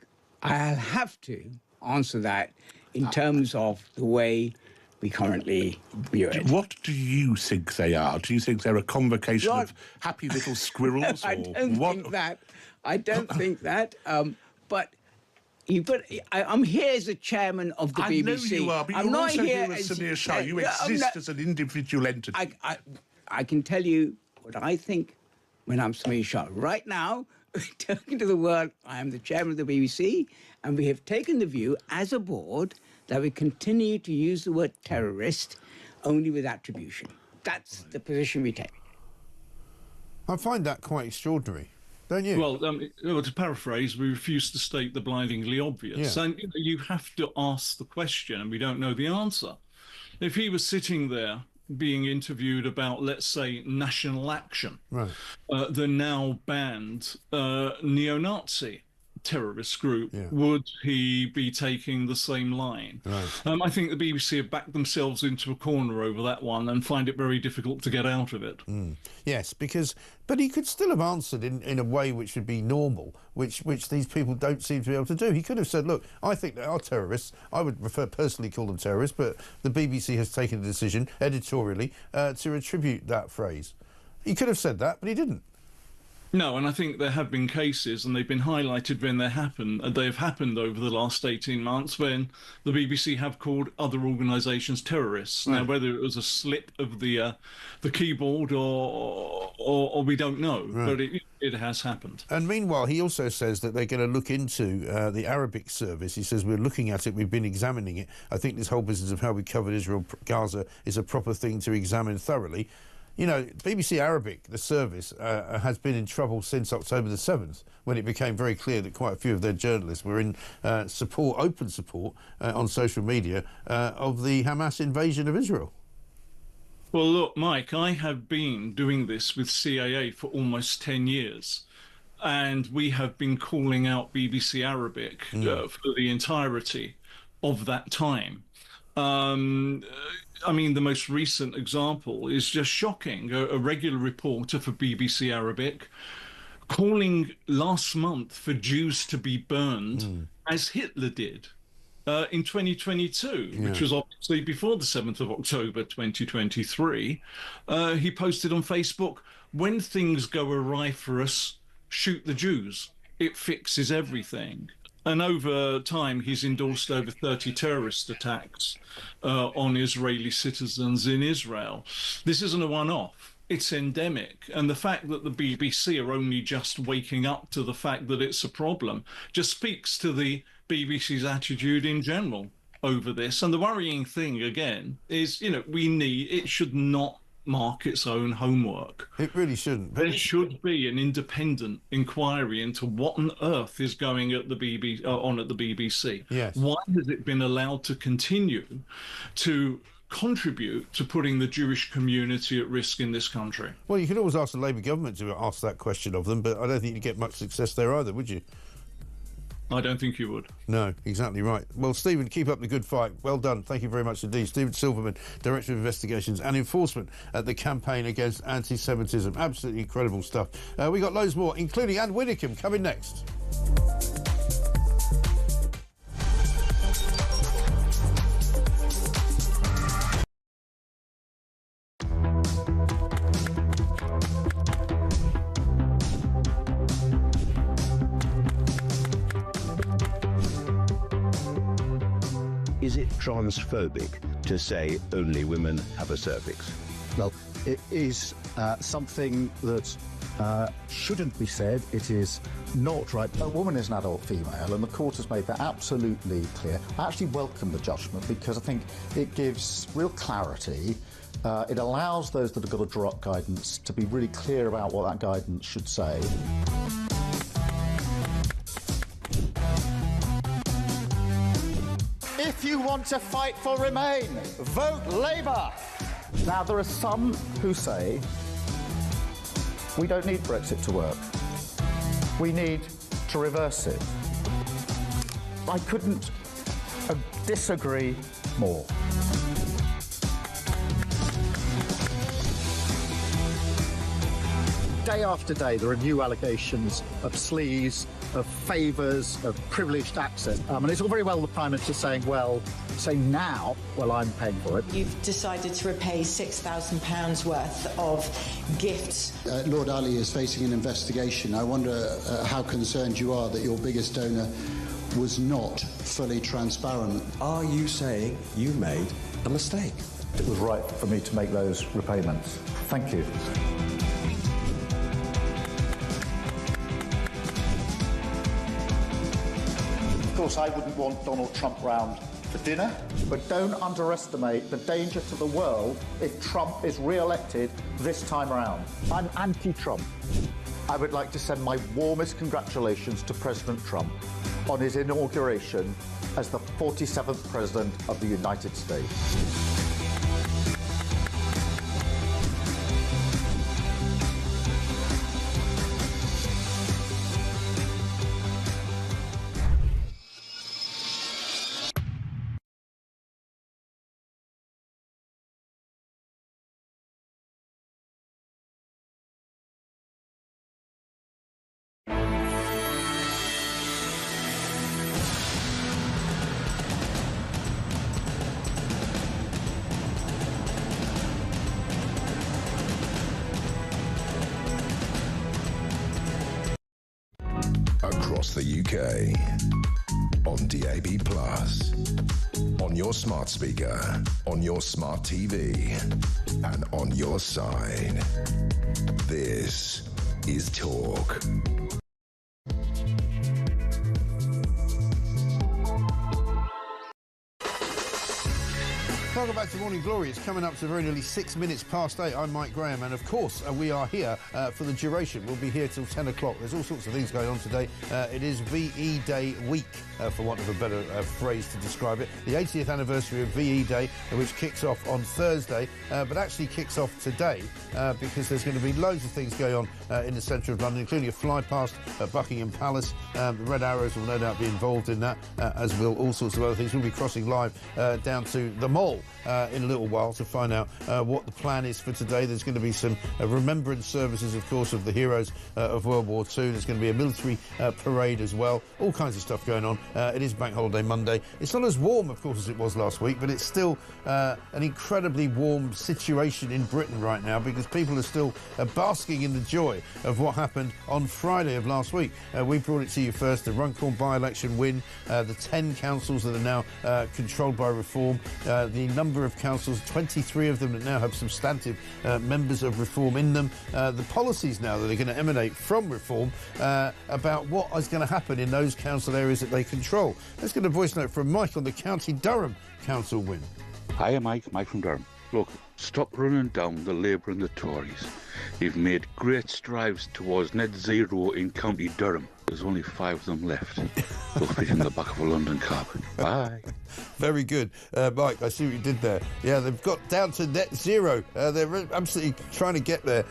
have to answer that in terms of the way we currently view it. What do you think they are? Do you think they're a convocation of happy little squirrels? I don't think that. I don't think that. But I'm here as a chairman of the BBC. I know you are, but you're also here as Samir Shah. You exist as an individual entity. I can tell you what I think when I'm Samir Shah. Right now, talking to the world, I am the chairman of the BBC, and we have taken the view as a board that we continue to use the word terrorist only with attribution. That's the position we take. I find that quite extraordinary, don't you? Well, to paraphrase, we refuse to state the blindingly obvious. And you have to ask the question, and we don't know the answer. If he was sitting there being interviewed about, let's say, National Action, the now banned neo-Nazi terrorist group, would he be taking the same line? Right. I think the BBC have backed themselves into a corner over that one and find it very difficult to get out of it. Yes, but he could still have answered in a way which would be normal, which these people don't seem to be able to do. He could have said, look, I think they are terrorists. I would personally call them terrorists, but the BBC has taken a decision editorially to attribute that phrase. He could have said that, but he didn't. No, and I think there have been cases, and they've been highlighted when they happen. They have happened over the last 18 months when the BBC have called other organisations terrorists. Now, whether it was a slip of the keyboard or we don't know, but it has happened. And meanwhile, he also says that they're going to look into the Arabic service. He says, we're looking at it, we've been examining it. I think this whole business of how we covered Israel, Gaza, is a proper thing to examine thoroughly. You know, BBC Arabic, the service, has been in trouble since October the 7th, when it became very clear that quite a few of their journalists were in open support on social media of the Hamas invasion of Israel. Well, look, Mike, I have been doing this with CAA for almost 10 years, and we have been calling out BBC Arabic for the entirety of that time. I mean, the most recent example is just shocking. A regular reporter for BBC Arabic calling last month for Jews to be burned as Hitler did in 2022, which was obviously before the 7th of October 2023. He posted on Facebook, when things go awry for us, shoot the Jews. It fixes everything. And over time, he's endorsed over 30 terrorist attacks on Israeli citizens in Israel. This isn't a one-off. It's endemic. And the fact that the BBC are only just waking up to the fact that it's a problem just speaks to the BBC's attitude in general over this. And the worrying thing, again, is, you know, it should not mark its own homework. It really shouldn't. There should be an independent inquiry into what on earth is going at the BBC. Yes. Why has it been allowed to continue to contribute to putting the Jewish community at risk in this country? Well, you could always ask the Labour government to ask that question of them, but I don't think you'd get much success there either, would you? I don't think you would. No, exactly right. Well, Stephen, keep up the good fight. Well done. Thank you very much indeed. Stephen Silverman, Director of Investigations and Enforcement at the Campaign Against Anti-Semitism. Absolutely incredible stuff. We got loads more, including Anne Widdecombe, coming next. Is it transphobic to say only women have a cervix? Well, it is something that shouldn't be said. It is not right. A woman is an adult female, and the court has made that absolutely clear. I actually welcome the judgment because I think it gives real clarity. It allows those that have got to draw up guidance to be really clear about what that guidance should say. If you want to fight for Remain, vote Labour. Now, there are some who say we don't need Brexit to work. We need to reverse it. I couldn't disagree more. Day after day, there are new allegations of sleaze, of favours, of privileged access. And it's all very well the Prime Minister saying, well, say now, well, I'm paying for it. You've decided to repay £6,000 worth of gifts. Lord Ali is facing an investigation. I wonder how concerned you are that your biggest donor was not fully transparent. Are you saying you made a mistake? It was right for me to make those repayments. Thank you. Of course, I wouldn't want Donald Trump round for dinner, but don't underestimate the danger to the world if Trump is re-elected this time around. I'm anti-Trump. I would like to send my warmest congratulations to President Trump on his inauguration as the 47th President of the United States. Across the UK. On DAB+. On your smart speaker. On your smart TV. And on your side. This is Talk. Welcome back to Morning Glory. It's coming up to very nearly 6 minutes past 8. I'm Mike Graham, and of course we are here for the duration. We'll be here till 10 o'clock. There's all sorts of things going on today. It is VE Day week, for want of a better phrase to describe it. The 80th anniversary of VE Day, which kicks off on Thursday, but actually kicks off today because there's going to be loads of things going on in the centre of London, including a fly past at Buckingham Palace. The Red Arrows will no doubt be involved in that, as will all sorts of other things. We'll be crossing live down to the Mall in a little while to find out what the plan is for today. There's going to be some remembrance services, of course, of the heroes of World War II. There's going to be a military parade as well. All kinds of stuff going on. It is Bank Holiday Monday. It's not as warm, of course, as it was last week, but it's still an incredibly warm situation in Britain right now because people are still basking in the joy of what happened on Friday of last week. We brought it to you first, the Runcorn by-election win, the 10 councils that are now controlled by Reform, the number of councils, 23 of them that now have substantive members of Reform in them, the policies now that are going to emanate from Reform about what is going to happen in those council areas that they control. Let's get a voice note from Mike on the County Durham council win. Hiya, Mike from Durham. Look, stop running down the Labour and the Tories. You've made great strides towards net zero in County Durham. There's only 5 of them left. They'll fit in the back of a London cab. Bye. Very good. Mike, I see what you did there. Yeah, they've got down to net zero. They're absolutely trying to get there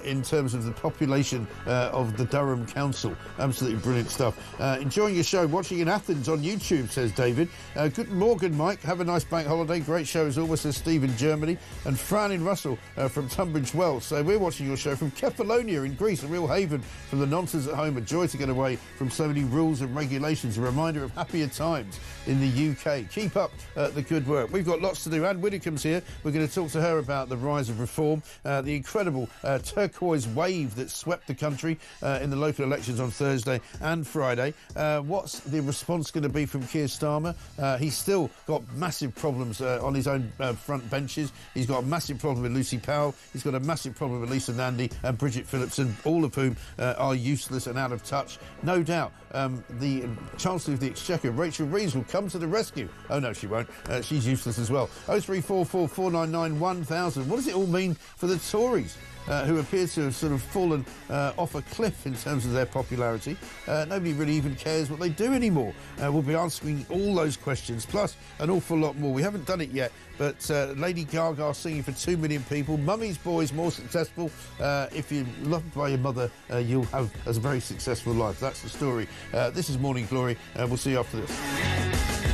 in terms of the population of the Durham Council. Absolutely brilliant stuff. Enjoying your show, watching in Athens on YouTube, says David. Good morning, Mike. Have a nice bank holiday. Great show as always, says Steve in Germany. And Fran in Russell from Tunbridge Wells. So we're watching your show from Kefalonia in Greece, a real haven from the nonsense at home. A joy to get away from so many rules and regulations. A reminder of happier times in the UK. Keep up the good work. We've got lots to do. Anne Widdecombe's here. We're going to talk to her about the rise of Reform, the incredible turquoise wave that swept the country in the local elections on Thursday and Friday. What's the response going to be from Keir Starmer? He's still got massive problems on his own front benches. He's got a massive problem with Lucy Powell. He's got a massive problem with Lisa Nandy and Bridget Phillipson, all of whom are useless and out of touch. No doubt the Chancellor of the Exchequer, Rachel Reeves, will come to the rescue. Oh, no, she won't. She's useless as well. 0344 499 1000. What does it all mean for the Tories, who appear to have sort of fallen off a cliff in terms of their popularity? Nobody really even cares what they do anymore. We'll be answering all those questions, plus an awful lot more. We haven't done it yet, but Lady Gaga singing for 2 million people. Mummy's Boys more successful. If you're loved by your mother, you'll have a very successful life. That's the story. This is Morning Glory. We'll see you after this.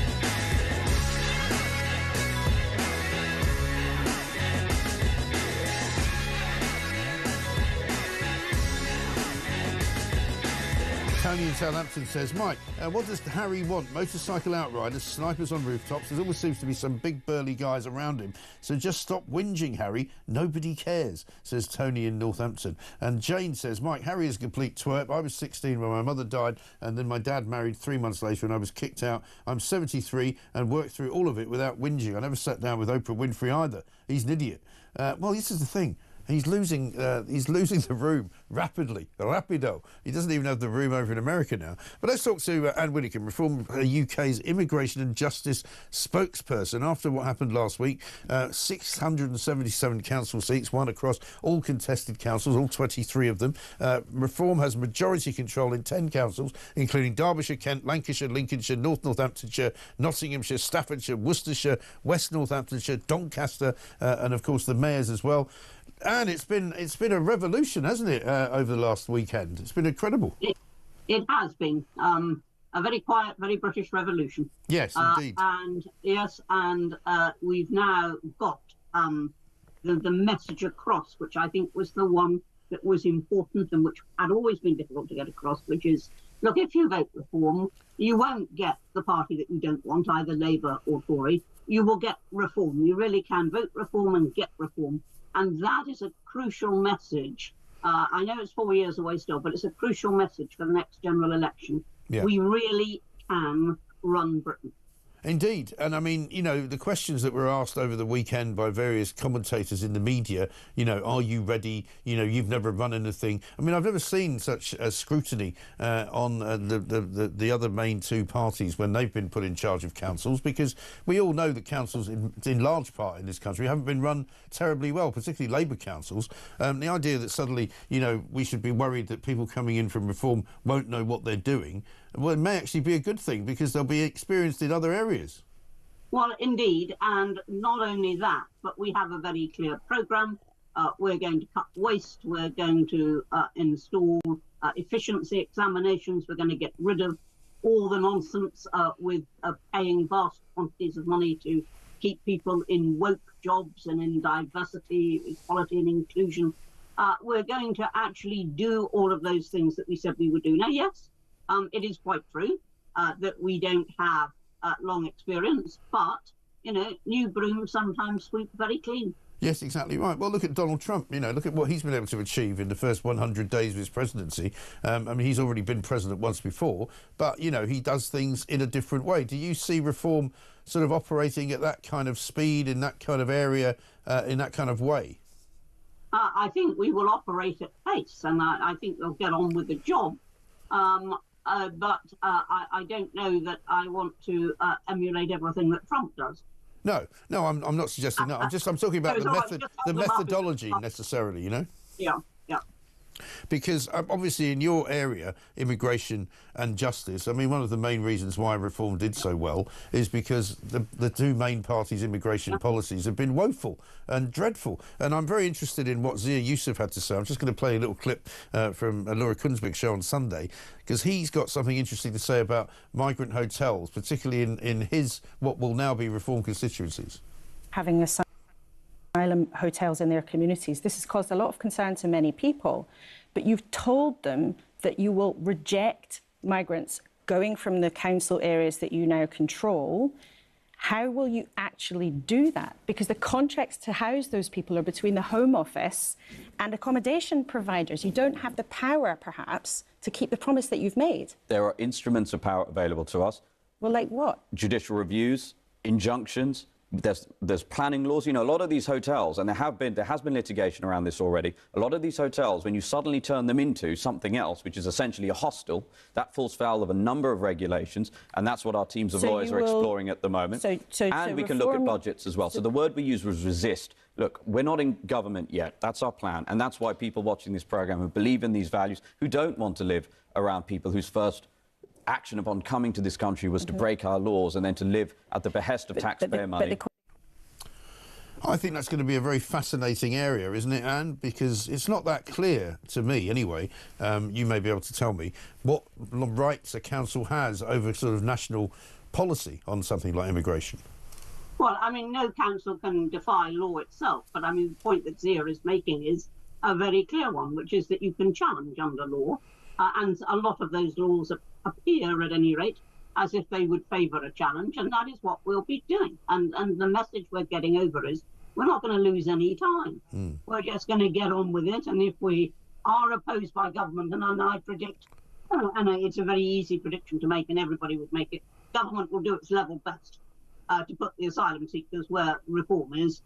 Tony in Southampton says, Mike, what does Harry want? Motorcycle outriders, snipers on rooftops. There always seems to be some big burly guys around him. So just stop whinging, Harry. Nobody cares, says Tony in Northampton. And Jane says, Mike, Harry is a complete twerp. I was 16 when my mother died, and then my dad married 3 months later and I was kicked out. I'm 73 and worked through all of it without whinging. I never sat down with Oprah Winfrey either. He's an idiot. Well, this is the thing. He's losing the room rapidly. Rapido. He doesn't even have the room over in America now. But let's talk to Anne Widdecombe, Reform UK's Immigration and Justice spokesperson. After what happened last week, 677 council seats, won across all contested councils, all 23 of them. Reform has majority control in 10 councils, including Derbyshire, Kent, Lancashire, Lincolnshire, North Northamptonshire, Nottinghamshire, Staffordshire, Worcestershire, West Northamptonshire, Doncaster, and of course the mayors as well. And it's been a revolution, hasn't it, over the last weekend? It's been incredible. It has been a very quiet, very British revolution. Yes, indeed. And we've now got the message across, which I think was the one that was important and which had always been difficult to get across, which is, look, if you vote Reform, you won't get the party that you don't want, either Labour or Tory. You will get Reform. You really can vote Reform and get Reform. And that is a crucial message I know it's 4 years away still, but it's a crucial message for the next general election. Yeah. We really can run Britain. Indeed. And I mean, you know, the questions that were asked over the weekend by various commentators in the media, you know, are you ready? You know, you've never run anything. I mean, I've never seen such a scrutiny on the other main two parties when they've been put in charge of councils, because we all know that councils, in large part in this country, haven't been run terribly well, particularly Labour councils. The idea that suddenly, you know, we should be worried that people coming in from reform won't know what they're doing, well, it may actually be a good thing, because they'll be experienced in other areas. Well, indeed, and not only that, but we have a very clear programme. We're going to cut waste. We're going to install efficiency examinations. We're going to get rid of all the nonsense with paying vast quantities of money to keep people in woke jobs and in diversity, equality and inclusion. We're going to actually do all of those things that we said we would do. Now, yes, it is quite true that we don't have long experience, but, you know, new brooms sometimes sweep very clean. Yes, exactly right. Well, look at Donald Trump. You know, look at what he's been able to achieve in the first 100 days of his presidency. I mean, he's already been president once before, but, you know, he does things in a different way. Do you see reform sort of operating at that kind of speed, in that kind of area, in that kind of way? I think we will operate at pace, and I think they'll get on with the job. But I don't know that I want to emulate everything that Trump does. No, I'm not suggesting that. I'm talking about the methodology necessarily, you know? Yeah. Because obviously in your area, immigration and justice, I mean, one of the main reasons why reform did so well is because the two main parties' immigration policies have been woeful and dreadful. And I'm very interested in what Zia Youssef had to say. I'm just going to play a little clip from Laura Kunzbek's show on Sunday, because he's got something interesting to say about migrant hotels, particularly in his, what will now be reform constituencies. Having asylum hotels in their communities. This has caused a lot of concern to many people, but you've told them that you will reject migrants going from the council areas that you now control. How will you actually do that? Because the contracts to house those people are between the Home Office and accommodation providers. You don't have the power, perhaps, to keep the promise that you've made. There are instruments of power available to us. Well, like what? Judicial reviews, injunctions. There's planning laws. You know, a lot of these hotels, and there has been litigation around this already, a lot of these hotels, when you suddenly turn them into something else, which is essentially a hostel, that falls foul of a number of regulations, and that's what our teams of lawyers are exploring at the moment. And we can look at budgets as well. So the word we use was resist. Look, we're not in government yet. That's our plan, and that's why people watching this programme who believe in these values, who don't want to live around people whose first action upon coming to this country was to break our laws and then to live at the behest of taxpayer money. I think that's going to be a very fascinating area, isn't it, Anne? Because it's not that clear to me, anyway. You may be able to tell me what rights a council has over sort of national policy on something like immigration. Well, I mean, no council can defy law itself, but I mean, the point that Zia is making is a very clear one, which is that you can challenge under law, and a lot of those laws appear, at any rate, as if they would favour a challenge, and that is what we'll be doing. And the message we're getting over is we're not going to lose any time. We're just going to get on with it, and if we are opposed by government, and I predict, and it's a very easy prediction to make, and everybody would make it, government will do its level best to put the asylum seekers where reform is,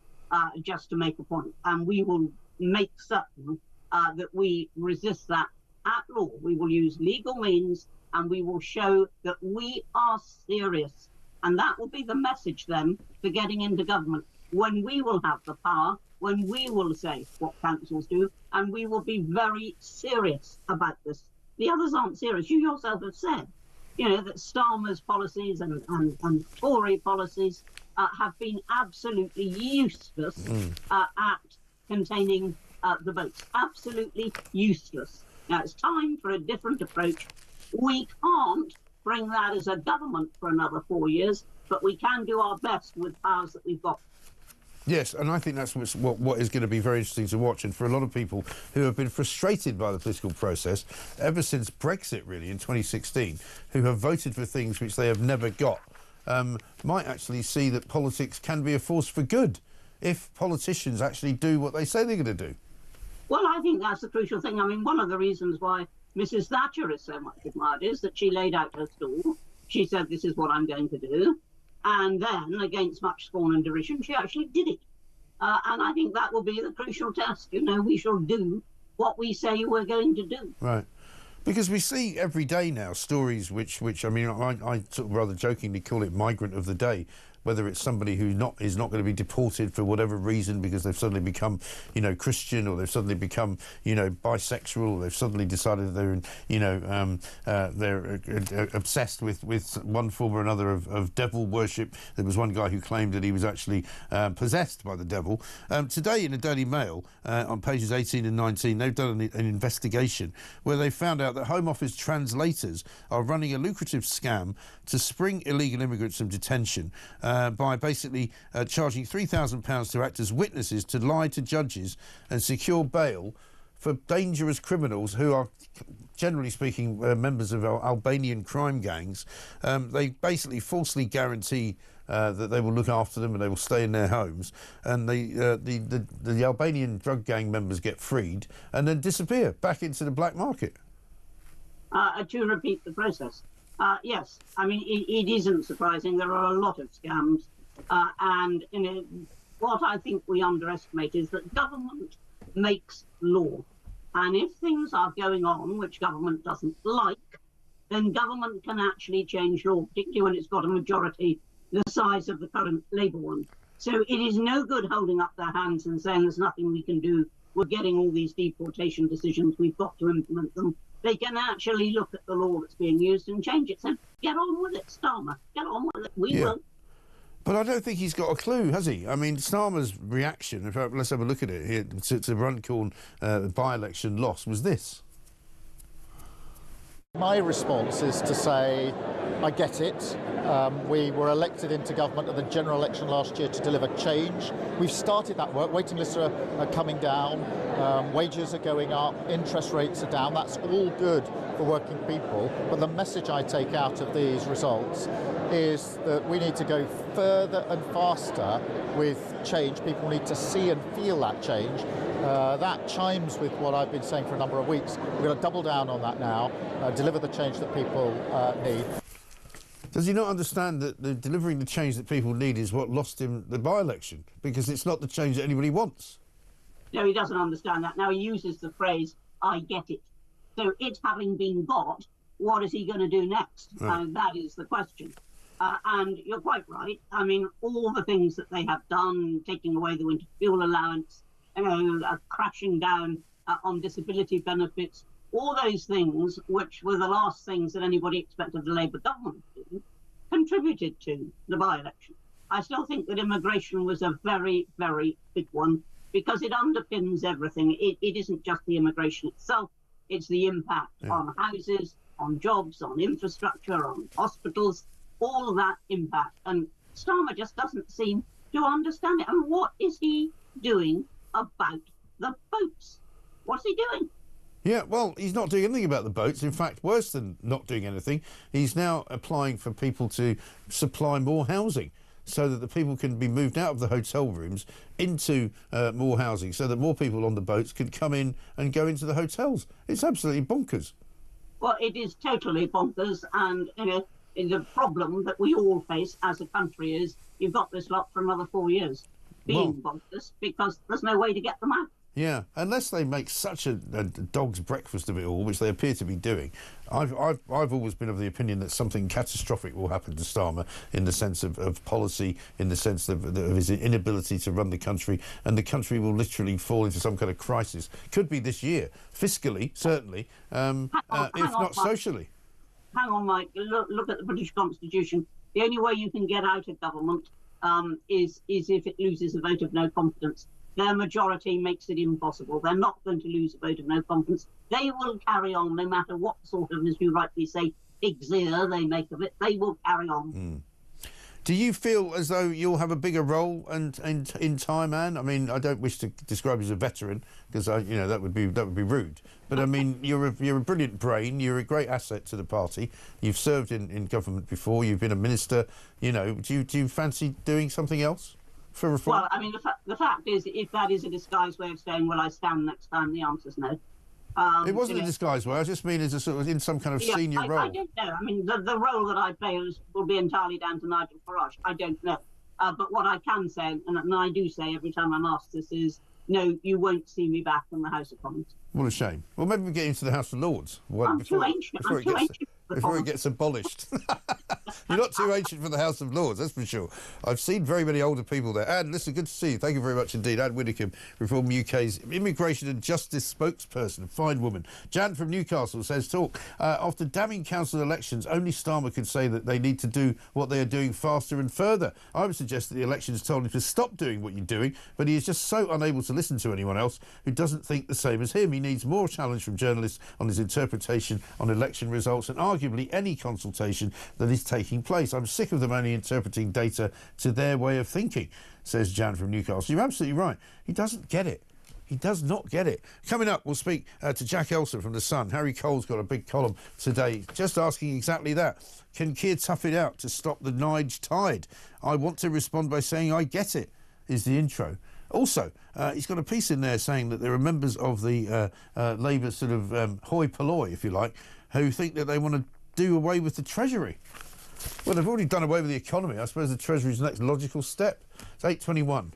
just to make a point. And we will make certain that we resist that at law. We will use legal means, and we will show that we are serious. And that will be the message then for getting into government, when we will have the power, when we will say what councils do, and we will be very serious about this. The others aren't serious. You yourself have said, you know, that Starmer's policies and Tory policies have been absolutely useless at containing the votes. Absolutely useless. Now, it's time for a different approach. We can't bring that as a government for another 4 years, but we can do our best with powers that we've got. Yes, and I think that's what is going to be very interesting to watch. And for a lot of people who have been frustrated by the political process ever since Brexit, really, in 2016, who have voted for things which they have never got, might actually see that politics can be a force for good if politicians actually do what they say they're going to do. Well, I think that's the crucial thing. I mean, one of the reasons why Mrs. Thatcher is so much admired is that she laid out her stall. She said, this is what I'm going to do. And then, against much scorn and derision, she actually did it. And I think that will be the crucial test. You know, we shall do what we say we're going to do. Right. Because we see every day now stories which I mean, I sort of rather jokingly call it migrant of the day, whether it's somebody who is not going to be deported for whatever reason because they've suddenly become, you know, Christian, or they've suddenly become, you know, bisexual, or they've suddenly decided they're, you know, they're obsessed with one form or another of devil worship. There was one guy who claimed that he was actually possessed by the devil. Today in the Daily Mail, on pages 18 and 19, they've done an investigation where they found out that Home Office translators are running a lucrative scam to spring illegal immigrants from detention by basically charging £3,000 to act as witnesses to lie to judges and secure bail for dangerous criminals who are, generally speaking, members of Albanian crime gangs. They basically falsely guarantee that they will look after them and they will stay in their homes, and the Albanian drug gang members get freed and then disappear back into the black market. To repeat the process. Yes, I mean, it isn't surprising. There are a lot of scams. And what I think we underestimate is that government makes law. And if things are going on which government doesn't like, then government can actually change law, particularly when it's got a majority the size of the current Labour one. So it is no good holding up their hands and saying there's nothing we can do. We're getting all these deportation decisions. We've got to implement them. They can actually look at the law that's being used and change it. So get on with it, Starmer. Get on with it. We will. But I don't think he's got a clue, has he? I mean, Starmer's reaction, let's have a look at it here, to Runcorn by-election loss was this. My response is to say, I get it. We were elected into government at the general election last year to deliver change. We've started that work. Waiting lists are coming down, wages are going up, interest rates are down. That's all good for working people. But the message I take out of these results is that we need to go further and faster with change. People need to see and feel that change. That chimes with what I've been saying for a number of weeks. We're going to double down on that now, deliver the change that people need. Does he not understand that delivering the change that people need is what lost him the by-election? Because it's not the change that anybody wants. No, he doesn't understand that. Now he uses the phrase, I get it. So it having been got, what is he going to do next? Right. That is the question. And you're quite right. I mean, all the things that they have done, taking away the winter fuel allowance, crashing down on disability benefits, all those things, which were the last things that anybody expected the Labour government to do, contributed to the by-election. I still think that immigration was a very, very big one because it underpins everything. It isn't just the immigration itself, it's the impact on houses, on jobs, on infrastructure, on hospitals, all of that impact. And Starmer just doesn't seem to understand it. And what is he doing about the boats? What's he doing? Yeah, well, he's not doing anything about the boats. In fact, worse than not doing anything, he's now applying for people to supply more housing so that the people can be moved out of the hotel rooms into more housing, so that more people on the boats could come in and go into the hotels. It's absolutely bonkers. Well, it is totally bonkers, and the problem that we all face as a country is you've got this lot for another 4 years being bonkers because there's no way to get them out. Yeah, unless they make such a dog's breakfast of it all, which they appear to be doing. I've always been of the opinion that something catastrophic will happen to Starmer in the sense of policy, in the sense of his inability to run the country, and the country will literally fall into some kind of crisis. Could be this year, fiscally, certainly, if not socially. Hang on, Mike. Look at the British Constitution. The only way you can get out of government is if it loses a vote of no confidence. Their majority makes it impossible. They're not going to lose a vote of no confidence. They will carry on no matter what sort of, as you rightly say, exer they make of it. They will carry on. Do you feel as though you'll have a bigger role in time, Anne? I mean, I don't wish to describe you as a veteran because that would be rude. But I mean, you're a brilliant brain. You're a great asset to the party. You've served in government before. You've been a minister. Do you fancy doing something else? for reform? Well, I mean, the fact is, if that is a disguised way of saying, will I stand next time, the answer's no. It wasn't a disguised way. I just mean as a sort of in some kind of senior role. I don't know. I mean, the role that I play will be entirely down to Nigel Farage. I don't know. But what I can say, and I do say every time I'm asked this, is no, you won't see me back in the House of Commons. What a shame. Well, maybe we get into the House of Lords. I'm too ancient. Before it gets abolished. You're not too ancient for the House of Lords, that's for sure. I've seen very many older people there. Anne, listen, good to see you. Thank you very much indeed. Anne Widdecombe, Reform UK's Immigration and Justice spokesperson, a fine woman. Jan from Newcastle says, talk. After damning council elections, only Starmer could say that they need to do what they are doing faster and further. I would suggest that the elections told him to stop doing what you're doing, but he is just so unable to listen to anyone else who doesn't think the same as him. He needs more challenge from journalists on his interpretation on election results and arguably any consultation that is taking place. I'm sick of them only interpreting data to their way of thinking, says Jan from Newcastle. You're absolutely right. He doesn't get it. He does not get it. Coming up, we'll speak to Jack Elson from The Sun. Harry Cole's got a big column today just asking exactly that. Can Keir tough it out to stop the Nige tide? I want to respond by saying I get it, is the intro. Also, he's got a piece in there saying that there are members of the Labour sort of hoi polloi, if you like, who think that they want to do away with the Treasury. Well, they've already done away with the economy. I suppose the Treasury's the next logical step. It's 8:21.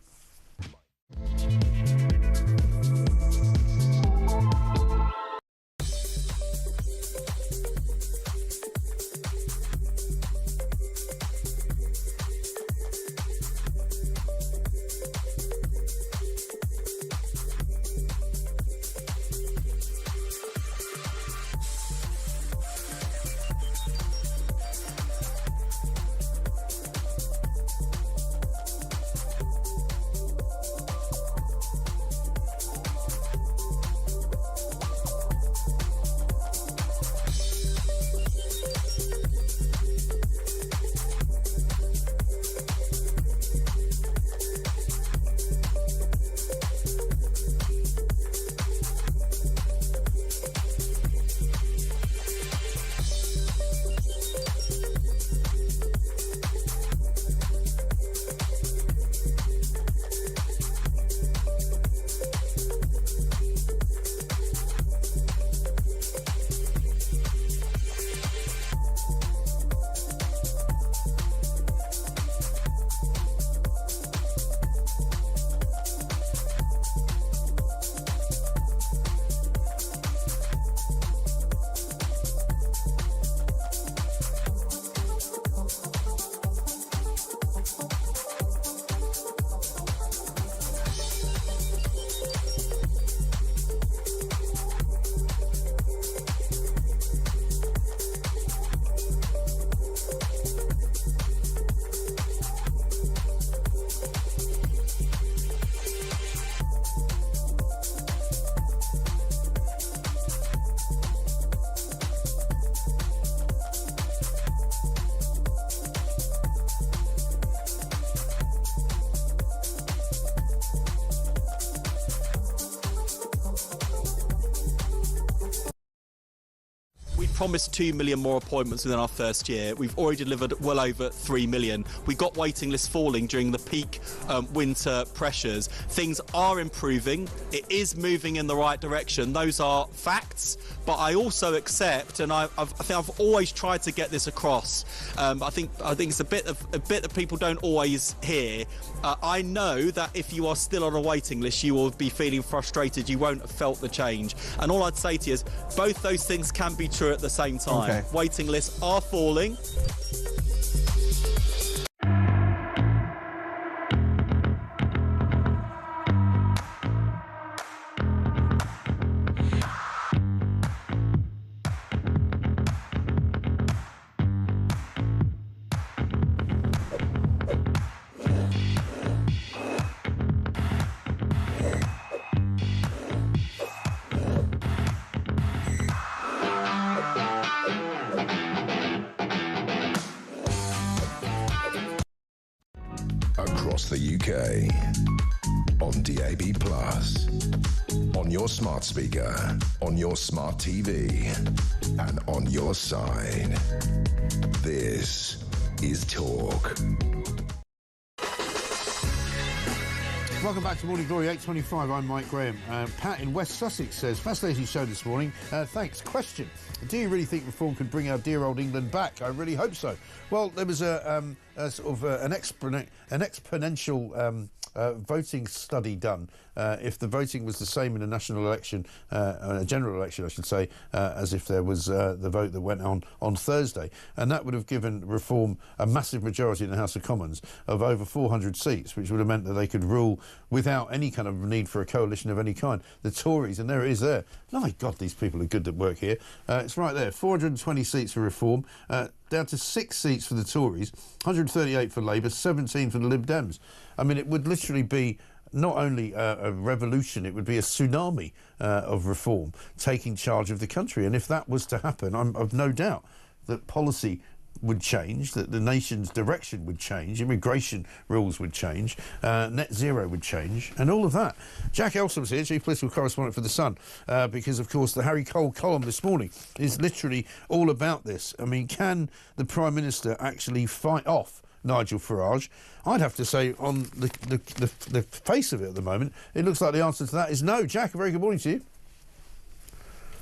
promised 2 million more appointments within our first year. We've already delivered well over 3 million. We got waiting lists falling during the peak winter pressures. Things are improving. It is moving in the right direction. Those are facts. But I also accept, and I think I've always tried to get this across. I think it's a bit that people don't always hear. I know that if you are still on a waiting list, you will be feeling frustrated. You won't have felt the change. And all I'd say to you is both those things can be true at the same time. Okay. Waiting lists are falling. Across the UK, on DAB+, on your smart speaker, on your smart TV, and on your side. This is Talk. Welcome back to Morning Glory, 8:25. I'm Mike Graham. Pat in West Sussex says, fascinating show this morning. Thanks. Question: do you really think reform could bring our dear old England back? I really hope so. Well, there was a sort of an exponential voting study done. If the voting was the same in a national election, a general election, I should say, as if there was the vote that went on Thursday, and that would have given Reform a massive majority in the House of Commons of over 400 seats, which would have meant that they could rule without any kind of need for a coalition of any kind. The Tories, and there it is there. My God, these people are good that work here. It's right there, 420 seats for Reform, down to 6 seats for the Tories, 138 for Labour, 17 for the Lib Dems. I mean, it would literally be not only a revolution, it would be a tsunami of reform taking charge of the country. And if that was to happen, I've no doubt that policy would change, that the nation's direction would change, immigration rules would change, net zero would change, and all of that. Jack Elsom's here, chief political correspondent for The Sun, because, of course, the Harry Cole column this morning is literally all about this. I mean, can the Prime Minister actually fight off Nigel Farage? I'd have to say, on the face of it at the moment, it looks like the answer to that is no. Jack, a very good morning to you.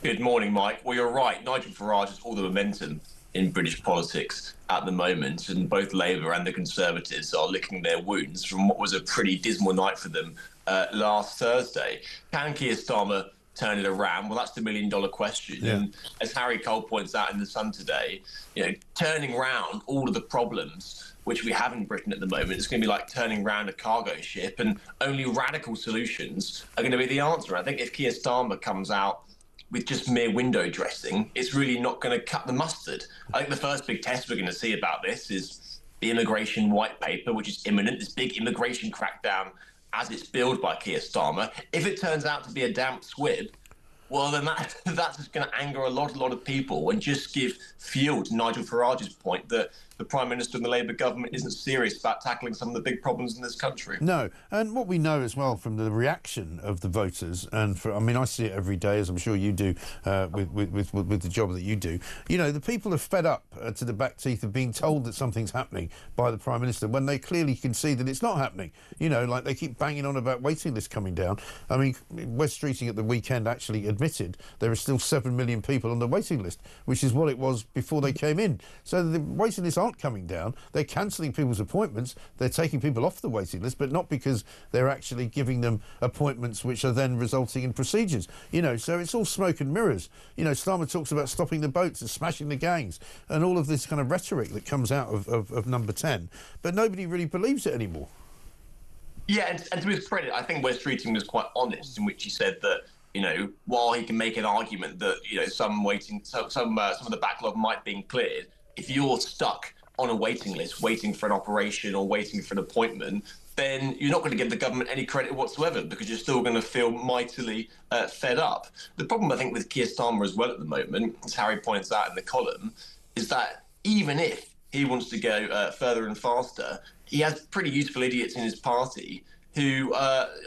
Good morning, Mike. Well, you're right. Nigel Farage has all the momentum in British politics at the moment, and both Labour and the Conservatives are licking their wounds from what was a pretty dismal night for them last Thursday. Can Keir Starmer turn it around? Well, that's the million-dollar question. Yeah. And as Harry Cole points out in The Sun today, you know, turning round all of the problems which we have in Britain at the moment, it's going to be like turning round a cargo ship, and only radical solutions are going to be the answer. I think if Keir Starmer comes out with just mere window dressing, it's really not going to cut the mustard. I think the first big test we're going to see about this is the immigration white paper, which is imminent, this big immigration crackdown as it's billed by Keir Starmer. If it turns out to be a damp squib, well, then that's just going to anger a lot of people and just give fuel to Nigel Farage's point that the Prime Minister and the Labour government isn't serious about tackling some of the big problems in this country. No, and what we know as well from the reaction of the voters, and I mean, I see it every day, as I'm sure you do, with the job that you do. You know, the people are fed up to the back teeth of being told that something's happening by the Prime Minister when they clearly can see that it's not happening. You know, like they keep banging on about waiting lists coming down. I mean, West Streeting at the weekend actually admitted there are still 7 million people on the waiting list, which is what it was before they came in. So the waiting lists aren't coming down. They're cancelling people's appointments. They're taking people off the waiting list, but not because they're actually giving them appointments which are then resulting in procedures. You know, so it's all smoke and mirrors. You know, Starmer talks about stopping the boats and smashing the gangs and all of this kind of rhetoric that comes out of Number 10, but nobody really believes it anymore. Yeah, and to his credit, I think West Streeting was quite honest in which he said that, you know, while he can make an argument that, you know, some of the backlog might be cleared, if you're stuck on a waiting list, waiting for an operation or waiting for an appointment, then you're not going to give the government any credit whatsoever because you're still going to feel mightily fed up. The problem, I think, with Keir Starmer as well at the moment, as Harry points out in the column, is that even if he wants to go further and faster, he has pretty useful idiots in his party who,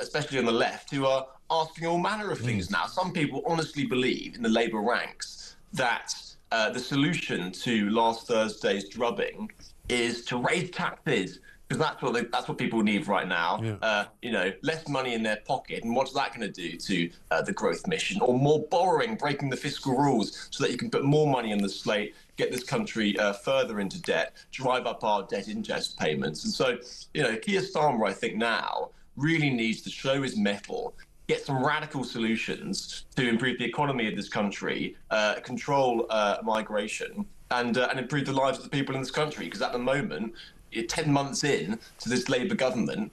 especially on the left, who are asking all manner of things now. Some people honestly believe in the Labour ranks that the solution to last Thursday's drubbing is to raise taxes, because that's what people need right now. Yeah. You know, less money in their pocket, and what's that going to do to the growth mission? Or more borrowing, breaking the fiscal rules, so that you can put more money on the slate, get this country further into debt, drive up our debt interest payments. And so, you know, Keir Starmer, I think now, really needs to show his mettle, get some radical solutions to improve the economy of this country, control migration, and improve the lives of the people in this country. Because at the moment, 10 months in to this Labour government,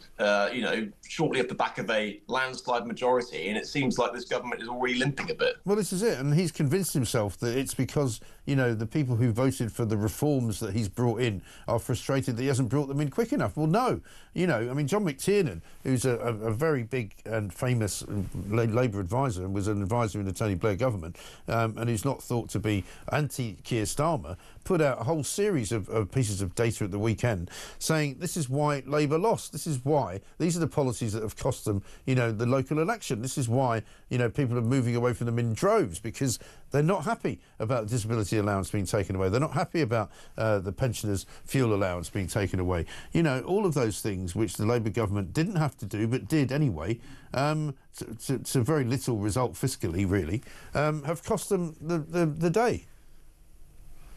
you know, shortly off the back of a landslide majority, and it seems like this government is already limping a bit. Well, this is it, and he's convinced himself that it's because, you know, the people who voted for the reforms that he's brought in are frustrated that he hasn't brought them in quick enough. Well, no. You know, I mean, John McTiernan, who's a very big and famous Labour advisor and was an advisor in the Tony Blair government, and who's not thought to be anti-Keir Starmer, put out a whole series of pieces of data at the weekend saying this is why Labour lost. This is why. These are the policies policies that have cost them, you know, the local election. This is why, you know, people are moving away from them in droves, because they're not happy about the disability allowance being taken away. They're not happy about the pensioners' fuel allowance being taken away. You know, all of those things which the Labour government didn't have to do but did anyway, to very little result fiscally, really, have cost them the day.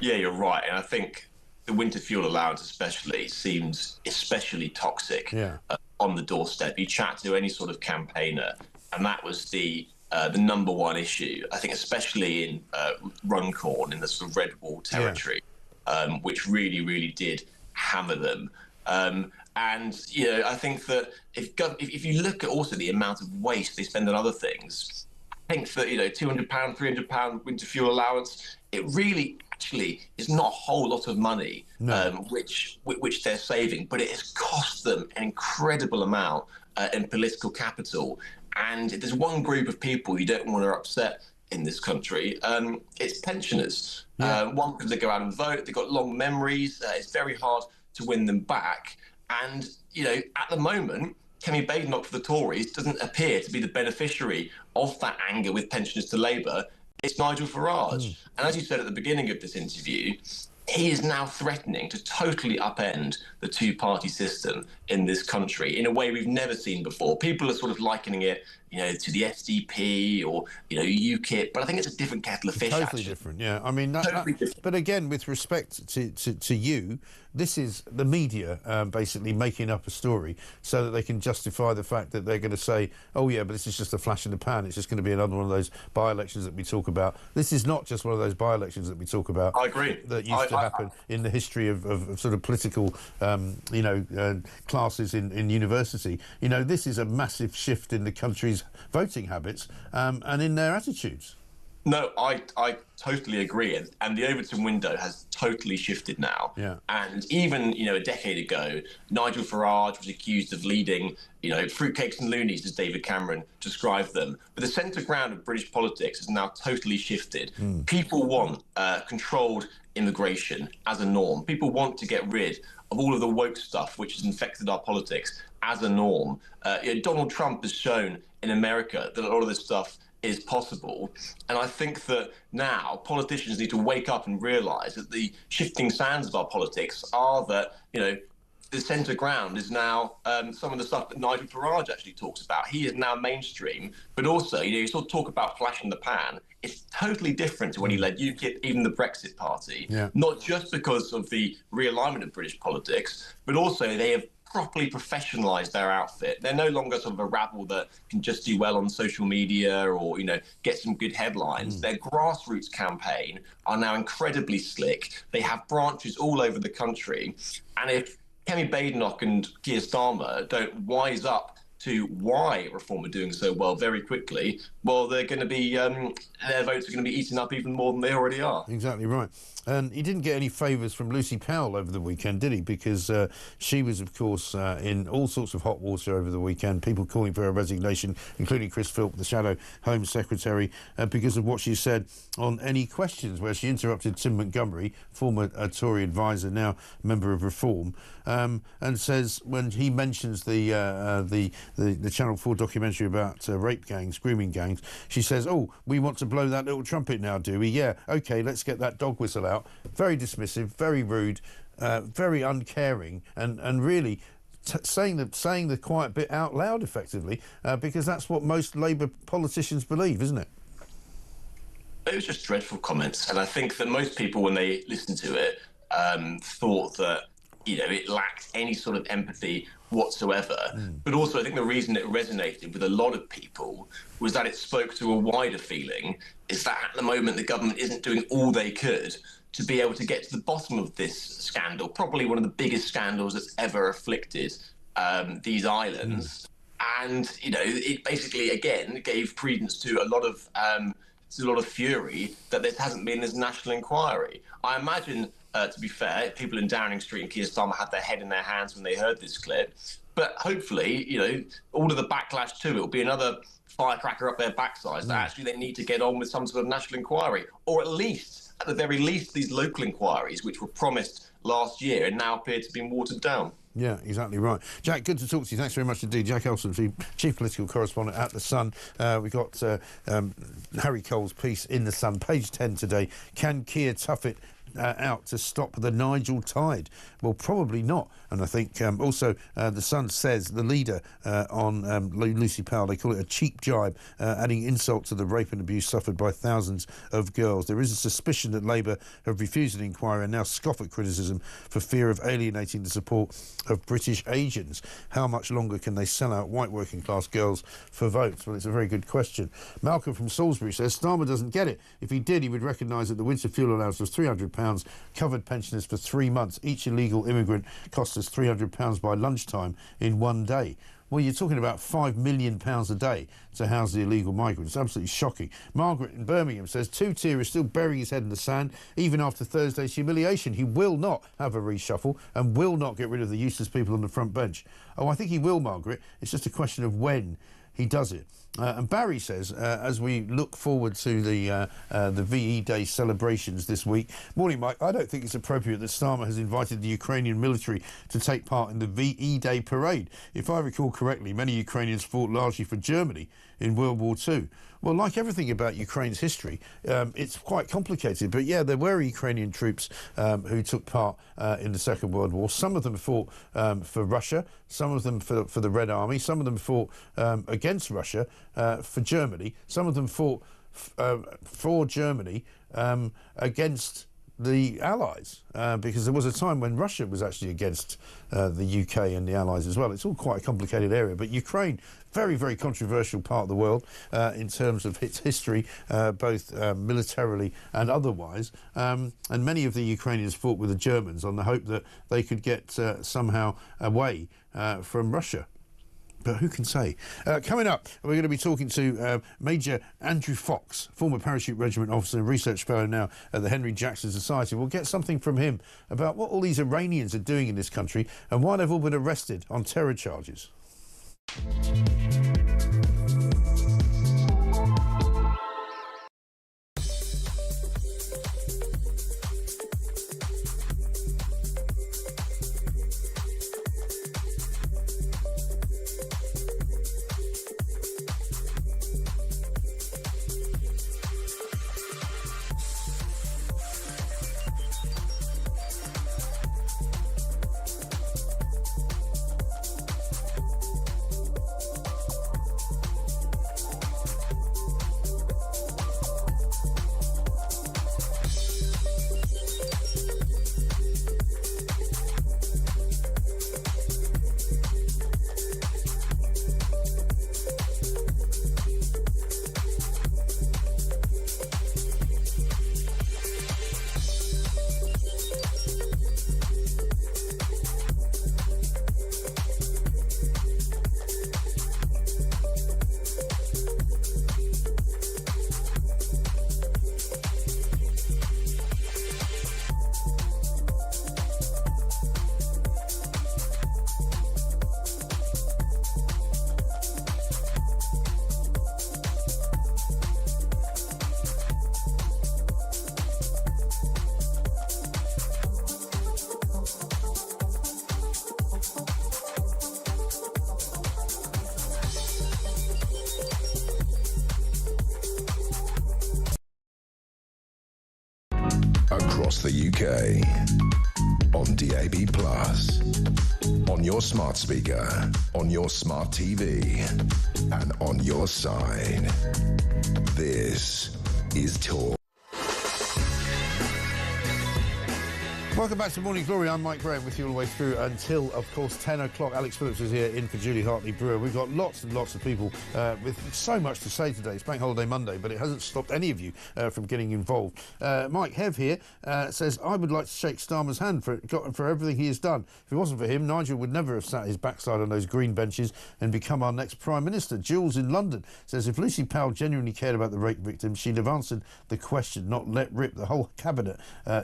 Yeah, you're right. And I think the winter fuel allowance especially seems especially toxic on the doorstep. You chat to any sort of campaigner, and that was the number one issue, I think, especially in Runcorn, in the sort of Red Wall territory, which really, really did hammer them. And, you know, I think that if you look at also the amount of waste they spend on other things, I think that, you know, £200, £300 winter fuel allowance, it really actually is not a whole lot of money, which they're saving, but it has cost them an incredible amount in political capital. And if there's one group of people you don't want to upset in this country, it's pensioners. One, because they go out and vote, they've got long memories, it's very hard to win them back. And, you know, at the moment, Kemi Badenoch for the Tories doesn't appear to be the beneficiary of that anger with pensioners to Labour. It's Nigel Farage. And as you said at the beginning of this interview, he is now threatening to totally upend the two-party system in this country in a way we've never seen before. People are sort of likening it, you know, to the SDP or, you know, UKIP, but I think it's a different kettle of fish. Totally different, yeah. I mean, but again, with respect to you, this is the media basically making up a story so that they can justify the fact that they're going to say, oh yeah, but this is just a flash in the pan. It's just going to be another one of those by-elections that we talk about. This is not just one of those by-elections that we talk about. I agree. That used to happen in the history of sort of political, you know, classes in university. You know, this is a massive shift in the country's voting habits and in their attitudes. No, I totally agree. And the Overton window has totally shifted now. Yeah. And even, you know, a decade ago, Nigel Farage was accused of leading, you know, fruitcakes and loonies, as David Cameron described them. But the centre ground of British politics has now totally shifted. People want controlled immigration as a norm. People want to get rid of all of the woke stuff which has infected our politics as a norm. You know, Donald Trump has shown in America that a lot of this stuff is possible. And I think that now politicians need to wake up and realise that the shifting sands of our politics are that, you know, the centre ground is now some of the stuff that Nigel Farage actually talks about. He is now mainstream, but also, you know, you sort of talk about flash in the pan. It's totally different to when he led UKIP, even the Brexit Party, not just because of the realignment of British politics, but also they have properly professionalised their outfit. They're no longer sort of a rabble that can just do well on social media or, you know, get some good headlines. Their grassroots campaign are now incredibly slick. They have branches all over the country. And if Kemi Badenoch and Keir Starmer don't wise up to why Reform are doing so well very quickly, well, they're going to be their votes are going to be eaten up even more than they already are. Exactly right. And he didn't get any favours from Lucy Powell over the weekend, did he? Because she was, of course, in all sorts of hot water over the weekend, people calling for her resignation, including Chris Philp, the Shadow Home Secretary, because of what she said on Any Questions, where she interrupted Tim Montgomery, former Tory advisor, now member of Reform, and says, when he mentions the Channel 4 documentary about rape gangs, grooming gangs, she says, oh, we want to blow that little trumpet now, do we? Yeah, OK, let's get that dog whistle out. Very dismissive, very rude, very uncaring, and really saying the quiet bit out loud, effectively, because that's what most Labour politicians believe, isn't it? It was just dreadful comments, and I think that most people, when they listened to it, thought that, you know, it lacked any sort of empathy whatsoever. But also, I think the reason it resonated with a lot of people was that it spoke to a wider feeling, is that at the moment the government isn't doing all they could to be able to get to the bottom of this scandal, probably one of the biggest scandals that's ever afflicted these islands. And, you know, it basically, again, gave credence to a lot of fury that there hasn't been this national inquiry. I imagine, to be fair, people in Downing Street and Keir Starmer had their head in their hands when they heard this clip. But hopefully, you know, all of the backlash to it will be another firecracker up their backsides that actually they need to get on with some sort of national inquiry, or at the very least, these local inquiries, which were promised last year and now appear to be watered down. Yeah, exactly right. Jack, good to talk to you. Thanks very much indeed. Jack Elson, Chief Political Correspondent at The Sun. We've got Harry Cole's piece in The Sun, page 10 today. Can Keir tough it out to stop the Nigel tide? Well, probably not. And I think also The Sun says the leader on Lucy Powell, they call it a cheap jibe, adding insult to the rape and abuse suffered by thousands of girls. There is a suspicion that Labour have refused an inquiry and now scoff at criticism for fear of alienating the support of British agents. How much longer can they sell out white working class girls for votes? Well, it's a very good question. Malcolm from Salisbury says Starmer doesn't get it. If he did, he would recognise that the winter fuel allowance was £300, covered pensioners for 3 months. Each illegal immigrant cost us £300 by lunchtime in one day. Well, you're talking about £5 million a day to house the illegal migrants. Absolutely shocking. Margaret in Birmingham says Two-Tier is still burying his head in the sand, even after Thursday's humiliation. He will not have a reshuffle and will not get rid of the useless people on the front bench. Oh, I think he will, Margaret. It's just a question of when he does it. And Barry says, as we look forward to the VE Day celebrations this week, morning, Mike, I don't think it's appropriate that Starmer has invited the Ukrainian military to take part in the VE Day parade. If I recall correctly, many Ukrainians fought largely for Germany in World War II. Well, like everything about Ukraine's history, it's quite complicated. But yeah, there were Ukrainian troops who took part in the Second World War. Some of them fought for Russia, some of them for the Red Army, some of them fought against Russia for Germany, some of them fought for Germany against the Allies, because there was a time when Russia was actually against the UK and the Allies as well. It's all quite a complicated area, but Ukraine, very, very controversial part of the world in terms of its history, both militarily and otherwise. And many of the Ukrainians fought with the Germans on the hope that they could get somehow away from Russia. But who can say? Coming up, we're going to be talking to Major Andrew Fox, former Parachute Regiment officer and research fellow now at the Henry Jackson Society. We'll get something from him about what all these Iranians are doing in this country and why they've all been arrested on terror charges. Across the UK, on DAB+, on your smart speaker, on your smart TV, and on your side. This is Talk. Welcome back to Morning Glory. I'm Mike Graham with you all the way through until, of course, 10 o'clock. Alex Phillips is here in for Julie Hartley-Brewer. We've got lots and lots of people with so much to say today. It's Bank Holiday Monday, but it hasn't stopped any of you from getting involved. Mike Hev here says, I would like to shake Starmer's hand for everything he has done. If it wasn't for him, Nigel would never have sat his backside on those green benches and become our next Prime Minister. Jules in London says, if Lucy Powell genuinely cared about the rape victims, she'd have answered the question, not let rip. The whole cabinet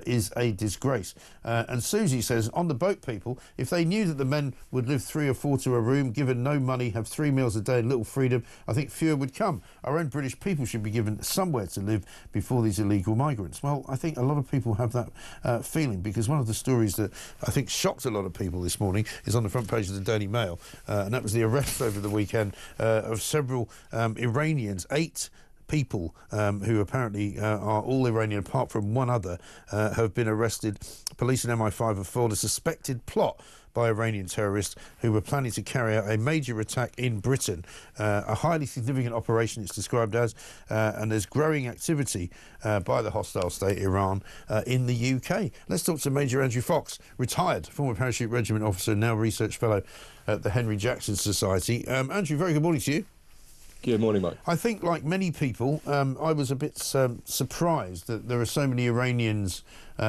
is a disgrace. And Susie says, on the boat people, if they knew that the men would live 3 or 4 to a room, given no money, have 3 meals a day and little freedom, I think fewer would come. Our own British people should be given somewhere to live before these illegal migrants. Well, I think a lot of people have that feeling, because one of the stories that I think shocked a lot of people this morning is on the front page of the Daily Mail, and that was the arrest over the weekend of several Iranians, 8 people who apparently are all Iranian apart from one other have been arrested. Police and MI5 have foiled a suspected plot by Iranian terrorists who were planning to carry out a major attack in Britain. A highly significant operation, it's described as, and there's growing activity by the hostile state Iran in the UK. Let's talk to Major Andrew Fox, retired former parachute regiment officer, now research fellow at the Henry Jackson Society. Andrew, very good morning to you. Good morning, Mike. I think, like many people, I was a bit surprised that there are so many Iranians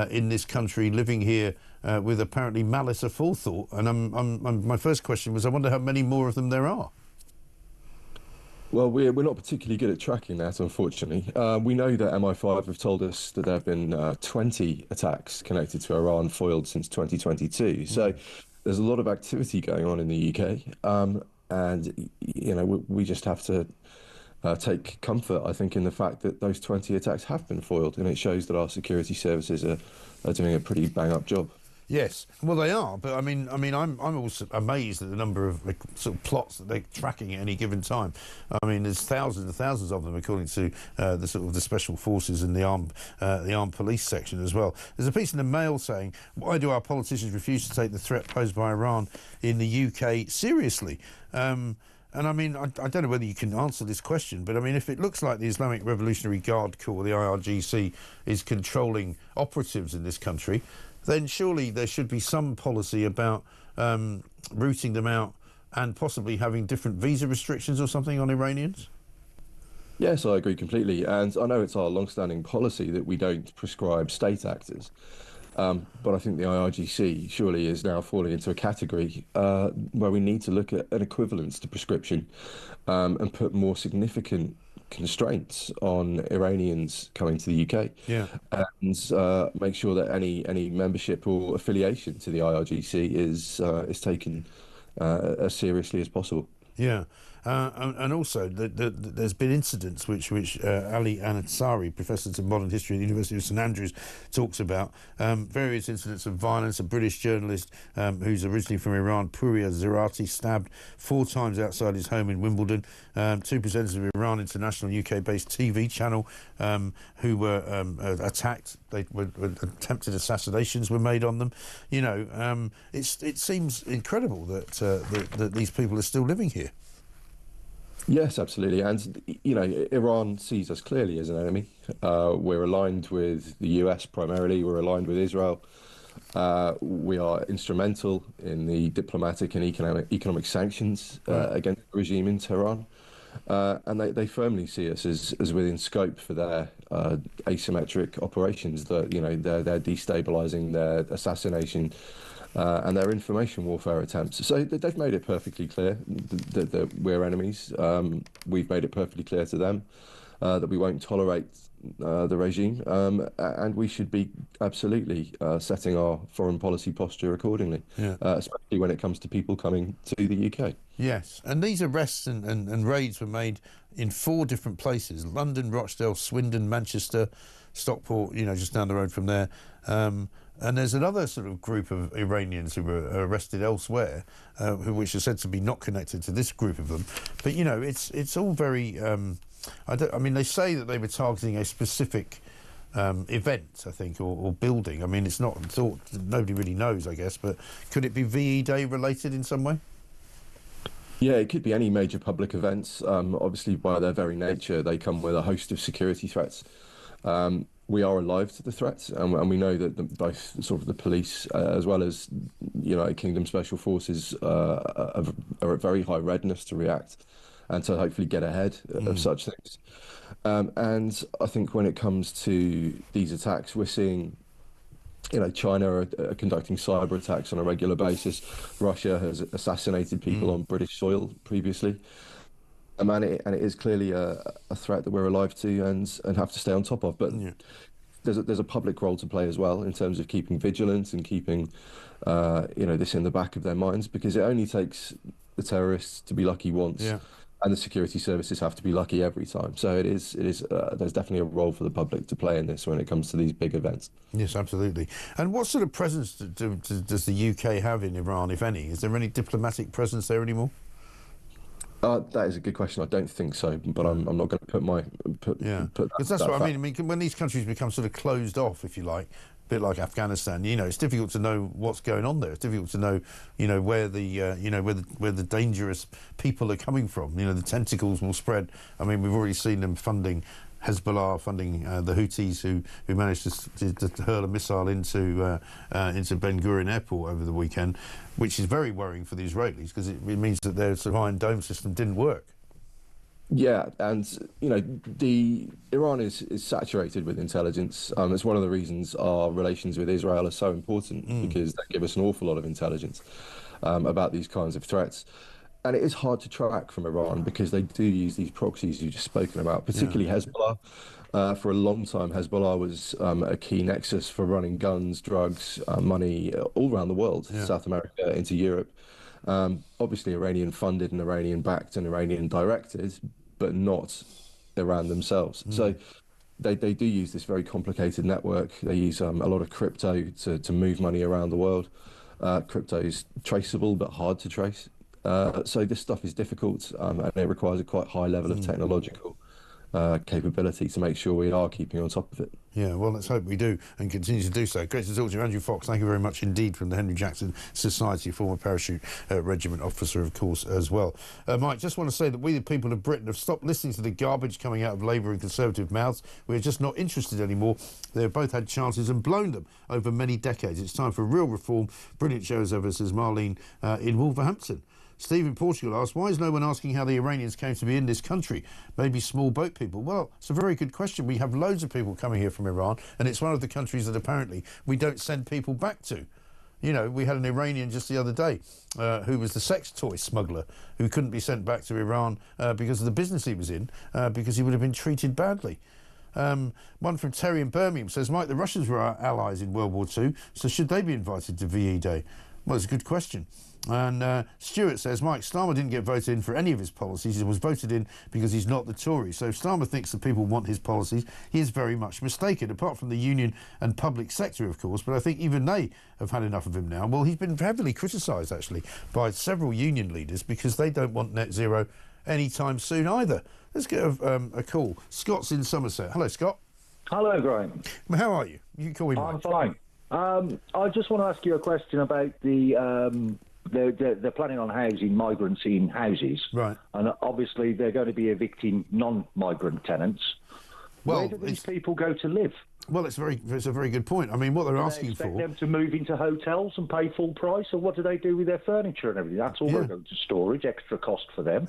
in this country living here with apparently malice aforethought. And my first question was, I wonder how many more of them there are. Well, we're not particularly good at tracking that, unfortunately. We know that MI5 have told us that there have been 20 attacks connected to Iran foiled since 2022. So there's a lot of activity going on in the UK. And, you know, we just have to take comfort, I think, in the fact that those 20 attacks have been foiled. And it shows that our security services are doing a pretty bang-up job. Yes, well, they are, but I mean, I'm also amazed at the number of sort of plots that they're tracking at any given time. I mean, there's thousands and thousands of them, according to the sort of the special forces and the armed police section as well. There's a piece in the Mail saying, "Why do our politicians refuse to take the threat posed by Iran in the UK seriously?" And I mean, I don't know whether you can answer this question, but I mean, if it looks like the Islamic Revolutionary Guard Corps, the IRGC, is controlling operatives in this country, then surely there should be some policy about rooting them out and possibly having different visa restrictions or something on Iranians? Yes, I agree completely. And I know it's our long-standing policy that we don't prescribe state actors. But I think the IRGC surely is now falling into a category where we need to look at an equivalence to prescription and put more significant constraints on Iranians coming to the UK. Yeah. And make sure that any membership or affiliation to the IRGC is taken as seriously as possible. Yeah. And also, there's been incidents which Ali Anatsari, Professor of Modern History at the University of St Andrews, talks about. Various incidents of violence. A British journalist who's originally from Iran, Puria Zerati, stabbed 4 times outside his home in Wimbledon. 2 presenters of Iran International UK-based TV channel who were attacked. Attempted assassinations were made on them. You know, it seems incredible that these people are still living here. Yes, absolutely. And, you know, Iran sees us clearly as an enemy. We're aligned with the US primarily. We're aligned with Israel. We are instrumental in the diplomatic and economic sanctions against the regime in Tehran. And they firmly see us as within scope for their asymmetric operations, that, you know, they're destabilizing, their assassination, and their information warfare attempts. So they've made it perfectly clear that we're enemies. We've made it perfectly clear to them that we won't tolerate the regime, and we should be absolutely setting our foreign policy posture accordingly, especially when it comes to people coming to the UK. Yes, and these arrests and raids were made in 4 different places: London, Rochdale, Swindon, Manchester, Stockport, you know, just down the road from there. And there's another sort of group of Iranians who were arrested elsewhere, which are said to be not connected to this group of them. But, you know, it's all very... I mean, they say that they were targeting a specific event, I think, or building. I mean, it's not thought... Nobody really knows, I guess, but could it be VE Day related in some way? Yeah, it could be any major public events. Obviously, by their very nature, they come with a host of security threats. We are alive to the threats, and we know that both sort of the police as well as United Kingdom Special Forces are at very high readiness to react and to hopefully get ahead of such things. And I think when it comes to these attacks, we're seeing, you know, China are conducting cyber attacks on a regular basis. Russia has assassinated people on British soil previously. And it is clearly a threat that we're alive to and have to stay on top of. But there's a public role to play as well in terms of keeping vigilant and keeping this in the back of their minds, because it only takes the terrorists to be lucky once, and the security services have to be lucky every time. So it is there's definitely a role for the public to play in this when it comes to these big events. Yes, absolutely. And what sort of presence does the UK have in Iran, if any? Is there any diplomatic presence there anymore? That is a good question. I don't think so, but I'm not going to put my Because that's what I mean. When these countries become sort of closed off, if you like, a bit like Afghanistan, it's difficult to know what's going on there. It's difficult to know, where the dangerous people are coming from. The tentacles will spread. I mean, we've already seen them funding Hezbollah, funding the Houthis who managed to hurl a missile into Ben Gurion Airport over the weekend, which is very worrying for the Israelis because it means that their sort of Iron Dome system didn't work. Yeah, and Iran is saturated with intelligence. It's one of the reasons our relations with Israel are so important, because they give us an awful lot of intelligence about these kinds of threats. And it is hard to track from Iran because they do use these proxies you've just spoken about, particularly Hezbollah. For a long time, Hezbollah was a key nexus for running guns, drugs, money all around the world, South America, into Europe. Obviously Iranian funded and Iranian backed and Iranian directed, but not Iran themselves. So they do use this very complicated network. They use a lot of crypto to move money around the world. Crypto is traceable but hard to trace. So this stuff is difficult, and it requires a quite high level of technological capability to make sure we are keeping on top of it. Yeah, well, let's hope we do and continue to do so. Great to talk to you, Andrew Fox. Thank you very much indeed, from the Henry Jackson Society, former parachute regiment officer, of course, as well. Mike, just want to say that we, the people of Britain, have stopped listening to the garbage coming out of Labour and Conservative mouths. We're just not interested anymore. They've both had chances and blown them over many decades. It's time for real reform. Brilliant show as ever, says Marlene in Wolverhampton. Steve in Portugal asks, why is no one asking how the Iranians came to be in this country? Maybe small boat people. Well, it's a very good question. We have loads of people coming here from Iran, and it's one of the countries that apparently we don't send people back to. We had an Iranian just the other day who was the sex toy smuggler who couldn't be sent back to Iran because of the business he was in, because he would have been treated badly. One from Terry in Birmingham says, Mike, the Russians were our allies in World War II, so should they be invited to VE Day? Well, it's a good question. And Stuart says, Mike, Starmer didn't get voted in for any of his policies. He was voted in because he's not the Tory. So if Starmer thinks that people want his policies, he is very much mistaken, apart from the union and public sector, of course. But I think even they have had enough of him now. Well, he's been heavily criticised, actually, by several union leaders because they don't want net zero anytime soon either. Let's get a call. Scott's in Somerset. Hello, Scott. Hello, Graham. How are you? You can call me Mike. I'm fine. I just want to ask you a question about they're planning on housing migrants in houses. Right. And obviously they're going to be evicting non-migrant tenants. Well, where do these people go to live? Well, it's a very good point. I mean, what they're asking for... Do they expect them to move into hotels and pay full price, or what do they do with their furniture and everything? That's all going to go to storage, extra cost for them.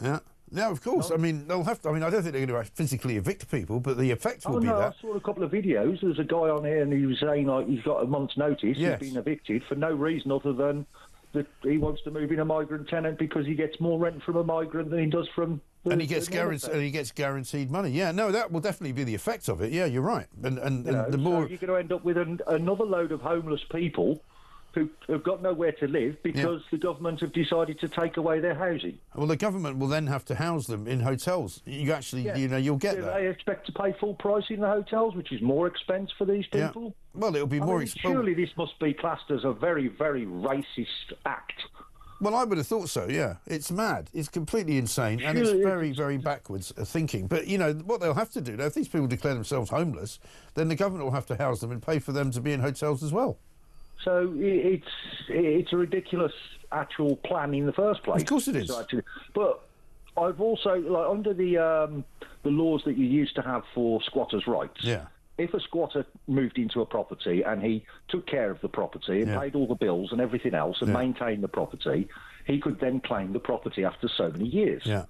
Yeah, of course. I mean, they'll have to... I mean, I don't think they're going to physically evict people, but the effect will be that... I saw a couple of videos. There's a guy on here and he was saying, like, he's got a month's notice. Yes. He's been evicted for no reason other than that he wants to move in a migrant tenant because he gets more rent from a migrant than he does from... And he gets guaranteed money. Yeah, no, that will definitely be the effect of it. Yeah, you're right. And the more... So you're going to end up with another load of homeless people who have got nowhere to live because the government have decided to take away their housing. Well, the government will then have to house them in hotels. You actually, you'll get that. They expect to pay full price in the hotels, which is more expense for these people. Yeah. Well, it'll be more expensive. Surely this must be classed as a very, very racist act. Well, I would have thought so, yeah. It's mad. It's completely insane, and it's very, very backwards thinking. But, what they'll have to do, now, if these people declare themselves homeless, then the government will have to house them and pay for them to be in hotels as well. So it's a ridiculous actual plan in the first place. Of course it is. But I've also, like, under the laws that you used to have for squatters' rights, if a squatter moved into a property and he took care of the property and paid all the bills and everything else and maintained the property, he could then claim the property after so many years. Yeah.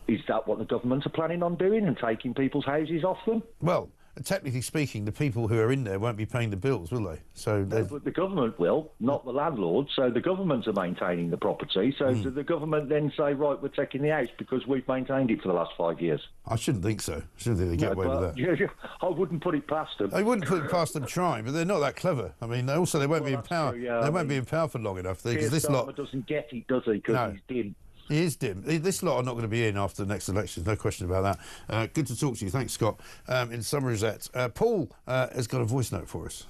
Is that what the government are planning on doing and taking people's houses off them? Well, technically speaking, the people who are in there won't be paying the bills, will they? So but the government will, not the landlord. So the governments are maintaining the property. So does the government then say, right, we're taking the house because we've maintained it for the last 5 years? I shouldn't think so. I shouldn't think they get away with that. Yeah, I wouldn't put it past them. I wouldn't put it past them trying, but they're not that clever. I mean, also they won't be in power. True, yeah. They won't be in power for long enough. Because this lot doesn't get it, does he? Because he's dim. He is dim. This lot are not going to be in after the next elections, no question about that. Good to talk to you. Thanks, Scott. In Somerset, Paul has got a voice note for us.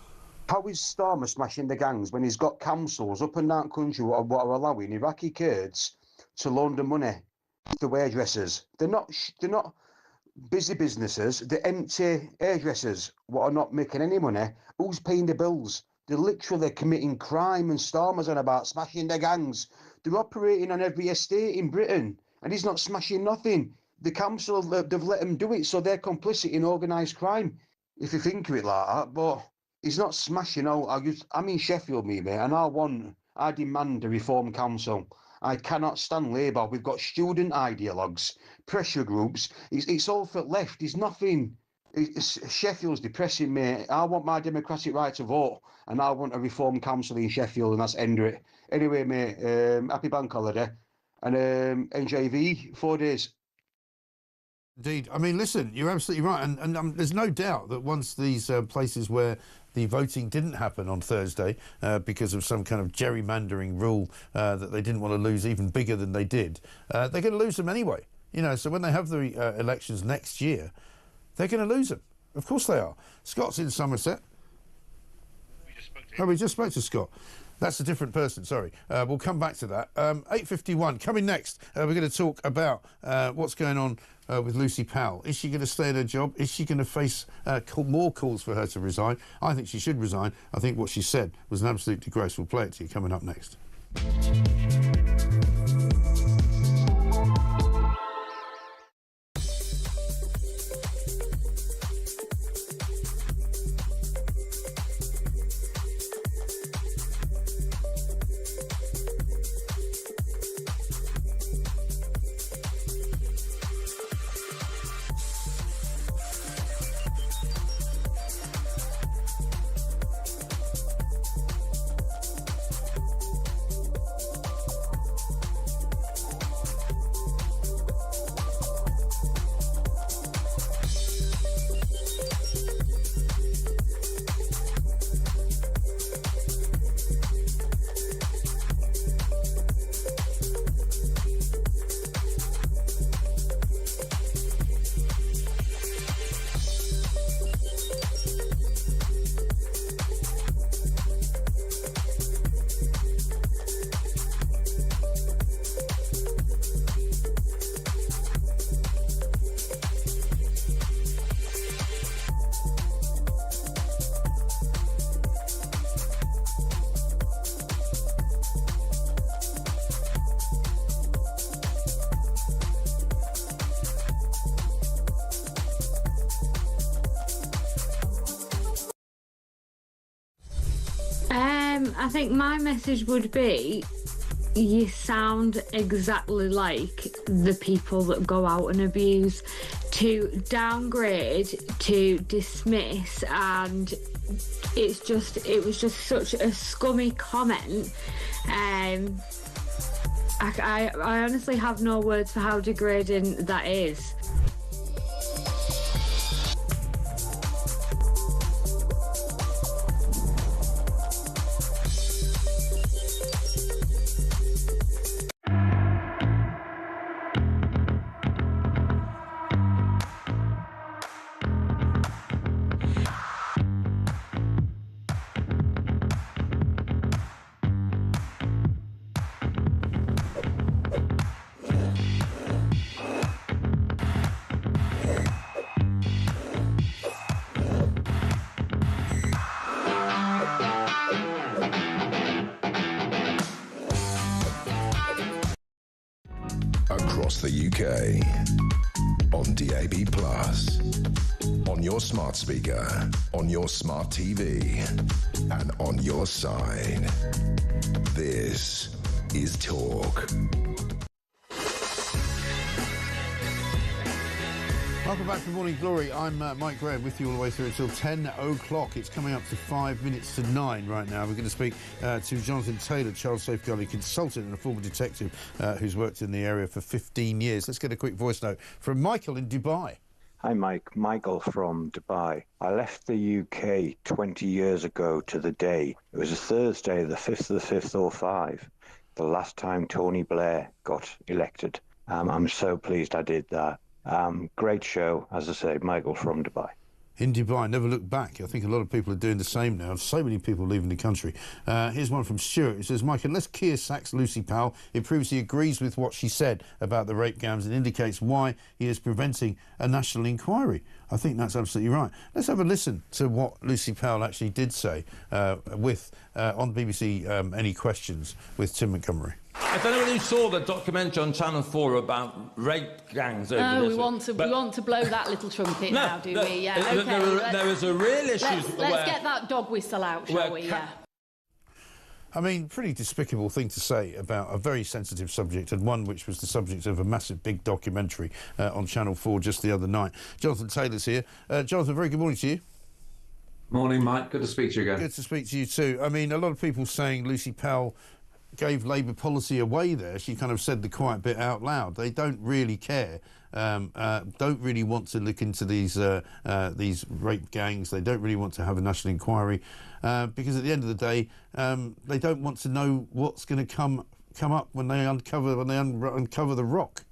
How is Starmer smashing the gangs when he's got councils up and down country what are allowing Iraqi Kurds to launder money to hairdressers? They're not busy businesses. They're empty hairdressers what are not making any money. Who's paying the bills? They're literally committing crime, and Starmer's on about smashing the gangs. They're operating on every estate in Britain, and he's not smashing nothing. The council, they've let him do it, so they're complicit in organised crime, if you think of it like that. But he's not smashing all. I'm in Sheffield, mate, and I demand a reform council. I cannot stand Labour. We've got student ideologues, pressure groups. It's all for left. It's nothing. Sheffield's depressing, mate. I want my democratic right to vote, and I want a reform council in Sheffield, and that's end of it. Anyway, mate, happy bank holiday, and NJV 4 days. Indeed. I mean, listen, you're absolutely right, and there's no doubt that once these places where the voting didn't happen on Thursday because of some kind of gerrymandering rule that they didn't want to lose even bigger than they did, they're going to lose them anyway. You know, so when they have the elections next year, they're going to lose them. Of course they are. Scott's in Somerset. We just spoke to Scott. That's a different person, sorry. We'll come back to that. 8:51, coming next, we're going to talk about what's going on with Lucy Powell. Is she going to stay at her job? Is she going to face more calls for her to resign? I think she should resign. I think what she said was an absolute disgrace. We'll play it to you coming up next. I think my message would be, you sound exactly like the people that go out and abuse. To downgrade, to dismiss, and it was just such a scummy comment. I honestly have no words for how degrading that is. Across the UK, on DAB+, on your smart speaker, on your smart TV, and on your side. This is Talk. Welcome back to Morning Glory. I'm Mike Graham with you all the way through until 10 o'clock. It's coming up to 5 minutes to 9 right now. We're going to speak to Jonathan Taylor, child safeguarding consultant and a former detective who's worked in the area for 15 years. Let's get a quick voice note from Michael in Dubai. Hi, Mike. Michael from Dubai. I left the UK 20 years ago to the day. It was a Thursday, the 5th of the 5th, 05, the last time Tony Blair got elected. I'm so pleased I did that. Great show, as I say, Michael from Dubai. In Dubai, never look back. I think a lot of people are doing the same now. So many people leaving the country. Here's one from Stuart. It says, Mike, unless Keir sacks Lucy Powell, it proves he agrees with what she said about the rape scams and indicates why he is preventing a national inquiry. I think that's absolutely right. Let's have a listen to what Lucy Powell actually did say on BBC Any Questions with Tim Montgomery. I don't know whether you saw the documentary on Channel 4 about rape gangs over this. We want to blow that little trumpet now, do we? Yeah, okay. There was a real issue. Let's get that dog whistle out, shall we? Yeah. I mean, pretty despicable thing to say about a very sensitive subject, and one which was the subject of a massive big documentary on Channel 4 just the other night. Jonathan Taylor's here. Jonathan, very good morning to you. Morning, Mike. Good to speak to you again. Good to speak to you too. I mean, a lot of people saying Lucy Powell gave Labour policy away there. She kind of said the quiet bit out loud. They don't really care, don't really want to look into these rape gangs. They don't really want to have a national inquiry because at the end of the day, they don't want to know what's going to come up when they uncover the rock.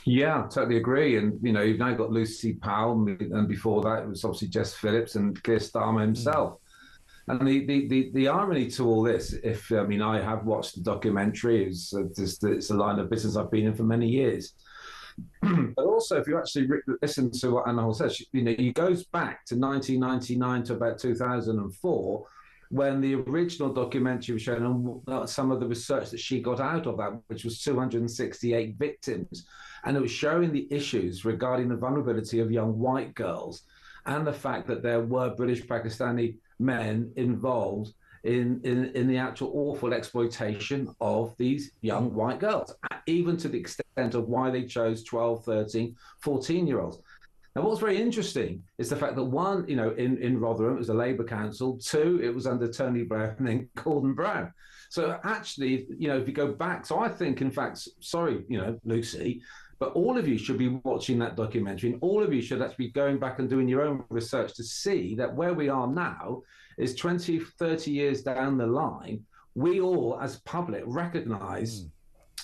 Yeah, totally agree. And you know, you've now got Lucy Powell, and before that it was obviously Jess Phillips and Keir Starmer himself. And the irony to all this, I have watched the documentary. It's a line of business I've been in for many years. But also, if you actually listen to what Anna says, he goes back to 1999 to about 2004, when the original documentary was shown, and some of the research that she got out of that, which was 268 victims, and it was showing the issues regarding the vulnerability of young white girls, and the fact that there were British Pakistani men involved in the actual awful exploitation of these young white girls, even to the extent of why they chose 12, 13, 14-year-olds. Now, what's very interesting is the fact that one, in Rotherham, it was a Labour council. Two, it was under Tony Blair and then Gordon Brown. So actually, if you go back, so I think, in fact, sorry, Lucy, but all of you should be watching that documentary, and all of you should actually be going back and doing your own research to see that where we are now is 20, 30 years down the line, we all, as public, recognise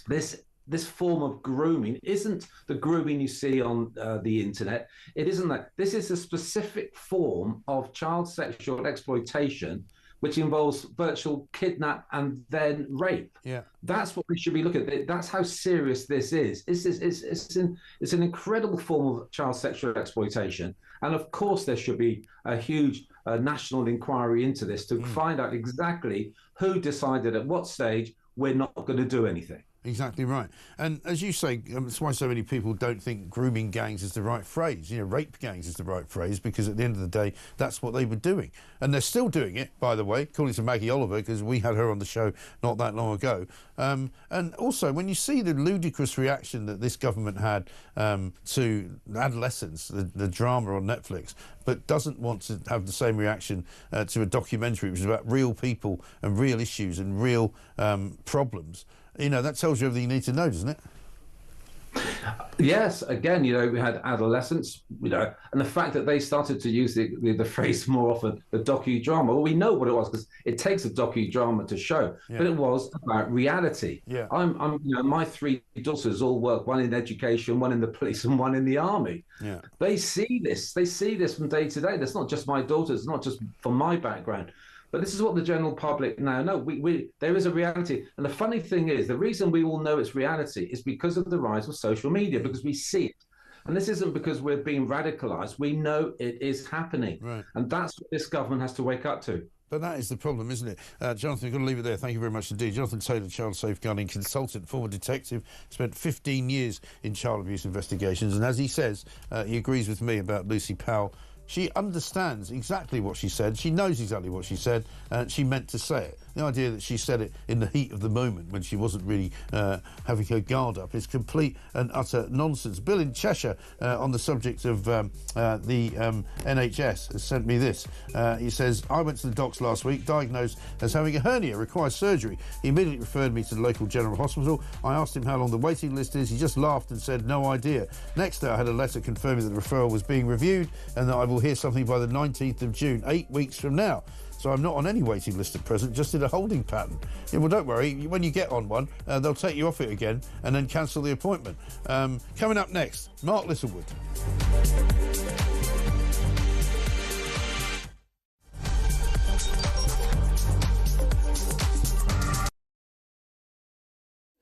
this form of grooming isn't the grooming you see on the internet. It isn't that. This is a specific form of child sexual exploitation, which involves virtual kidnap and then rape. Yeah, that's what we should be looking at. That's how serious this is. It's an incredible form of child sexual exploitation, and of course there should be a huge national inquiry into this to find out exactly who decided at what stage we're not going to do anything. Exactly right. And as you say, that's why so many people don't think grooming gangs is the right phrase. Rape gangs is the right phrase, because at the end of the day, that's what they were doing. And they're still doing it, by the way, according to Maggie Oliver, because we had her on the show not that long ago. And also, when you see the ludicrous reaction that this government had to Adolescence, the drama on Netflix, but doesn't want to have the same reaction to a documentary which is about real people and real issues and real problems, that tells you everything you need to know, doesn't it? Yes, again, we had Adolescence, and the fact that they started to use the phrase more often, the docudrama. Well, we know what it was, because it takes a docudrama to show, but it was about reality. Yeah. My three daughters all work, one in education, one in the police, and one in the army. Yeah. They see this from day to day. That's not just my daughters, it's not just from my background. But this is what the general public now know. There is a reality. And the funny thing is, the reason we all know it's reality is because of the rise of social media, because we see it. And this isn't because we're being radicalised. We know it is happening. Right. And that's what this government has to wake up to. But that is the problem, isn't it? Jonathan, we've got to leave it there. Thank you very much indeed. Jonathan Taylor, child safeguarding consultant, former detective, spent 15 years in child abuse investigations. And as he says, he agrees with me about Lucy Powell. She understands exactly what she said. She knows exactly what she said, and she meant to say it. the idea that she said it in the heat of the moment when she wasn't really having her guard up is complete and utter nonsense. Bill in Cheshire, on the subject of the NHS, has sent me this. He says, I went to the docs last week, diagnosed as having a hernia, requires surgery. He immediately referred me to the local general hospital. I asked him how long the waiting list is. He just laughed and said, no idea. Next day I had a letter confirming that the referral was being reviewed and that I will hear something by the 19th of June, 8 weeks from now. So I'm not on any waiting list at present, just in a holding pattern. Yeah, well, don't worry. When you get on one, they'll take you off it again and then cancel the appointment. Coming up next, Mark Littlewood.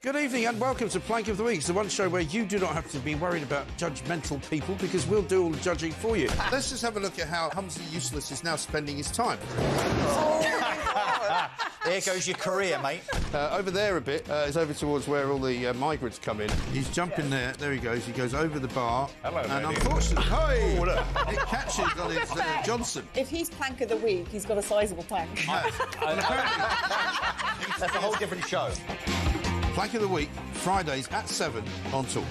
Good evening and welcome to Plank of the Week. It's the one show where you do not have to be worried about judgmental people because we'll do all the judging for you. Let's just have a look at how Humsey Useless is now spending his time. There goes your career, mate. Over there a bit is over towards where all the migrants come in. He's jumping there. There he goes. He goes over the bar. Hello, and lady. Unfortunately, it catches on his Johnson. If he's Plank of the Week, he's got a sizable plank. That's a whole different show. Plank of the Week, Fridays at 7 on Talk.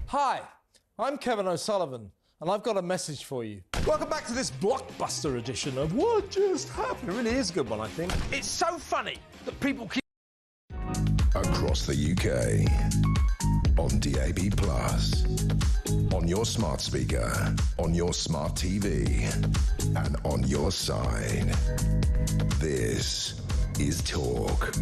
Hi, I'm Kevin O'Sullivan, and I've got a message for you. Welcome back to this blockbuster edition of What Just Happened. It really is a good one, I think. It's so funny that people keep... Across the UK, on DAB+, on your smart speaker, on your smart TV, and on your side. This is Talk.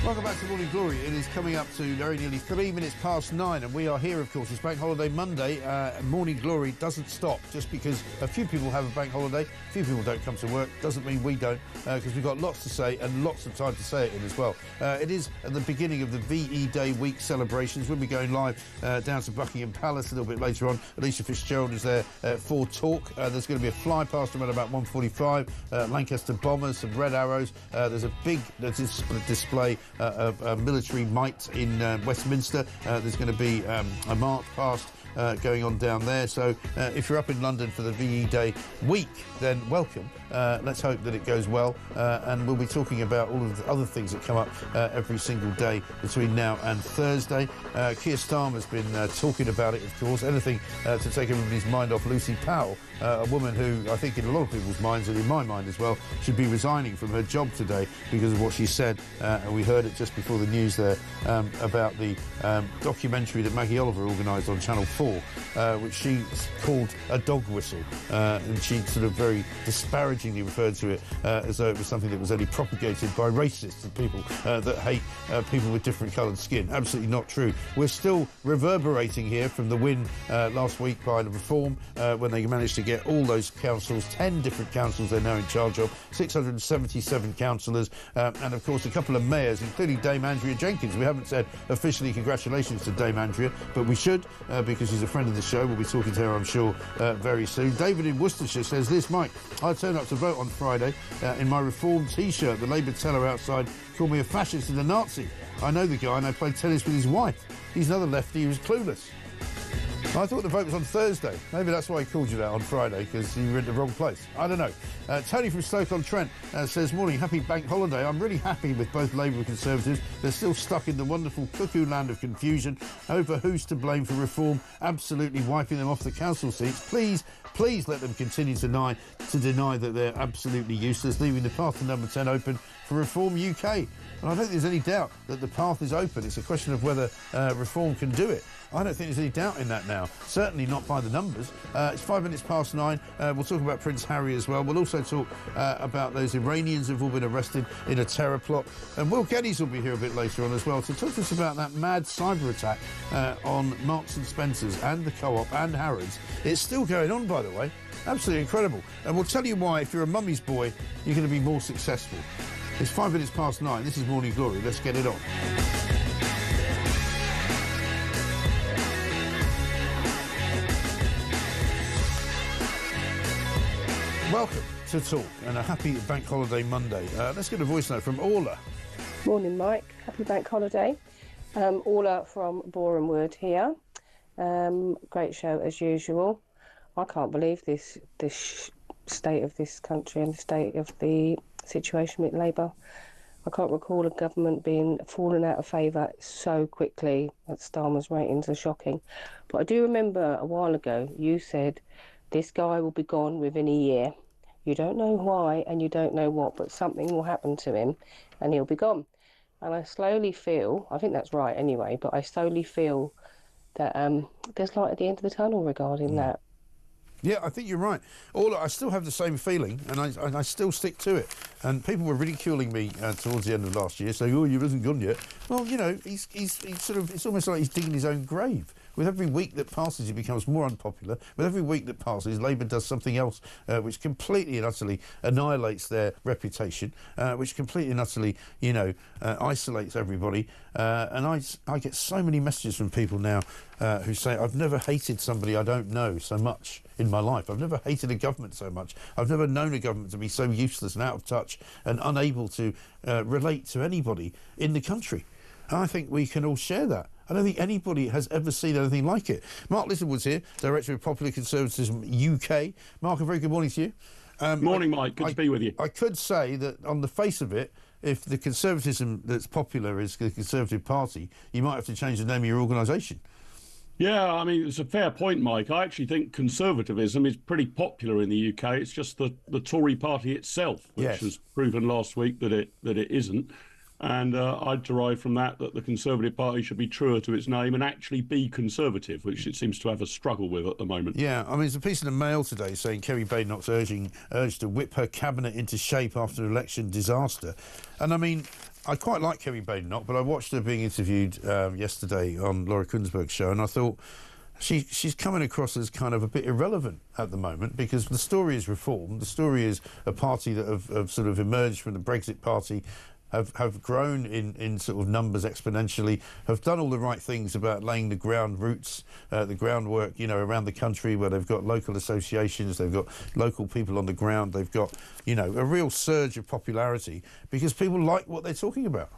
Welcome back to Morning Glory. It is coming up to very nearly 3 minutes past 9, and we are here, of course. It's Bank Holiday Monday. Morning Glory doesn't stop just because a few people have a bank holiday, a few people don't come to work. Doesn't mean we don't, because we've got lots to say and lots of time to say it in as well. It is at the beginning of the VE Day week celebrations. We'll be going live down to Buckingham Palace a little bit later on. Alicia Fitzgerald is there for Talk. There's going to be a fly past around about 1:45. Lancaster Bombers, some Red Arrows. There's a big display of military might in Westminster. There's going to be a march past going on down there. So if you're up in London for the VE Day week, then welcome. Let's hope that it goes well. And we'll be talking about all of the other things that come up every single day between now and Thursday. Keir Starmer's been talking about it, of course. Anything to take everybody's mind off Lucy Powell a woman who I think in a lot of people's minds, and in my mind as well, should be resigning from her job today because of what she said. And we heard it just before the news there about the documentary that Maggie Oliver organised on Channel 4, which she called a dog whistle. And she sort of very disparagingly referred to it as though it was something that was only propagated by racists and people that hate people with different coloured skin. Absolutely not true. We're still reverberating here from the win last week by the Reform when they managed to get all those councils, 10 different councils they're now in charge of, 677 councillors, and of course a couple of mayors, including Dame Andrea Jenkins. We haven't said officially congratulations to Dame Andrea, but we should because she's a friend of the show. We'll be talking to her, I'm sure, very soon. David in Worcestershire says this, Mike, I turned up to vote on Friday in my Reform T-shirt. The Labour teller outside called me a fascist and a Nazi. I know the guy and I played tennis with his wife. He's another lefty who's clueless. I thought the vote was on Thursday. Maybe that's why he called you that on Friday, because you were in the wrong place. I don't know. Tony from Stoke-on-Trent says, morning, happy bank holiday. I'm really happy with both Labour and Conservatives. They're still stuck in the wonderful cuckoo land of confusion over who's to blame for Reform, absolutely wiping them off the council seats. Please let them continue to deny that they're absolutely useless, leaving the path to number 10 open for Reform UK. And I don't think there's any doubt that the path is open. It's a question of whether Reform can do it. I don't think there's any doubt in that now. Certainly not by the numbers. It's 9 minutes. We'll talk about Prince Harry as well. We'll also talk about those Iranians who've all been arrested in a terror plot. And Will Geddes will be here a bit later on as well to talk to us about that mad cyber attack on Marks and Spencer's and the Co-op and Harrods. It's still going on, by the way. Absolutely incredible. And we'll tell you why, if you're a mummy's boy, you're going to be more successful. It's 9:05. This is Morning Glory. Let's get it on. Welcome to Talk and a happy Bank Holiday Monday. Let's get a voice note from Orla. Morning, Mike. Happy Bank Holiday. Orla from Borehamwood here. Great show as usual. I can't believe this state of this country and the state of the situation with Labour. I can't recall a government being fallen out of favour so quickly that Starmer's ratings are shocking. But I do remember a while ago you said this guy will be gone within a year. You don't know why and you don't know what, but something will happen to him and he'll be gone. And I slowly feel, I think that's right anyway, but I slowly feel that there's light at the end of the tunnel regarding that. Yeah, I think you're right. I still have the same feeling, and I still stick to it. And people were ridiculing me towards the end of last year, saying, "Oh, you hasn't gone yet." Well, you know, he's sort of. It's almost like he's digging his own grave. With every week that passes, he becomes more unpopular. With every week that passes, Labour does something else which completely and utterly annihilates their reputation, which completely and utterly, isolates everybody. And I get so many messages from people now who say, I've never hated somebody I don't know so much in my life. I've never hated a government so much. I've never known a government to be so useless and out of touch and unable to relate to anybody in the country. And I think we can all share that. I don't think anybody has ever seen anything like it. Mark Littlewood's here, Director of Popular Conservatism UK. Mark, a very good morning to you. Morning, Mike. Good to be with you. I could say that on the face of it, if the conservatism that's popular is the Conservative Party, you might have to change the name of your organisation. Yeah, I mean, it's a fair point, Mike. I actually think conservatism is pretty popular in the UK. It's just the Tory party itself, which was proven last week that it isn't. And I'd derive from that the Conservative Party should be truer to its name and actually be conservative, which it seems to have a struggle with at the moment. Yeah, I mean, there's a piece in the Mail today saying Kerry Badenoch's urged to whip her cabinet into shape after election disaster. And I mean, I quite like Kerry Badenoch, but I watched her being interviewed yesterday on Laura Kuenssberg's show, and I thought she's coming across as kind of a bit irrelevant at the moment, because the story is Reform. The story is a party that have sort of emerged from the Brexit Party, have grown in sort of numbers exponentially, have done all the right things about laying the the groundwork, around the country, where they've got local associations, they've got local people on the ground, they've got, a real surge of popularity because people like what they're talking about.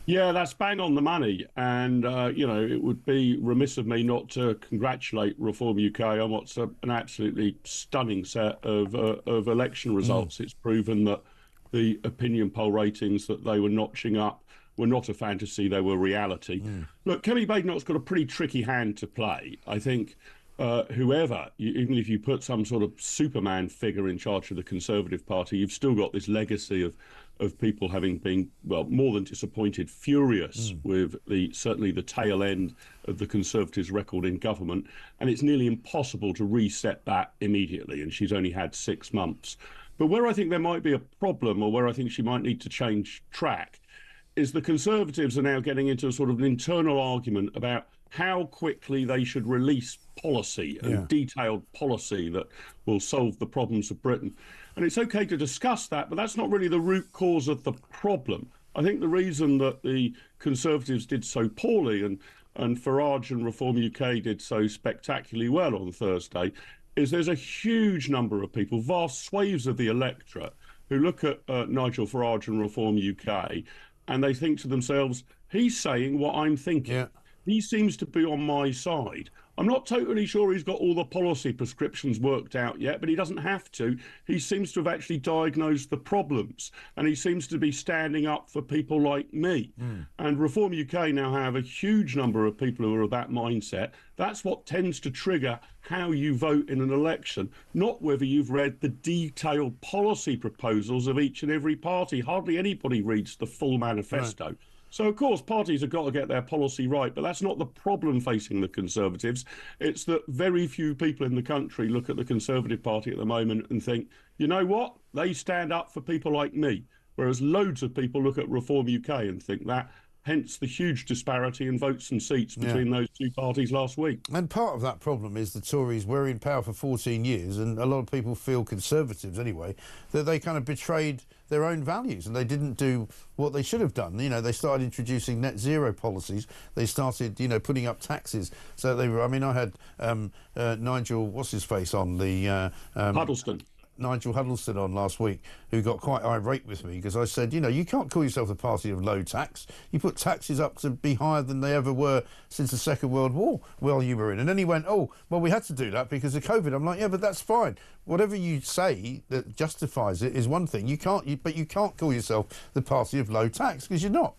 Yeah, that's bang on the money. And, it would be remiss of me not to congratulate Reform UK on what's an absolutely stunning set of election results. It's proven that the opinion poll ratings that they were notching up were not a fantasy, they were reality. Look, Kerry Badenoch's got a pretty tricky hand to play. I think whoever, even if you put some sort of Superman figure in charge of the Conservative Party, you've still got this legacy of people having been, well, more than disappointed, furious with certainly the tail end of the Conservatives' record in government, and it's nearly impossible to reset that immediately, and she's only had 6 months. But where I think there might be a problem, or where I think she might need to change track, is the Conservatives are now getting into a sort of an internal argument about how quickly they should release policy and detailed policy that will solve the problems of Britain. And it's okay to discuss that, but that's not really the root cause of the problem. I think the reason that the Conservatives did so poorly and Farage and Reform UK did so spectacularly well on Thursday is there's a huge number of people, vast swathes of the electorate, who look at Nigel Farage and Reform UK and they think to themselves, he's saying what I'm thinking. Yeah. He seems to be on my side. I'm not totally sure he's got all the policy prescriptions worked out yet, but he doesn't have to. He seems to have actually diagnosed the problems, and he seems to be standing up for people like me. And Reform UK now have a huge number of people who are of that mindset. That's what tends to trigger how you vote in an election, not whether you've read the detailed policy proposals of each and every party. Hardly anybody reads the full manifesto. Right. So, of course, parties have got to get their policy right, but that's not the problem facing the Conservatives. It's that very few people in the country look at the Conservative Party at the moment and think, you know what, they stand up for people like me, whereas loads of people look at Reform UK and think that. Hence the huge disparity in votes and seats between those two parties last week. And part of that problem is the Tories were in power for 14 years, and a lot of people feel, Conservatives anyway, that they kind of betrayed their own values and they didn't do what they should have done. You know, they started introducing net zero policies. They started, you know, putting up taxes. So they were, I mean, I had Nigel, what's his face, on the... Huddleston. Nigel Huddleston on last week, who got quite irate with me because I said, you know, you can't call yourself the party of low tax. You put taxes up to be higher than they ever were since the Second World War while you were in. And then he went, oh, well, we had to do that because of COVID. I'm like, yeah, but that's fine. Whatever you say that justifies it is one thing. But you can't call yourself the party of low tax because you're not.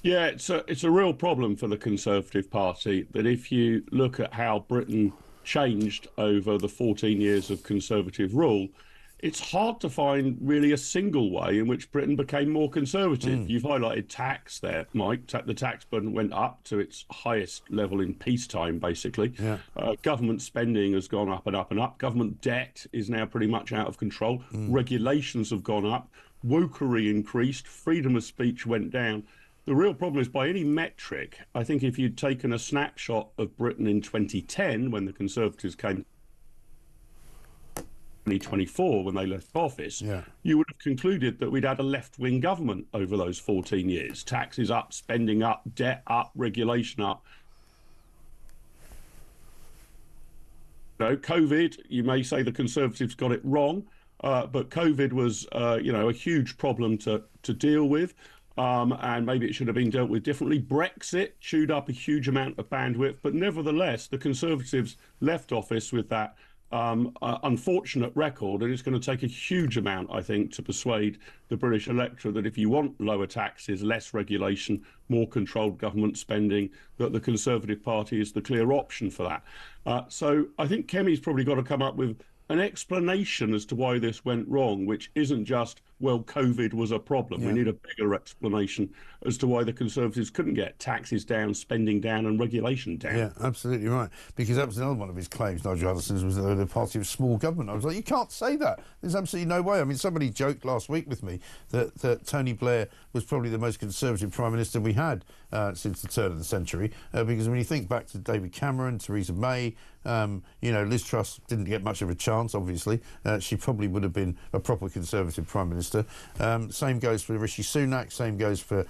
Yeah, it's a real problem for the Conservative Party that if you look at how Britain changed over the 14 years of Conservative rule, it's hard to find really a single way in which Britain became more conservative. You've highlighted tax there, Mike. The tax burden went up to its highest level in peacetime, basically. Government spending has gone up and up and up. Government debt is now pretty much out of control. Regulations have gone up. Wokery increased. Freedom of speech went down. The real problem is, by any metric, I think if you'd taken a snapshot of Britain in 2010, when the Conservatives came 2024, when they left office, you would have concluded that we'd had a left-wing government over those 14 years. Taxes up, spending up, debt up, regulation up. No, COVID, you may say the Conservatives got it wrong, but COVID was, you know, a huge problem to deal with. And maybe it should have been dealt with differently. Brexit chewed up a huge amount of bandwidth, but nevertheless, the Conservatives left office with that unfortunate record, and it's going to take a huge amount, I think, to persuade the British electorate that if you want lower taxes, less regulation, more controlled government spending, that the Conservative Party is the clear option for that. So I think Kemi's probably got to come up with an explanation as to why this went wrong, which isn't just, well, COVID was a problem. We need a bigger explanation as to why the Conservatives couldn't get taxes down, spending down and regulation down. Yeah, absolutely right. Because that was another one of his claims, Nigel Huddleston's, was the party of small government. I was like, you can't say that. There's absolutely no way. I mean, somebody joked last week with me that Tony Blair was probably the most conservative Prime Minister we had since the turn of the century. Because when you think back to David Cameron, Theresa May, you know, Liz Truss didn't get much of a chance, obviously. She probably would have been a proper Conservative Prime Minister. Same goes for Rishi Sunak, same goes for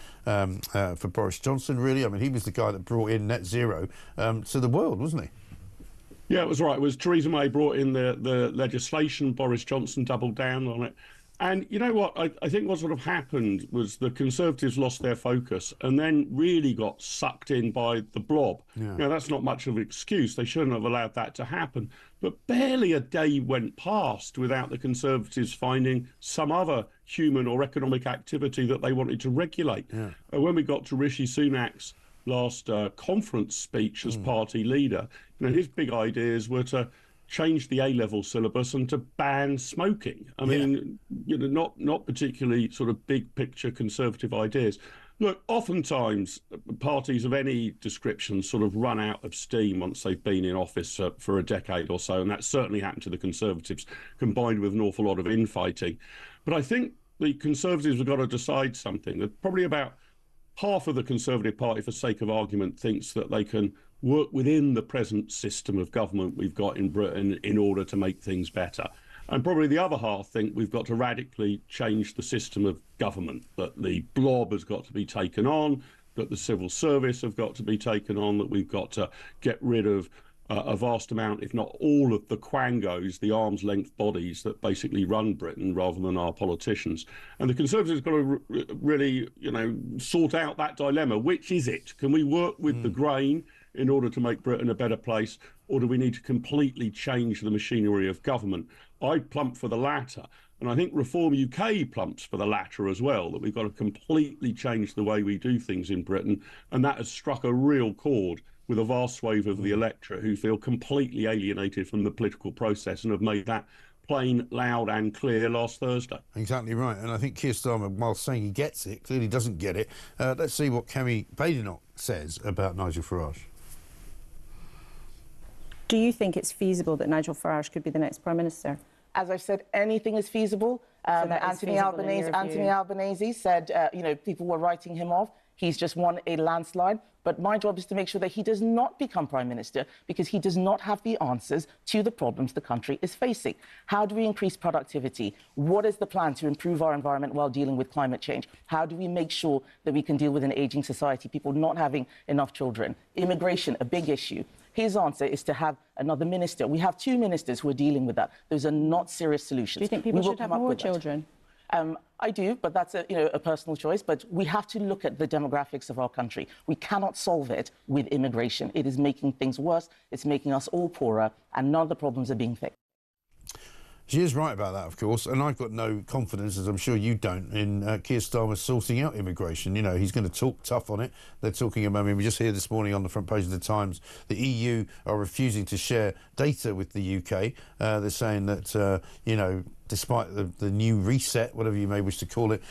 Boris Johnson, really. I mean, he was the guy that brought in net zero to the world, wasn't he? Yeah, it was right. It was Theresa May brought in the legislation, Boris Johnson doubled down on it. And you know what? I think what sort of happened was the Conservatives lost their focus and then really got sucked in by the blob. Now, that's not much of an excuse. They shouldn't have allowed that to happen. But barely a day went past without the Conservatives finding some other human or economic activity that they wanted to regulate. When we got to Rishi Sunak's last conference speech as party leader, his big ideas were to change the A-level syllabus and to ban smoking. I mean, not particularly sort of big picture conservative ideas. Look, oftentimes parties of any description sort of run out of steam once they've been in office for a decade or so, and that certainly happened to the Conservatives, combined with an awful lot of infighting. But I think the Conservatives have got to decide something. That probably about half of the Conservative Party, for sake of argument, thinks that they can work within the present system of government we've got in Britain in order to make things better. And probably the other half think we've got to radically change the system of government, that the blob has got to be taken on, that the civil service have got to be taken on, that we've got to get rid of a vast amount, if not all, of the quangos, the arm's length bodies that basically run Britain rather than our politicians. And the Conservatives have got to really, sort out that dilemma. Which is it? Can we work with the grain in order to make Britain a better place, or do we need to completely change the machinery of government? I plump for the latter. And I think Reform UK plumps for the latter as well, that we've got to completely change the way we do things in Britain. And that has struck a real chord with a vast swathe of the electorate who feel completely alienated from the political process and have made that plain, loud and clear last Thursday. Exactly right. And I think Keir Starmer, while saying he gets it, clearly doesn't get it. Let's see what Kemi Badenoch says about Nigel Farage. Do you think it's feasible that Nigel Farage could be the next Prime Minister? As I've said, anything is feasible. Anthony Albanese said, people were writing him off. He's just won a landslide. But my job is to make sure that he does not become Prime Minister because he does not have the answers to the problems the country is facing. How do we increase productivity? What is the plan to improve our environment while dealing with climate change? How do we make sure that we can deal with an ageing society, people not having enough children? Immigration, a big issue. His answer is to have another minister. We have 2 ministers who are dealing with that. Those are not serious solutions. Do you think people should have more children? I do, but that's a personal choice. But we have to look at the demographics of our country. We cannot solve it with immigration. It is making things worse. It's making us all poorer, and none of the problems are being fixed. She is right about that, of course, and I've got no confidence, as I'm sure you don't, in Keir Starmer sorting out immigration. He's going to talk tough on it. They're talking about, we just hear this morning on the front page of the Times, the EU are refusing to share data with the UK. They're saying that, despite the new reset, whatever you may wish to call it,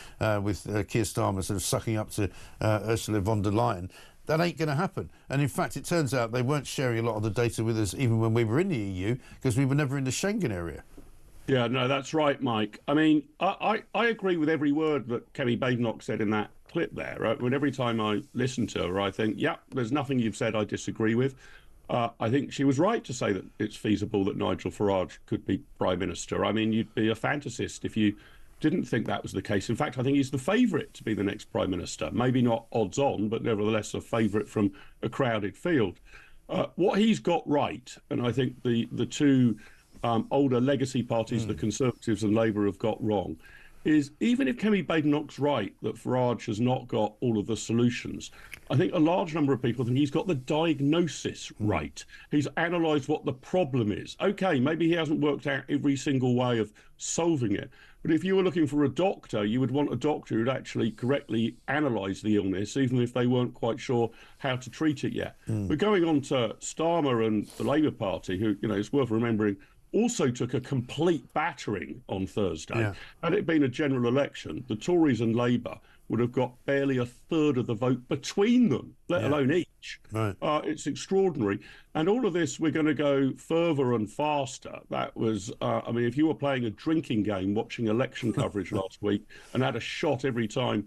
with Keir Starmer sort of sucking up to Ursula von der Leyen, that ain't going to happen. And in fact, it turns out they weren't sharing a lot of the data with us even when we were in the EU, because we were never in the Schengen area. Yeah, no, that's right, Mike. I mean, I agree with every word that Kemi Badenoch said in that clip there. Right? When every time I listen to her, I think, yeah, there's nothing you've said I disagree with. I think she was right to say that it's feasible that Nigel Farage could be Prime Minister. I mean, you'd be a fantasist if you didn't think that was the case. In fact, I think he's the favourite to be the next Prime Minister. Maybe not odds on, but nevertheless a favourite from a crowded field. What he's got right, and I think the 2 older legacy parties, the Conservatives and Labour, have got wrong, is even if Kemi Badenoch's right that Farage has not got all of the solutions, I think a large number of people think he's got the diagnosis right. He's analysed what the problem is. OK, maybe he hasn't worked out every single way of solving it. But if you were looking for a doctor, you would want a doctor who'd actually correctly analyse the illness, even if they weren't quite sure how to treat it yet. But going on to Starmer and the Labour Party, who, it's worth remembering, also took a complete battering on Thursday. Yeah. Had it been a general election, the Tories and Labour would have got barely a third of the vote between them, let alone each. Right. It's extraordinary. And all of this, we're going to go further and faster. That was, if you were playing a drinking game watching election coverage last week and had a shot every time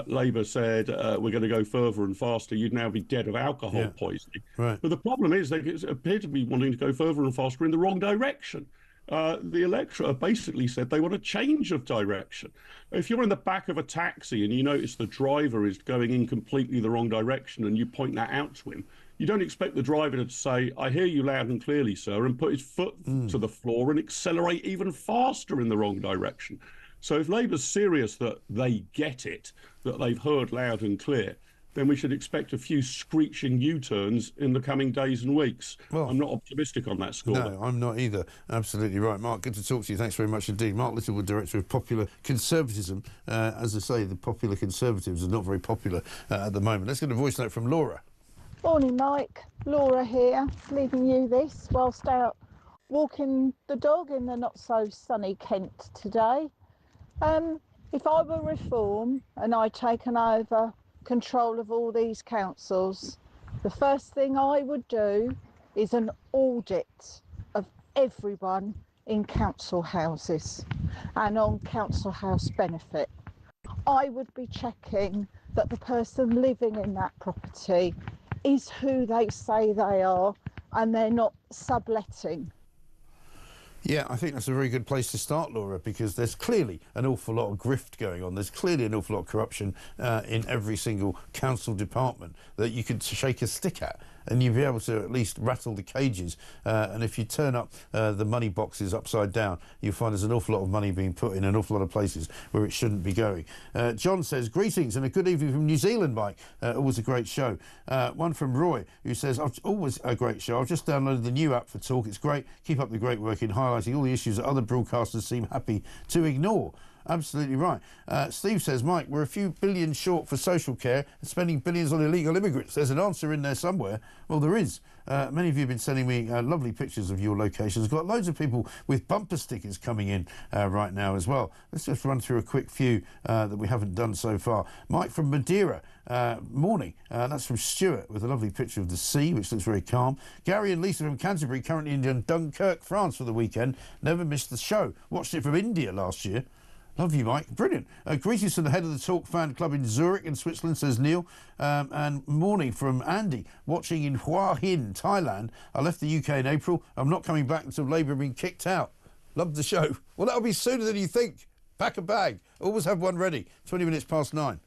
Labour said, we're going to go further and faster, you'd now be dead of alcohol poisoning. Right. But the problem is they appear to be wanting to go further and faster in the wrong direction. The electorate basically said they want a change of direction. If you're in the back of a taxi and you notice the driver is going in completely the wrong direction and you point that out to him, you don't expect the driver to say, I hear you loud and clearly, sir, and put his foot to the floor and accelerate even faster in the wrong direction. So if Labour's serious that they get it, that they've heard loud and clear, then we should expect a few screeching U-turns in the coming days and weeks. Well, I'm not optimistic on that score. No, I'm not either. Absolutely right. Mark, good to talk to you. Thanks very much indeed. Mark Littlewood, Director of Popular Conservatism. As I say, the Popular Conservatives are not very popular at the moment. Let's get a voice note from Laura. Morning, Mike. Laura here, leaving you this whilst out walking the dog in the not-so-sunny Kent today. If I were Reform and I'd taken over control of all these councils, the first thing I would do is an audit of everyone in council houses and on council house benefit. I would be checking that the person living in that property is who they say they are and they're not subletting. Yeah, I think that's a very good place to start, Laura, because there's clearly an awful lot of grift going on. There's clearly an awful lot of corruption in every single council department that you could shake a stick at, and you'd be able to at least rattle the cages. And if you turn up the money boxes upside down, you'll find there's an awful lot of money being put in an awful lot of places where it shouldn't be going. John says, greetings and a good evening from New Zealand, Mike. Always a great show. One from Roy, who says, always a great show. I've just downloaded the new app for Talk. It's great. Keep up the great work in highlighting all the issues that other broadcasters seem happy to ignore. Absolutely right. Steve says, Mike, we're a few billion short for social care and spending billions on illegal immigrants. There's an answer in there somewhere. Well, there is. Many of you have been sending me lovely pictures of your locations. Got loads of people with bumper stickers coming in right now as well. Let's just run through a quick few that we haven't done so far. Mike from Madeira. Morning. That's from Stuart with a lovely picture of the sea, which looks very calm. Gary and Lisa from Canterbury, currently in Dunkirk, France for the weekend. Never missed the show. Watched it from India last year. Love you, Mike. Brilliant. Greetings from the head of the Talk fan club in Zurich in Switzerland, says Neil. And morning from Andy, watching in Hua Hin, Thailand. I left the UK in April. I'm not coming back until Labour have been kicked out. Love the show. Well, that'll be sooner than you think. Pack a bag. Always have one ready. 20 minutes past 9.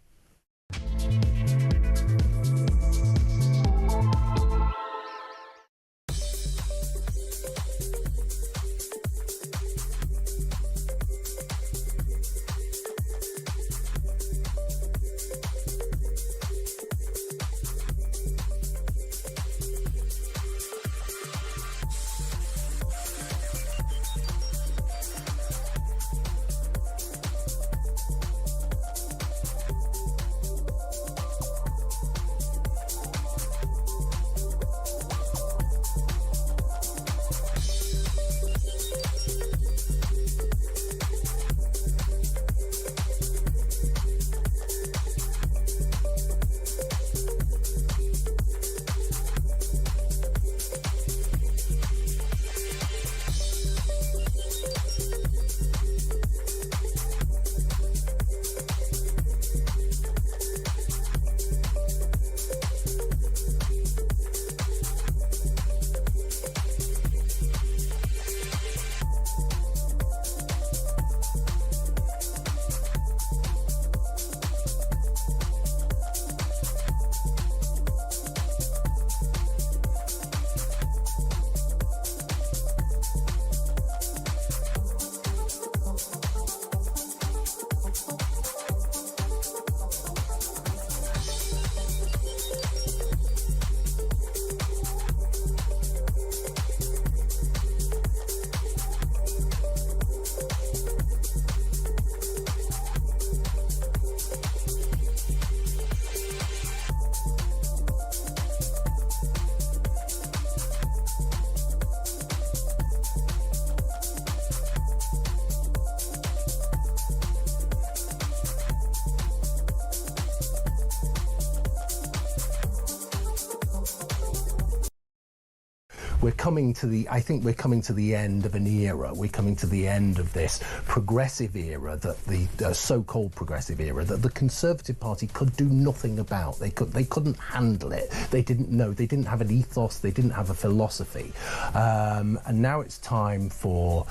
I think we're coming to the end of an era. We're coming to the end of this progressive era, that the so-called progressive era, that the Conservative Party could do nothing about. They couldn't handle it. They didn't know. They didn't have an ethos. They didn't have a philosophy. And now it's time for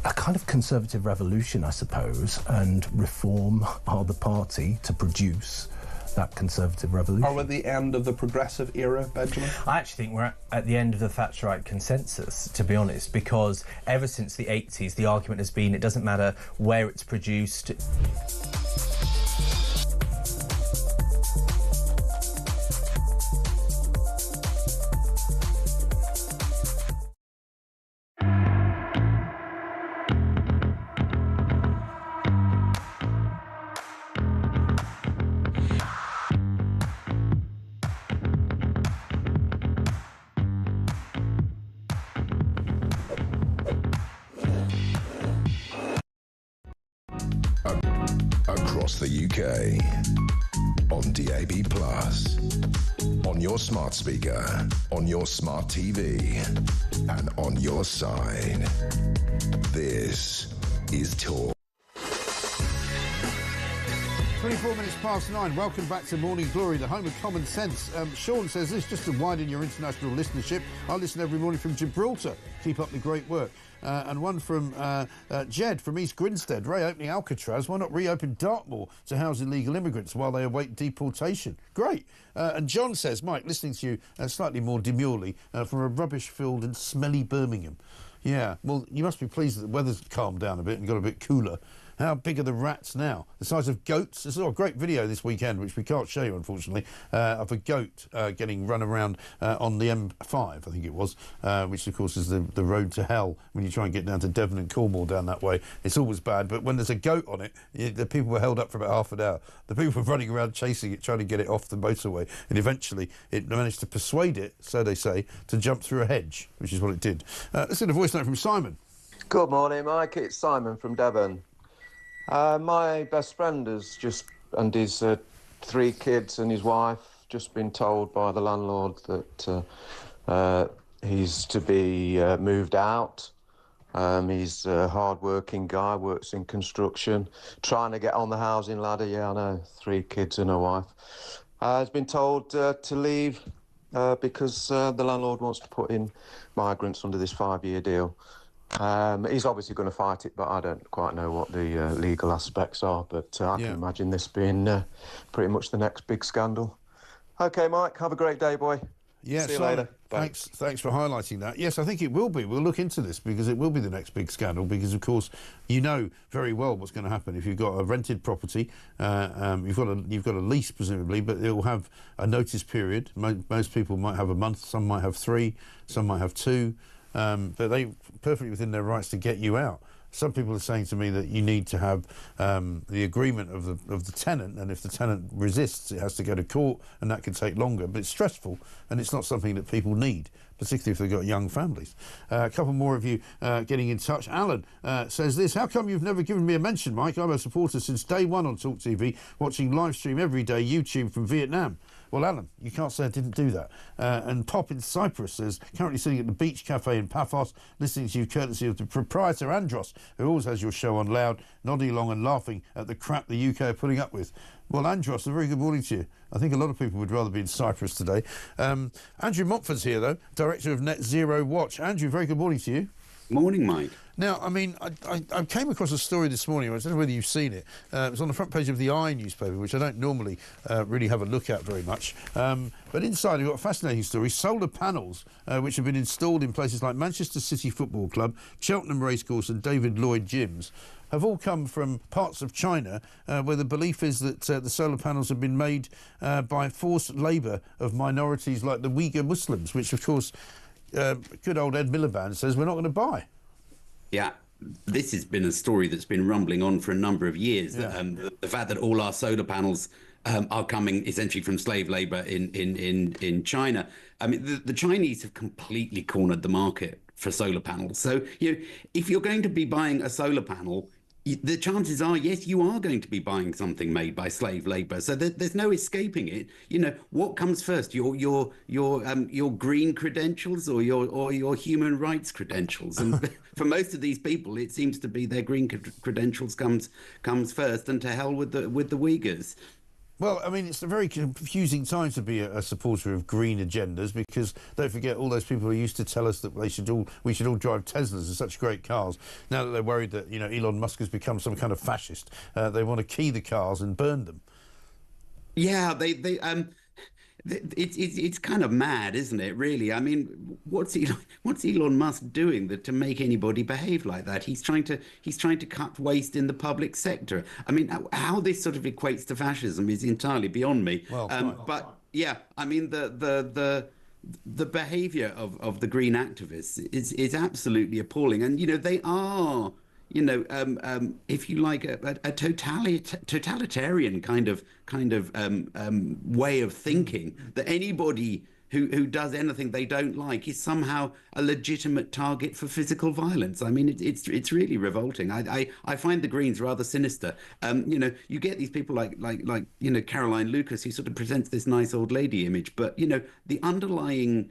a kind of conservative revolution, I suppose, and Reform are the party to produce that conservative revolution. Are we at the end of the progressive era, Benjamin? I actually think we're at the end of the Thatcherite consensus, to be honest, because ever since the 80s, the argument has been it doesn't matter where it's produced. Across the UK, on DAB+, on your smart speaker, on your smart TV, and on your side. This is Talk. 24 minutes past 9. Welcome back to Morning Glory, the home of common sense. Sean says this, just to widen your international listenership, I listen every morning from Gibraltar. Keep up the great work. And one from Jed from East Grinstead. Reopening Alcatraz. Why not reopen Dartmoor to house illegal immigrants while they await deportation? Great. And John says, Mike, listening to you slightly more demurely from a rubbish-filled and smelly Birmingham. Yeah, well, you must be pleased that the weather's calmed down a bit and got a bit cooler. How big are the rats now? The size of goats? I saw a great video this weekend, which we can't show you, unfortunately, of a goat getting run around on the M5, I think it was, which, of course, is the road to hell when you try and get down to Devon and Cornwall down that way. It's always bad, but when there's a goat on it, the people were held up for about half an hour. The people were running around chasing it, trying to get it off the motorway, and eventually it managed to persuade it, so they say, to jump through a hedge, which is what it did. Let's get a voice note from Simon. Good morning, Mike. It's Simon from Devon. My best friend has and his 3 kids and his wife just been told by the landlord that he's to be moved out. He's a hard-working guy, works in construction, trying to get on the housing ladder. Yeah, I know, 3 kids and a wife. He's been told to leave because the landlord wants to put in migrants under this 5-year deal. He's obviously going to fight it, but I don't quite know what the legal aspects are. But I can imagine this being pretty much the next big scandal. OK, Mike, have a great day, boy. Yeah, see you later. Thanks for highlighting that. Yes, I think it will be. We'll look into this because it will be the next big scandal because, of course, you know very well what's going to happen if you've got a rented property. You've got a lease, presumably, but it will have a notice period. Most people might have a month, some might have 3, some might have 2. But they're perfectly within their rights to get you out. Some people are saying to me that you need to have the agreement of the tenant, and if the tenant resists, it has to go to court, and that can take longer. But it's stressful, and it's not something that people need, particularly if they've got young families. A couple more of you getting in touch. Alan says this, how come you've never given me a mention, Mike? I'm a supporter since day one on talkTV, watching live stream every day, YouTube from Vietnam. Well, Alan, you can't say I didn't do that. And Pop in Cyprus says, currently sitting at the Beach Cafe in Paphos, listening to you courtesy of the proprietor Andros, who always has your show on loud, nodding along and laughing at the crap the UK are putting up with. Well, Andros, a very good morning to you. I think a lot of people would rather be in Cyprus today. Andrew Montford's here, though, Director of Net Zero Watch. Andrew, very good morning to you. Morning, Mike. Now, I mean, I came across a story this morning, I don't know whether you've seen it. It was on the front page of the I newspaper, which I don't normally really have a look at very much. But inside, you've got a fascinating story. Solar panels, which have been installed in places like Manchester City Football Club, Cheltenham Racecourse and David Lloyd gyms, have all come from parts of China where the belief is that the solar panels have been made by forced labour of minorities like the Uyghur Muslims, which, of course, good old Ed Miliband says we're not going to buy. Yeah, this has been a story that's been rumbling on for a number of years. Yeah. The fact that all our solar panels are coming essentially from slave labour in China. I mean, the Chinese have completely cornered the market for solar panels. So, you know, if you're going to be buying a solar panel, the chances are, yes, you are going to be buying something made by slave labour. So there's no escaping it. You know, what comes first, your green credentials or your human rights credentials? And for most of these people, it seems to be their green credentials comes first, and to hell with the Uyghurs. Well, I mean, it's a very confusing time to be a supporter of green agendas because don't forget all those people who used to tell us that we should all drive Teslas and such great cars. Now that they're worried that, you know, Elon Musk has become some kind of fascist, they want to key the cars and burn them. Yeah, it's kind of mad, isn't it? Really, I mean, what's Elon Musk doing to make anybody behave like that? He's trying to cut waste in the public sector. I mean, how this sort of equates to fascism is entirely beyond me. Well, but yeah, I mean, the behaviour of the green activists is absolutely appalling, and you know they are. You know, if you like, a totalitarian kind of way of thinking that anybody who does anything they don't like is somehow a legitimate target for physical violence. I mean, it's really revolting. I find the Greens rather sinister. You get these people like Caroline Lucas, who sort of presents this nice old lady image, but the underlying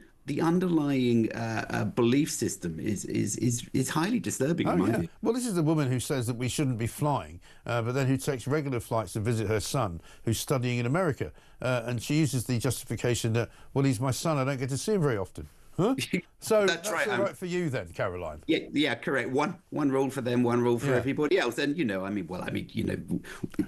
belief system is highly disturbing in my view. Well, this is the woman who says that we shouldn't be flying, but then who takes regular flights to visit her son, who's studying in America, and she uses the justification that, well, he's my son, I don't get to see him very often. Huh? So that's right. All right for you then, Caroline. Yeah, correct. One rule for them, one rule for everybody else. And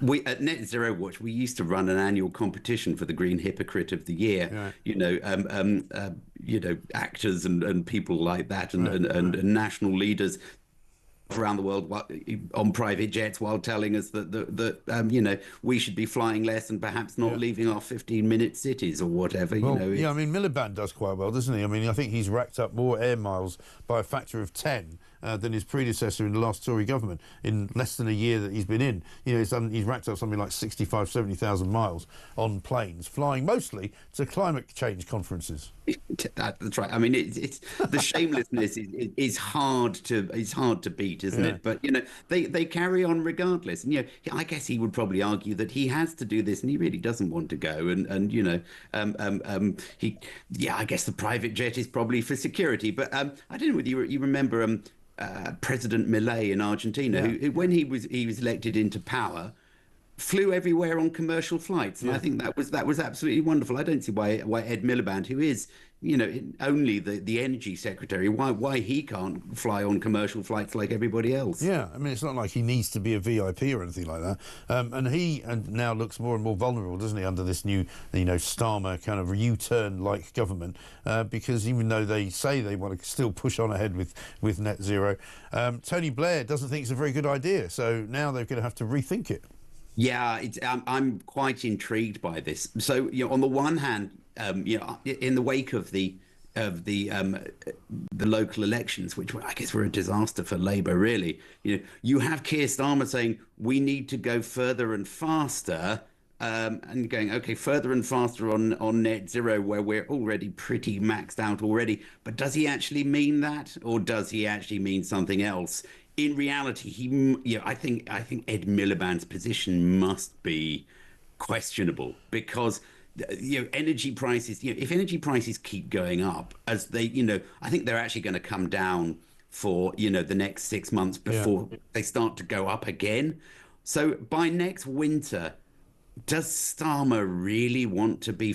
we at Net Zero Watch, we used to run an annual competition for the Green Hypocrite of the Year. Right. Actors and people like that, and national leaders around the world on private jets while telling us that we should be flying less and perhaps not leaving our 15-minute cities or whatever. Well, I mean, Miliband does quite well, doesn't he? I mean, I think he's racked up more air miles by a factor of 10 than his predecessor in the last Tory government in less than a year that he's been in. He's racked up something like 65, 70,000 miles on planes, flying mostly to climate change conferences. That's right. I mean, it's the shamelessness is hard to beat, isn't it? But they carry on regardless. And I guess he would probably argue that he has to do this, and he really doesn't want to go. I guess the private jet is probably for security. But I don't know whether you remember President Milei in Argentina, who when he was elected into power, flew everywhere on commercial flights, and I think that was absolutely wonderful. I don't see why Ed Miliband, who is only the energy secretary, why he can't fly on commercial flights like everybody else. Yeah, I mean, it's not like he needs to be a VIP or anything like that. And he now looks more and more vulnerable, doesn't he, under this new Starmer kind of U-turn-like government, because even though they say they want to still push on ahead with net zero, Tony Blair doesn't think it's a very good idea. So now they're going to have to rethink it. Yeah, I'm quite intrigued by this. So, on the one hand, in the wake of the local elections, which I guess were a disaster for Labour, really, you have Keir Starmer saying we need to go further and faster, and going, okay, further and faster on net zero, where we're already pretty maxed out already. But does he actually mean that, or does he actually mean something else? In reality, I think Ed Miliband's position must be questionable, because energy prices. If energy prices keep going up, as they, I think they're actually going to come down for the next 6 months before they start to go up again. So by next winter, does Starmer really want to be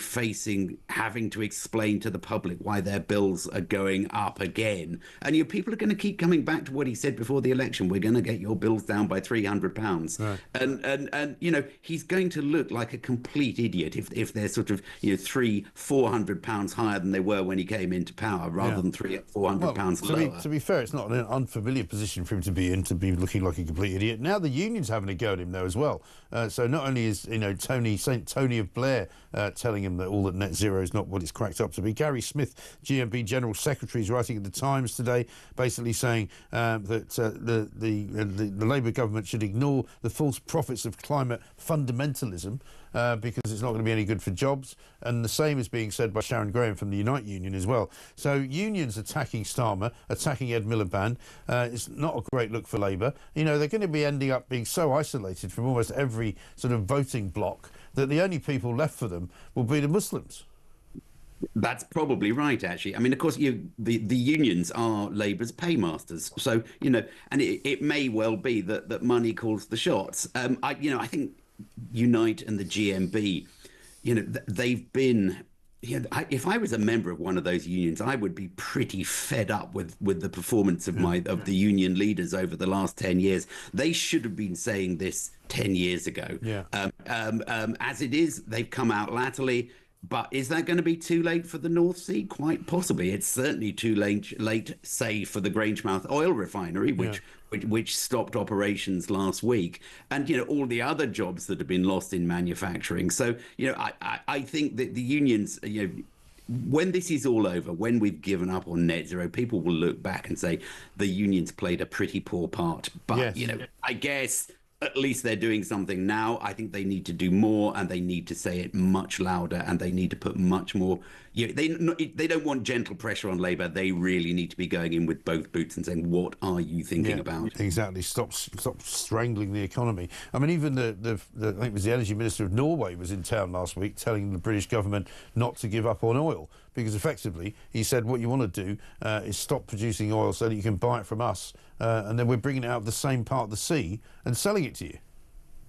having to explain to the public why their bills are going up again? And people are going to keep coming back to what he said before the election. We're going to get your bills down by £300. Right. And he's going to look like a complete idiot if they're sort of £300-400 higher than they were when he came into power, rather than £400 lower. To be fair, it's not an unfamiliar position for him to be in, to be looking like a complete idiot. Now the union's having a go at him though as well. So not only is Saint Tony of Blair telling him that net zero is not what it's cracked up to be. Gary Smith, GMB General Secretary, is writing at the Times today, basically saying that the Labour government should ignore the false prophets of climate fundamentalism, because it's not going to be any good for jobs. And the same is being said by Sharon Graham from the Unite Union as well. So unions attacking Starmer, attacking Ed Miliband, is not a great look for Labour. They're going to be ending up being so isolated from almost every sort of voting bloc that the only people left for them will be the Muslims. That's probably right, actually. I mean, of course, the unions are Labour's paymasters. So, and it may well be that money calls the shots. I think Unite and the GMB, they've been... if I was a member of one of those unions, I would be pretty fed up with the performance of the union leaders over the last 10 years. They should have been saying this 10 years ago. Yeah. As it is, they've come out latterly. But is that going to be too late for the North Sea? Quite possibly. It's certainly too late, say, for the Grangemouth oil refinery, which stopped operations last week, and all the other jobs that have been lost in manufacturing. So I think that the unions, when this is all over, when we've given up on net zero, people will look back and say the unions played a pretty poor part. But I guess at least they're doing something now. I think they need to do more, and they need to say it much louder, and they need to put much more. They don't want gentle pressure on Labour. They really need to be going in with both boots and saying, "What are you thinking about?" Exactly. Stop strangling the economy. I mean, even I think it was the Energy Minister of Norway was in town last week telling the British government not to give up on oil, because effectively he said what you want to do is stop producing oil so that you can buy it from us, and then we're bringing it out of the same part of the sea and selling it to you.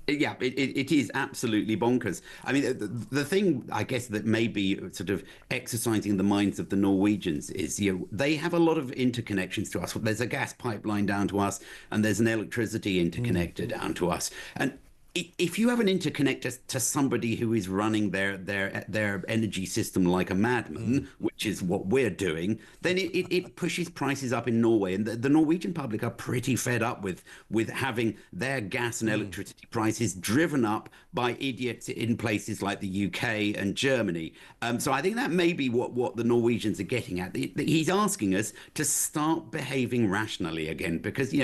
Yeah, it is absolutely bonkers. I mean, the thing, I guess, that may be sort of exercising the minds of the Norwegians is, they have a lot of interconnections to us. There's a gas pipeline down to us, and there's an electricity interconnector down to us. And if you have an interconnector to somebody who is running their energy system like a madman, which is what we're doing, then it pushes prices up in Norway. And the Norwegian public are pretty fed up with having their gas and electricity prices driven up by idiots in places like the UK and Germany. So I think that may be what the Norwegians are getting at. He's asking us to start behaving rationally again, because,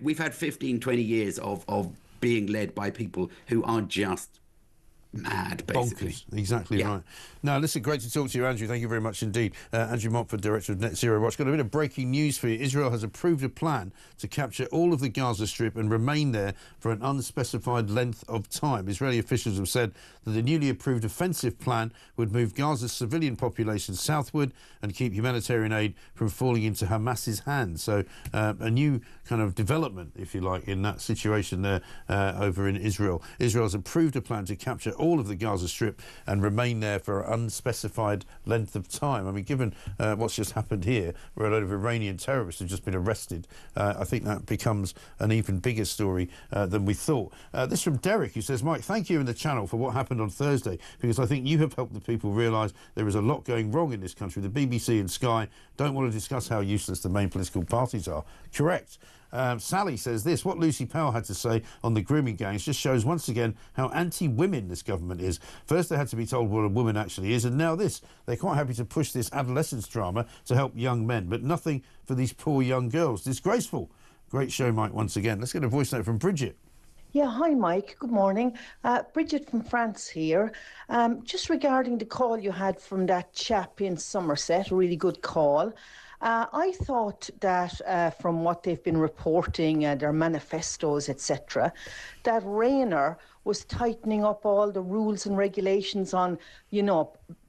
we've had 15, 20 years of being led by people who are just mad, basically. Bonkers. Exactly right. Now, listen, great to talk to you, Andrew. Thank you very much indeed. Andrew Montford, Director of Net Zero Watch. Got a bit of breaking news for you. Israel has approved a plan to capture all of the Gaza Strip and remain there for an unspecified length of time. Israeli officials have said that the newly approved offensive plan would move Gaza's civilian population southward and keep humanitarian aid from falling into Hamas's hands. So a new kind of development, if you like, in that situation there over in Israel. Israel has approved a plan to capture all of the Gaza Strip and remain there for an unspecified length of time. I mean, given what's just happened here, where a load of Iranian terrorists have just been arrested, I think that becomes an even bigger story than we thought. This from Derek, who says, Mike, thank you and the channel for what happened on Thursday, because I think you have helped the people realise there is a lot going wrong in this country. The BBC and Sky don't want to discuss how useless the main political parties are. Correct. Sally says this: what Lucy Powell had to say on the grooming gangs just shows once again how anti-women this government is. First they had to be told what a woman actually is, and now this. They're quite happy to push this adolescence drama to help young men, but nothing for these poor young girls. Disgraceful. Great show, Mike, once again. Let's get a voice note from Bridget. Yeah, hi Mike, good morning. Bridget from France here. Just regarding the call you had from that chap in Somerset, a really good call. I thought that from what they've been reporting, their manifestos, etc., that Rayner was tightening up all the rules and regulations on,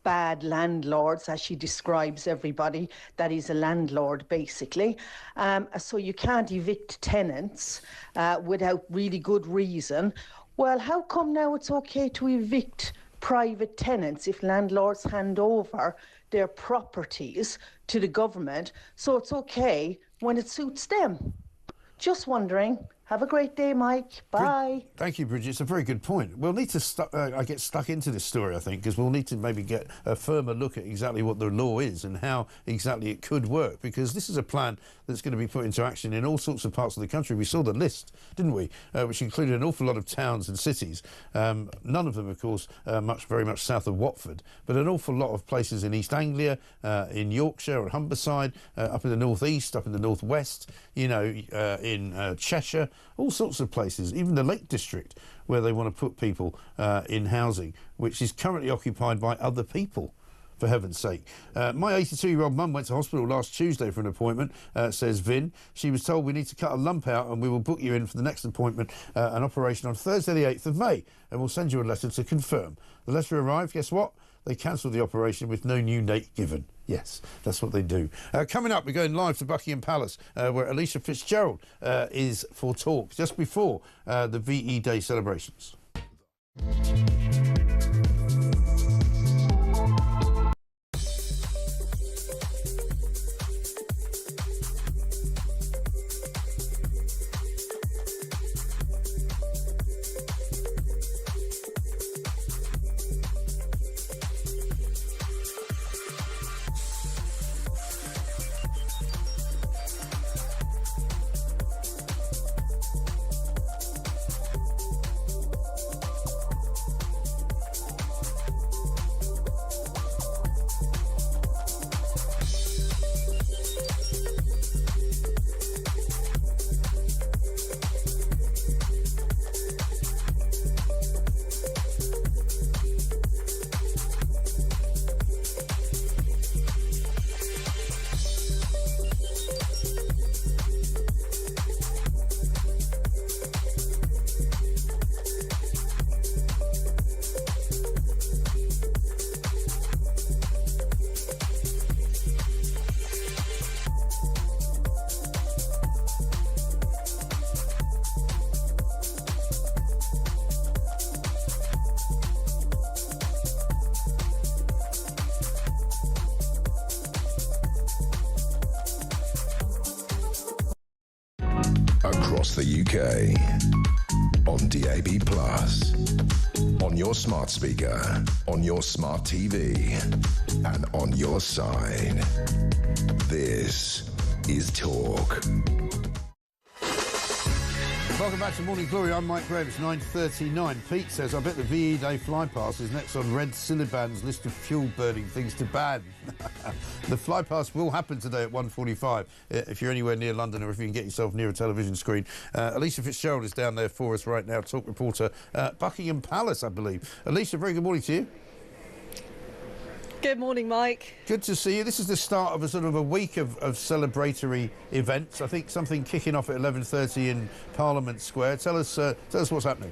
bad landlords, as she describes everybody that is a landlord, basically. So you can't evict tenants without really good reason. Well, how come now it's okay to evict private tenants if landlords hand over their properties to the government, so it's okay when it suits them? Just wondering. Have a great day, Mike. Bye. Thank you, Bridget. It's a very good point. We'll need to get stuck into this story, I think, because we'll need to maybe get a firmer look at exactly what the law is and how exactly it could work, because this is a plan that's going to be put into action in all sorts of parts of the country. We saw the list, didn't we, which included an awful lot of towns and cities. None of them, of course, very much south of Watford, but an awful lot of places in East Anglia, in Yorkshire and Humberside, up in the northeast, up in the northwest, in Cheshire, all sorts of places, even the Lake District, where they want to put people in housing, which is currently occupied by other people, for heaven's sake. My 82-year-old mum went to hospital last Tuesday for an appointment, says Vin. She was told we need to cut a lump out and we will book you in for the next appointment, an operation on Thursday the 8th of May, and we'll send you a letter to confirm. The letter arrived, guess what? They cancelled the operation with no new date given. Yes, that's what they do. Coming up, we're going live to Buckingham Palace, where Alicia Fitzgerald is for talk, just before the VE Day celebrations. across the UK. On DAB+, on your smart speaker, on your smart TV, and on your side. This is Talk. Welcome back to Morning Glory. I'm Mike Graham. It's 9:39. Pete says, I bet the VE Day flypass is next on Red Syllaband's list of fuel-burning things to ban. The flypass will happen today at 1:45 if you're anywhere near London or if you can get yourself near a television screen. Alicia Fitzgerald is down there for us right now, Talk reporter at Buckingham Palace, I believe. Alicia, very good morning to you. Good morning, Mike. Good to see you. This is the start of a sort of a week of celebratory events. I think something kicking off at 11:30 in Parliament Square. Tell us what's happening.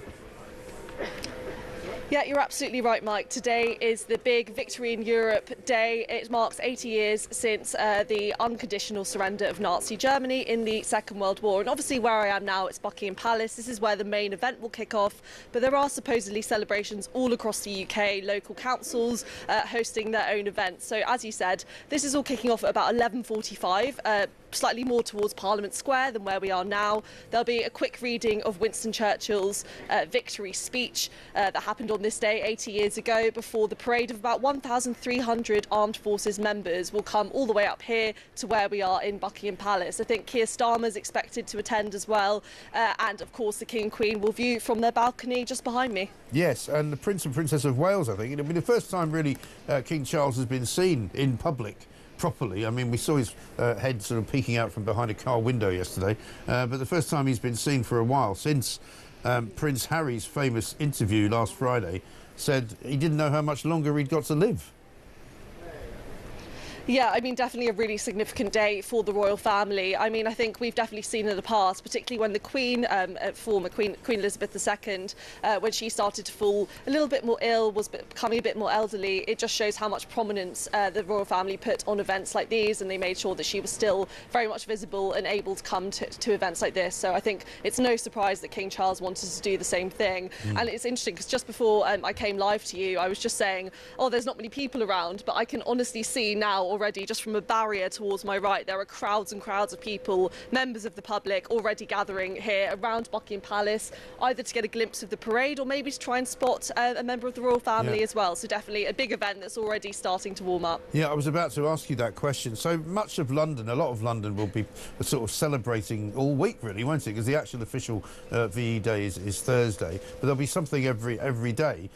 Yeah, you're absolutely right, Mike. Today is the big Victory in Europe Day. It marks 80 years since the unconditional surrender of Nazi Germany in the Second World War. And obviously where I am now, it's Buckingham Palace. This is where the main event will kick off. But there are supposedly celebrations all across the UK, local councils hosting their own events. So as you said, this is all kicking off at about 11:45. Slightly more towards Parliament Square than where we are now. There'll be a quick reading of Winston Churchill's victory speech that happened on this day 80 years ago, before the parade of about 1,300 armed forces members will come all the way up here to where we are in Buckingham Palace. I think Keir Starmer's expected to attend as well, and of course the King and Queen will view from their balcony just behind me. Yes, and the Prince and Princess of Wales, I think. It'll be the first time really King Charles has been seen in public properly. I mean, we saw his head sort of peeking out from behind a car window yesterday, but the first time he's been seen for a while, since Prince Harry's famous interview last Friday said he didn't know how much longer he'd got to live. Yeah, I mean, definitely a really significant day for the royal family. I mean, I think we've definitely seen in the past, particularly when the Queen, former Queen Elizabeth II, when she started to fall a little bit more ill, was becoming a bit more elderly, it just shows how much prominence the royal family put on events like these, and they made sure that she was still very much visible and able to come to events like this. So I think it's no surprise that King Charles wanted to do the same thing. And it's interesting because just before I came live to you, I was just saying, oh, there's not many people around, but I can honestly see now already, just from a barrier towards my right, there are crowds and crowds of people, members of the public, already gathering here around Buckingham Palace, either to get a glimpse of the parade or maybe to try and spot a member of the royal family as well. So definitely a big event that's already starting to warm up. Yeah, I was about to ask you that question. So much of London, a lot of London will be sort of celebrating all week, really, won't it? Because the actual official VE Day is Thursday, but there'll be something every day.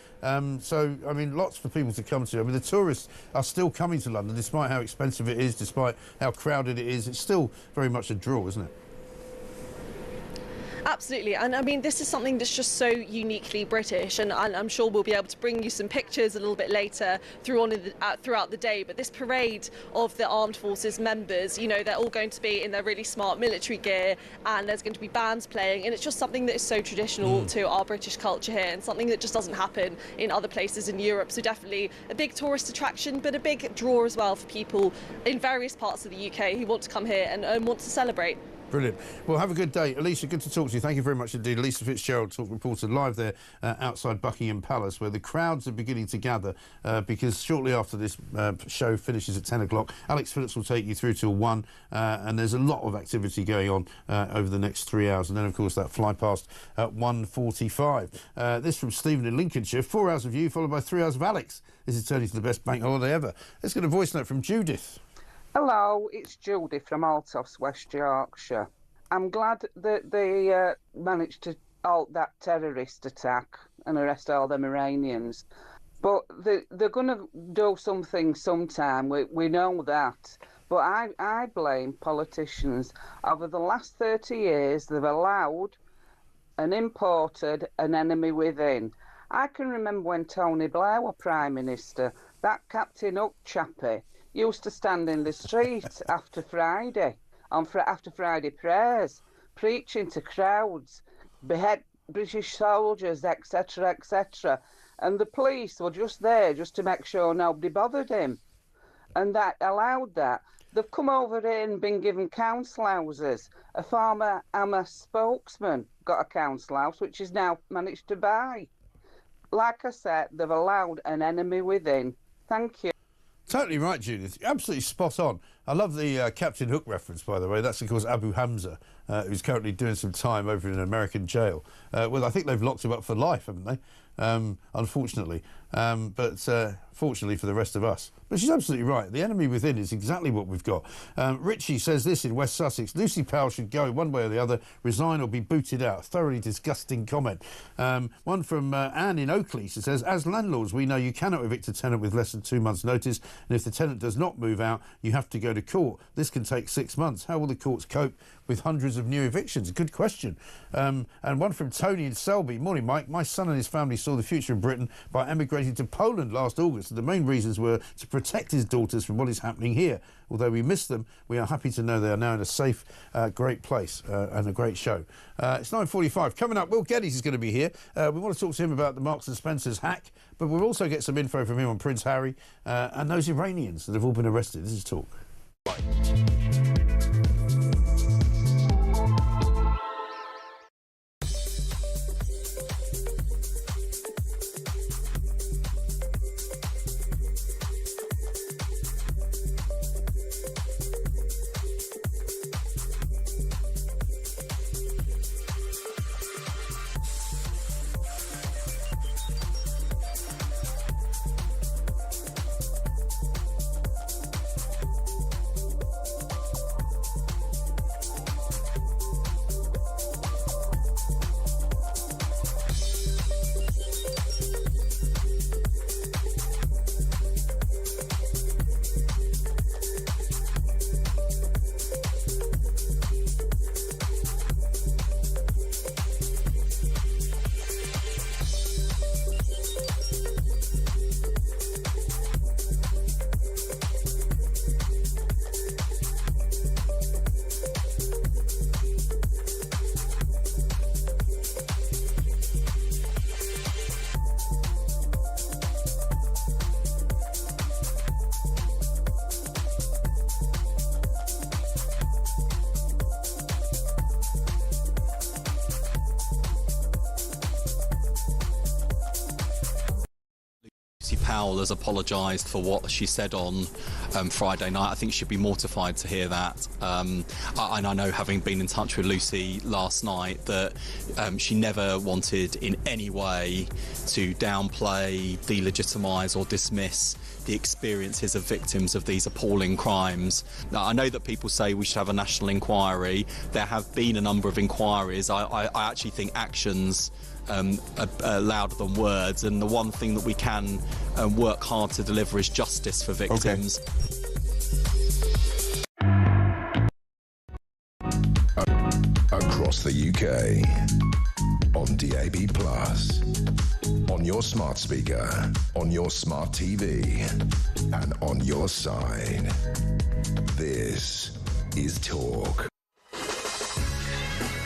So, I mean, lots for people to come to. I mean, the tourists are still coming to London, despite how expensive it is, despite how crowded it is. It's still very much a draw, isn't it? Absolutely, and I mean, this is something that's just so uniquely British, and I'm sure we'll be able to bring you some pictures a little bit later throughout the day. But this parade of the armed forces members, you know, they're all going to be in their really smart military gear, and there's going to be bands playing, and it's just something that is so traditional to our British culture here, and something that just doesn't happen in other places in Europe. So definitely a big tourist attraction, but a big draw as well for people in various parts of the UK who want to come here and want to celebrate. Brilliant. Well, have a good day. Alicia, good to talk to you. Thank you very much indeed. Alicia Fitzgerald, Talk reporter, live there outside Buckingham Palace, where the crowds are beginning to gather because shortly after this show finishes at 10 o'clock, Alex Phillips will take you through till 1, and there's a lot of activity going on over the next 3 hours. And then, of course, that fly past at 1:45. This from Stephen in Lincolnshire. 4 hours of you, followed by 3 hours of Alex. This is turning to the best bank holiday ever. Let's get a voice note from Judith. Hello, it's Judy from Altos, West Yorkshire. I'm glad that they managed to halt that terrorist attack and arrest all them Iranians. But they're going to do something sometime, we know that. But I blame politicians. Over the last 30 years, they've allowed and imported an enemy within. I can remember when Tony Blair was Prime Minister, that Captain Hook chappie used to stand in the street after Friday prayers, preaching to crowds, behead British soldiers, etc., etc. And the police were just there just to make sure nobody bothered him. And that allowed that. They've come over here and been given council houses. A former AMA spokesman got a council house, which he's now managed to buy. Like I said, they've allowed an enemy within. Thank you. Totally right, Judith. Absolutely spot on. I love the Captain Hook reference, by the way. That's, of course, Abu Hamza, who's currently doing some time over in an American jail. Well, I think they've locked him up for life, haven't they? Unfortunately. But fortunately for the rest of us. But she's absolutely right. The enemy within is exactly what we've got. Richie says this in West Sussex. Lucy Powell should go one way or the other, resign or be booted out. Thoroughly disgusting comment. One from Anne in Oakley. She says, as landlords, we know you cannot evict a tenant with less than 2 months' notice, and if the tenant does not move out, you have to go to court. This can take 6 months. How will the courts cope with hundreds of new evictions? Good question. And one from Tony in Selby. Morning, Mike. My son and his family saw the future of Britain by emigrating to Poland last August. And the main reasons were to protect his daughters from what is happening here. Although we miss them, we are happy to know they are now in a safe, great place and a great show. It's 9:45. Coming up, Will Geddes is going to be here. We want to talk to him about the Marks and Spencer's hack, but we'll also get some info from him on Prince Harry and those Iranians that have all been arrested. This is Talk. Powell has apologised for what she said on Friday night. I think she'd be mortified to hear that. And I know, having been in touch with Lucy last night, that she never wanted in any way to downplay, delegitimise or dismiss the experiences of victims of these appalling crimes. Now, I know that people say we should have a national inquiry. There have been a number of inquiries. I actually think actions are louder than words, and the one thing that we can work hard to deliver is justice for victims. Across the UK, on DAB+, on your smart speaker, on your smart TV, and on your side. This is Talk.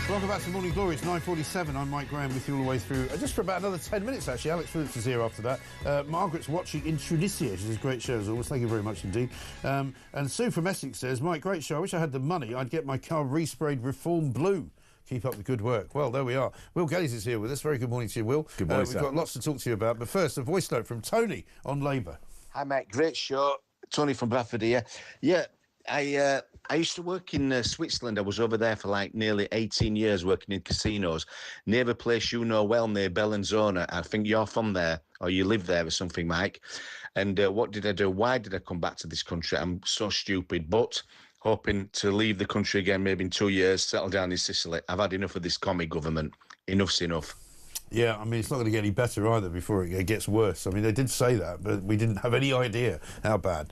Welcome back to Morning Glory. It's 9:47. I'm Mike Graham with you all the way through. Just for about another 10 minutes, actually. Alex Phillips is here after that. Margaret's watching in Tunisia. She's a great show, as always. Thank you very much indeed. And Sue from Essex says, Mike, great show. I wish I had the money. I'd get my car resprayed Reform Blue. Keep up the good work. Well, there we are. Will Geddes is here with us. Very good morning to you, Will. Good morning, We've sir. got lots to talk to you about. But first, a voice note from Tony on Labour. Hi, mate. Great show. Tony from Bradford here. Yeah, I used to work in Switzerland. I was over there for like nearly 18 years working in casinos. Near a place you know well, near Bellinzona. I think you're from there, or you live there or something, Mike. And what did I do? Why did I come back to this country? I'm so stupid, but hoping to leave the country again maybe in 2 years, settle down in Sicily. I've had enough of this commie government. Enough's enough. Yeah, I mean, it's not going to get any better either before it gets worse. I mean, they did say that, but we didn't have any idea how bad.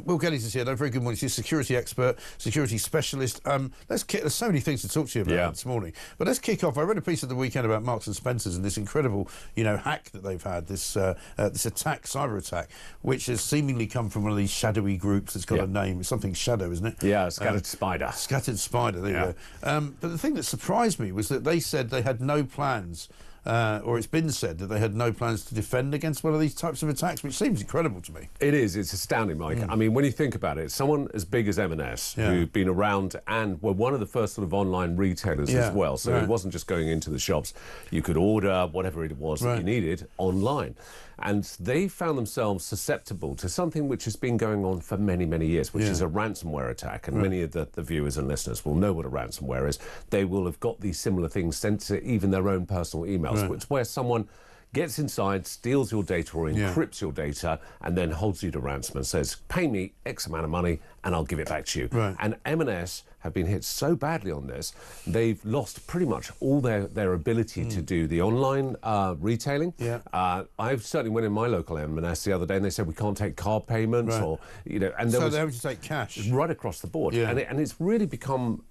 Will Geddes is here. No, very good morning. He's a security expert, security specialist. There's so many things to talk to you about this morning. But let's kick off. I read a piece at the weekend about Marks and Spencer's and this incredible, hack that they've had, this attack, cyber attack, which has seemingly come from one of these shadowy groups that's got a name. It's something shadow, isn't it? Yeah, Scattered Spider. Scattered Spider, there you go. But the thing that surprised me was that they said they had no plans or it's been said that they had no plans to defend against one of these types of attacks, which seems incredible to me. It is. It's astounding, Mike. I mean, when you think about it, someone as big as M&S, who've been around and were one of the first sort of online retailers as well, so it wasn't just going into the shops. You could order whatever it was that you needed online. And they found themselves susceptible to something which has been going on for many, many years, which is a ransomware attack. And many of the viewers and listeners will know what a ransomware is. They will have got these similar things sent to even their own personal emails, which where someone gets inside, steals your data or encrypts your data, and then holds you to ransom and says, pay me X amount of money and I'll give it back to you. And M&S have been hit so badly on this, they've lost pretty much all their ability to do the online retailing. I've certainly went in my local M&S the other day and they said we can't take card payments or, you know, and so they're having to take cash. Right across the board. And it's really become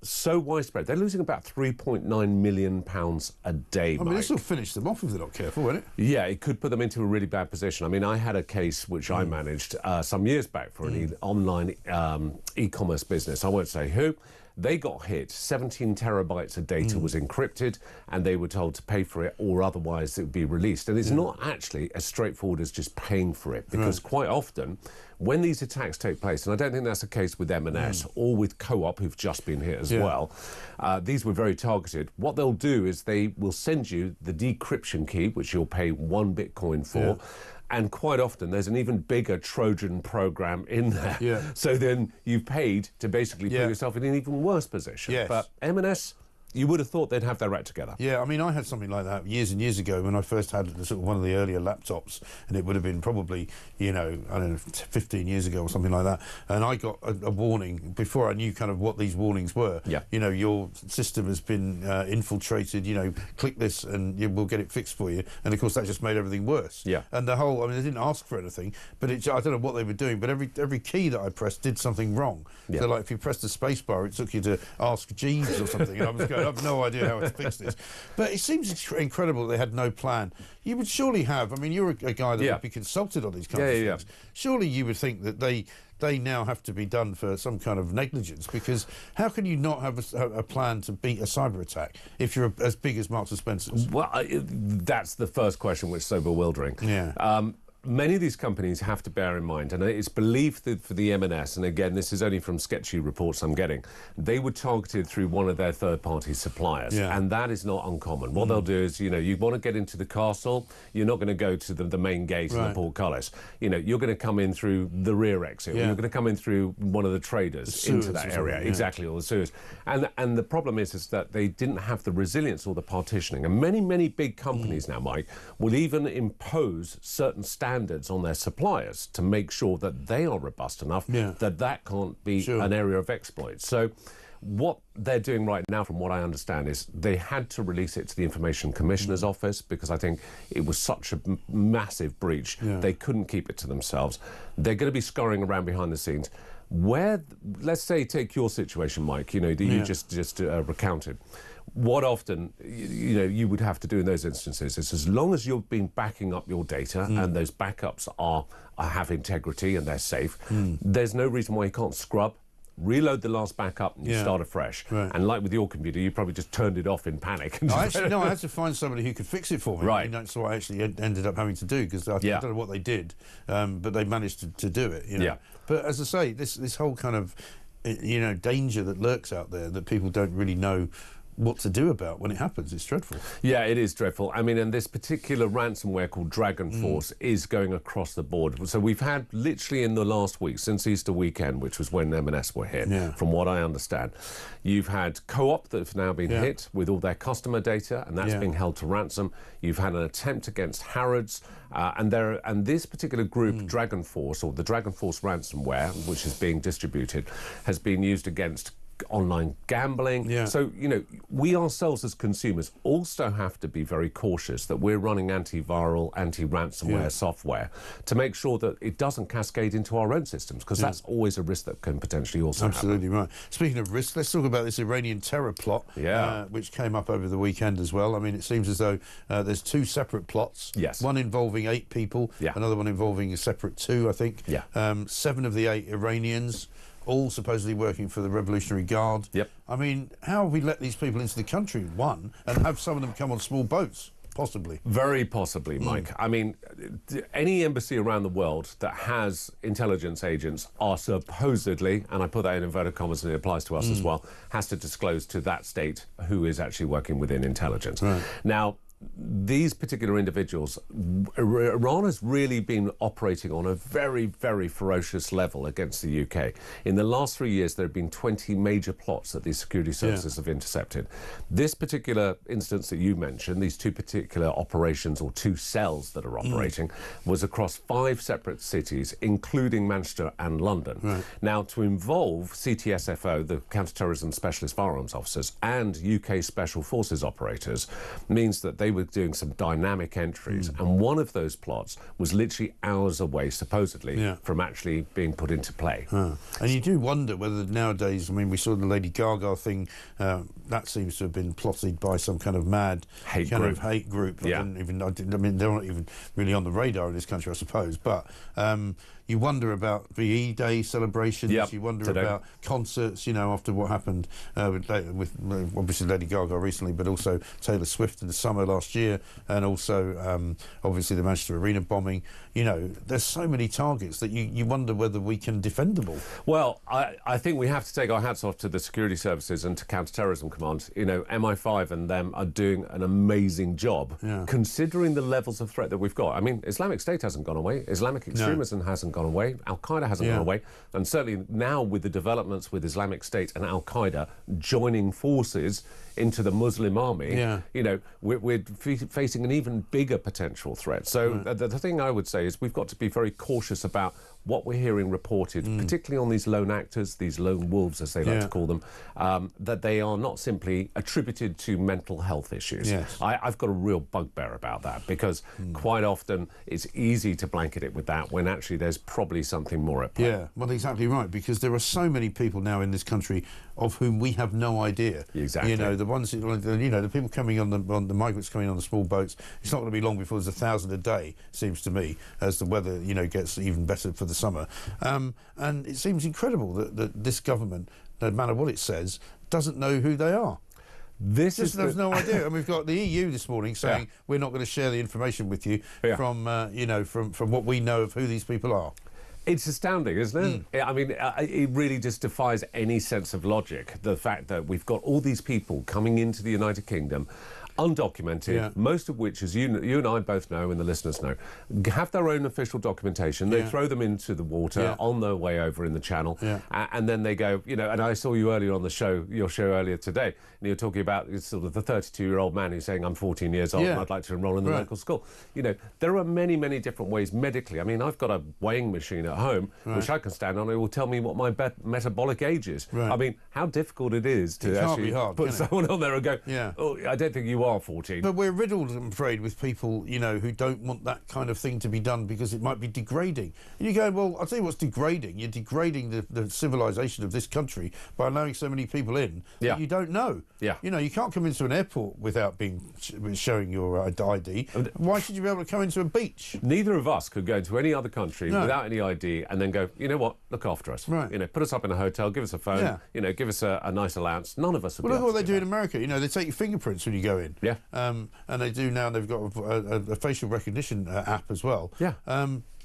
so widespread. They're losing about £3.9 million a day, I mean, this will finish them off if they're not careful, won't it? Yeah, it could put them into a really bad position. I mean, I had a case which I managed some years back for an online e-commerce business. I won't say who. They got hit. 17 terabytes of data was encrypted, and they were told to pay for it, or otherwise it would be released. And it's not actually as straightforward as just paying for it, because quite often, when these attacks take place, and I don't think that's the case with M&S or with Co-op, who've just been hit as well, these were very targeted. What they'll do is they will send you the decryption key, which you'll pay 1 Bitcoin for. And quite often, there's an even bigger Trojan program in there. So then you've paid to basically put yourself in an even worse position. But M&S, you would have thought they'd have their act together. Yeah, I mean, I had something like that years and years ago when I first had sort of one of the earlier laptops, and it would have been probably, you know, I don't know, 15 years ago or something like that. And I got a warning before I knew kind of what these warnings were. You know, your system has been infiltrated, you know, click this and we'll get it fixed for you. And of course, that just made everything worse. And the whole, I mean, they didn't ask for anything, but I don't know what they were doing, but every key that I pressed did something wrong. So like if you pressed the space bar, it took you to ask Jeeves or something. And I was going, I have no idea how to fix this. But it seems incredible that they had no plan. You would surely have, I mean, you're a guy that would be consulted on these kinds of things. Surely you would think that they now have to be done for some kind of negligence, because how can you not have a plan to beat a cyber attack if you're as big as Marks & Spencer's? Well, that's the first question, which is so bewildering. Many of these companies have to bear in mind, and it's believed that for the M&S, and again, this is only from sketchy reports I'm getting, they were targeted through one of their third-party suppliers, and that is not uncommon. What they'll do is, you know, you want to get into the castle, you're not going to go to the main gate and the portcullis. You know, you're going to come in through the rear exit, or you're going to come in through one of the traders into that area. Exactly, or the sewers. And the problem is that they didn't have the resilience or the partitioning. And many big companies now, Mike, will even impose certain standards on their suppliers to make sure that they are robust enough that can't be an area of exploit. So what they're doing right now, from what I understand, is they had to release it to the Information Commissioner's office, because I think it was such a massive breach. They couldn't keep it to themselves. They're going to be scurrying around behind the scenes. Where, let's say, take your situation, Mike, you know, that you just recounted. What often, you know, you would have to do in those instances is, as long as you've been backing up your data and those backups have integrity and they're safe, there's no reason why you can't scrub, reload the last backup and you start afresh. And like with your computer, you probably just turned it off in panic. I had to find somebody who could fix it for me. And that's what I actually ended up having to do, because I don't know what they did, but they managed to do it. You know? But as I say, this whole kind of, you know, danger that lurks out there that people don't really know what to do about when it happens. It's dreadful. Yeah, it is dreadful. I mean, and this particular ransomware called Dragon Force is going across the board. So we've had, literally in the last week, since Easter weekend, which was when M&S were hit, from what I understand, you've had Co-op that have now been hit with all their customer data, and that's being held to ransom. You've had an attempt against Harrods, and this particular group, Dragon Force, or the Dragon Force ransomware, which is being distributed, has been used against online gambling. So, you know, we ourselves as consumers also have to be very cautious that we're running antiviral, anti-ransomware software to make sure that it doesn't cascade into our own systems, because that's always a risk that can potentially also Absolutely right. Speaking of risk, let's talk about this Iranian terror plot, which came up over the weekend as well. I mean, it seems as though there's two separate plots. One involving 8 people, another one involving a separate 2, I think. 7 of the 8 Iranians, all supposedly working for the Revolutionary Guard. Yep. I mean, how have we let these people into the country, one, and have some of them come on small boats? Possibly. Very possibly, Mike. I mean, any embassy around the world that has intelligence agents are supposedly, and I put that in inverted commas and it applies to us as well, has to disclose to that state who is actually working within intelligence. Right. Now, these particular individuals, Iran has really been operating on a very, very ferocious level against the UK. In the last 3 years, there have been 20 major plots that these security services have intercepted. This particular instance that you mentioned, these two particular operations or two cells that are operating, was across 5 separate cities, including Manchester and London. Right. Now, to involve CTSFO, the Counter-Terrorism Specialist Firearms Officers, and UK Special Forces operators means that they were doing some dynamic entries, and one of those plots was literally hours away, supposedly, from actually being put into play. And you do wonder whether nowadays, I mean, we saw the Lady Gaga thing, that seems to have been plotted by some kind of mad hate group. I mean, they're not even really on the radar in this country, I suppose, but you wonder about VE Day celebrations, you wonder about concerts, you know, after what happened with obviously Lady Gaga recently, but also Taylor Swift in the summer last year, and also obviously the Manchester Arena bombing. You know, there's so many targets that you wonder whether we can defend them all. Well, I think we have to take our hats off to the security services and to Counter-Terrorism Command. You know, MI5 and them are doing an amazing job, considering the levels of threat that we've got. I mean, Islamic State hasn't gone away, Islamic extremism hasn't gone away, Al-Qaeda hasn't gone away, and certainly now with the developments with Islamic State and Al-Qaeda joining forces into the Muslim army, you know, we're facing an even bigger potential threat. So the thing I would say is we've got to be very cautious about what we're hearing reported, particularly on these lone actors, these lone wolves, as they like to call them, that they are not simply attributed to mental health issues. I've got a real bugbear about that, because quite often it's easy to blanket it with that when actually there's probably something more at play. Yeah, well, exactly right, because there are so many people now in this country of whom we have no idea. Exactly. You know, the ones, you know, the people coming on the migrants coming on the small boats, it's not going to be long before there's 1,000 a day, seems to me, as the weather, you know, gets even better for the summer. And it seems incredible that this government, no matter what it says, doesn't know who they are. There's no idea. And we've got the EU this morning saying we're not going to share the information with you from, you know, from what we know of who these people are. It's astounding, isn't it? I mean, it really just defies any sense of logic, the fact that we've got all these people coming into the United Kingdom, undocumented, most of which, as you and I both know and the listeners know, have their own official documentation. They throw them into the water on their way over in the channel, and then they go, you know, and I saw you earlier on the show, your show earlier today, and you were talking about sort of the 32-year-old man who's saying, I'm 14 years old and I'd like to enrol in the local school. You know, there are many, many different ways medically. I mean, I've got a weighing machine at home, which I can stand on. It will tell me what my metabolic age is. I mean, how difficult it is to actually put someone on there and go, oh, I don't think you are 14. But we're riddled, I'm afraid, with people, you know, who don't want that kind of thing to be done because it might be degrading. And you go, well, I'll tell you what's degrading. You're degrading the civilization of this country by allowing so many people in that you don't know. You know, you can't come into an airport without showing your ID. Why should you be able to come into a beach? Neither of us could go into any other country without any ID and then go, you know what, look after us. You know, put us up in a hotel, give us a phone, you know, give us a nice allowance. None of us would be able to do that. Look at what they do in America. You know, they take your fingerprints when you go in. And they do now, they've got a facial recognition app as well.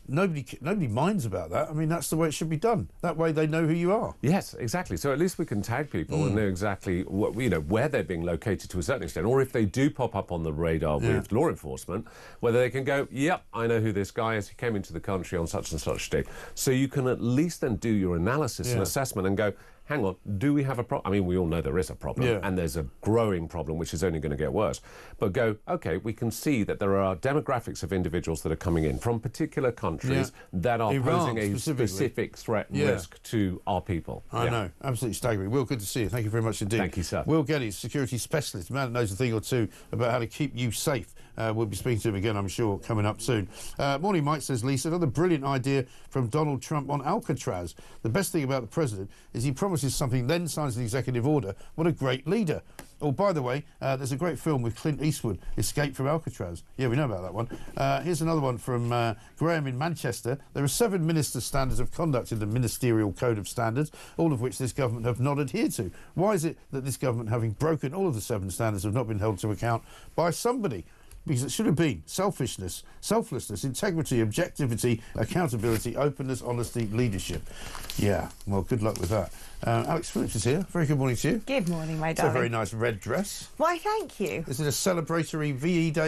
Nobody minds about that. I mean, that's the way it should be done. That way they know who you are. Yes, exactly. So at least we can tag people and know exactly what, you know, where they're being located to a certain extent, or if they do pop up on the radar with law enforcement, whether they can go, yep, I know who this guy is. He came into the country on such and such date. So you can at least then do your analysis and assessment and go, hang on, do we have a problem? I mean, we all know there is a problem, and there's a growing problem, which is only going to get worse. But go, OK, we can see that there are demographics of individuals that are coming in from particular countries that are posing a specific threat and risk to our people. I know, absolutely staggering. Will, good to see you. Thank you very much indeed. Thank you, sir. Will Geddes, security specialist, a man that knows a thing or two about how to keep you safe. We'll be speaking to him again, I'm sure, coming up soon. Morning, Mike, says Lisa. Another brilliant idea from Donald Trump on Alcatraz. The best thing about the president is he promises something, then signs an executive order. What a great leader. Oh, by the way, there's a great film with Clint Eastwood, Escape from Alcatraz. Yeah, we know about that one. Here's another one from Graham in Manchester. There are 7 minister standards of conduct in the Ministerial Code of Standards, all of which this government have not adhered to. Why is it that this government, having broken all of the 7 standards, have not been held to account by somebody? Because it should have been selfishness, selflessness, integrity, objectivity, accountability, openness, honesty, leadership. Yeah, well, good luck with that. Alex Phillips is here. Very good morning to you. Good morning, my It's darling. a very nice red dress. Why, thank you. Is it a celebratory VE Day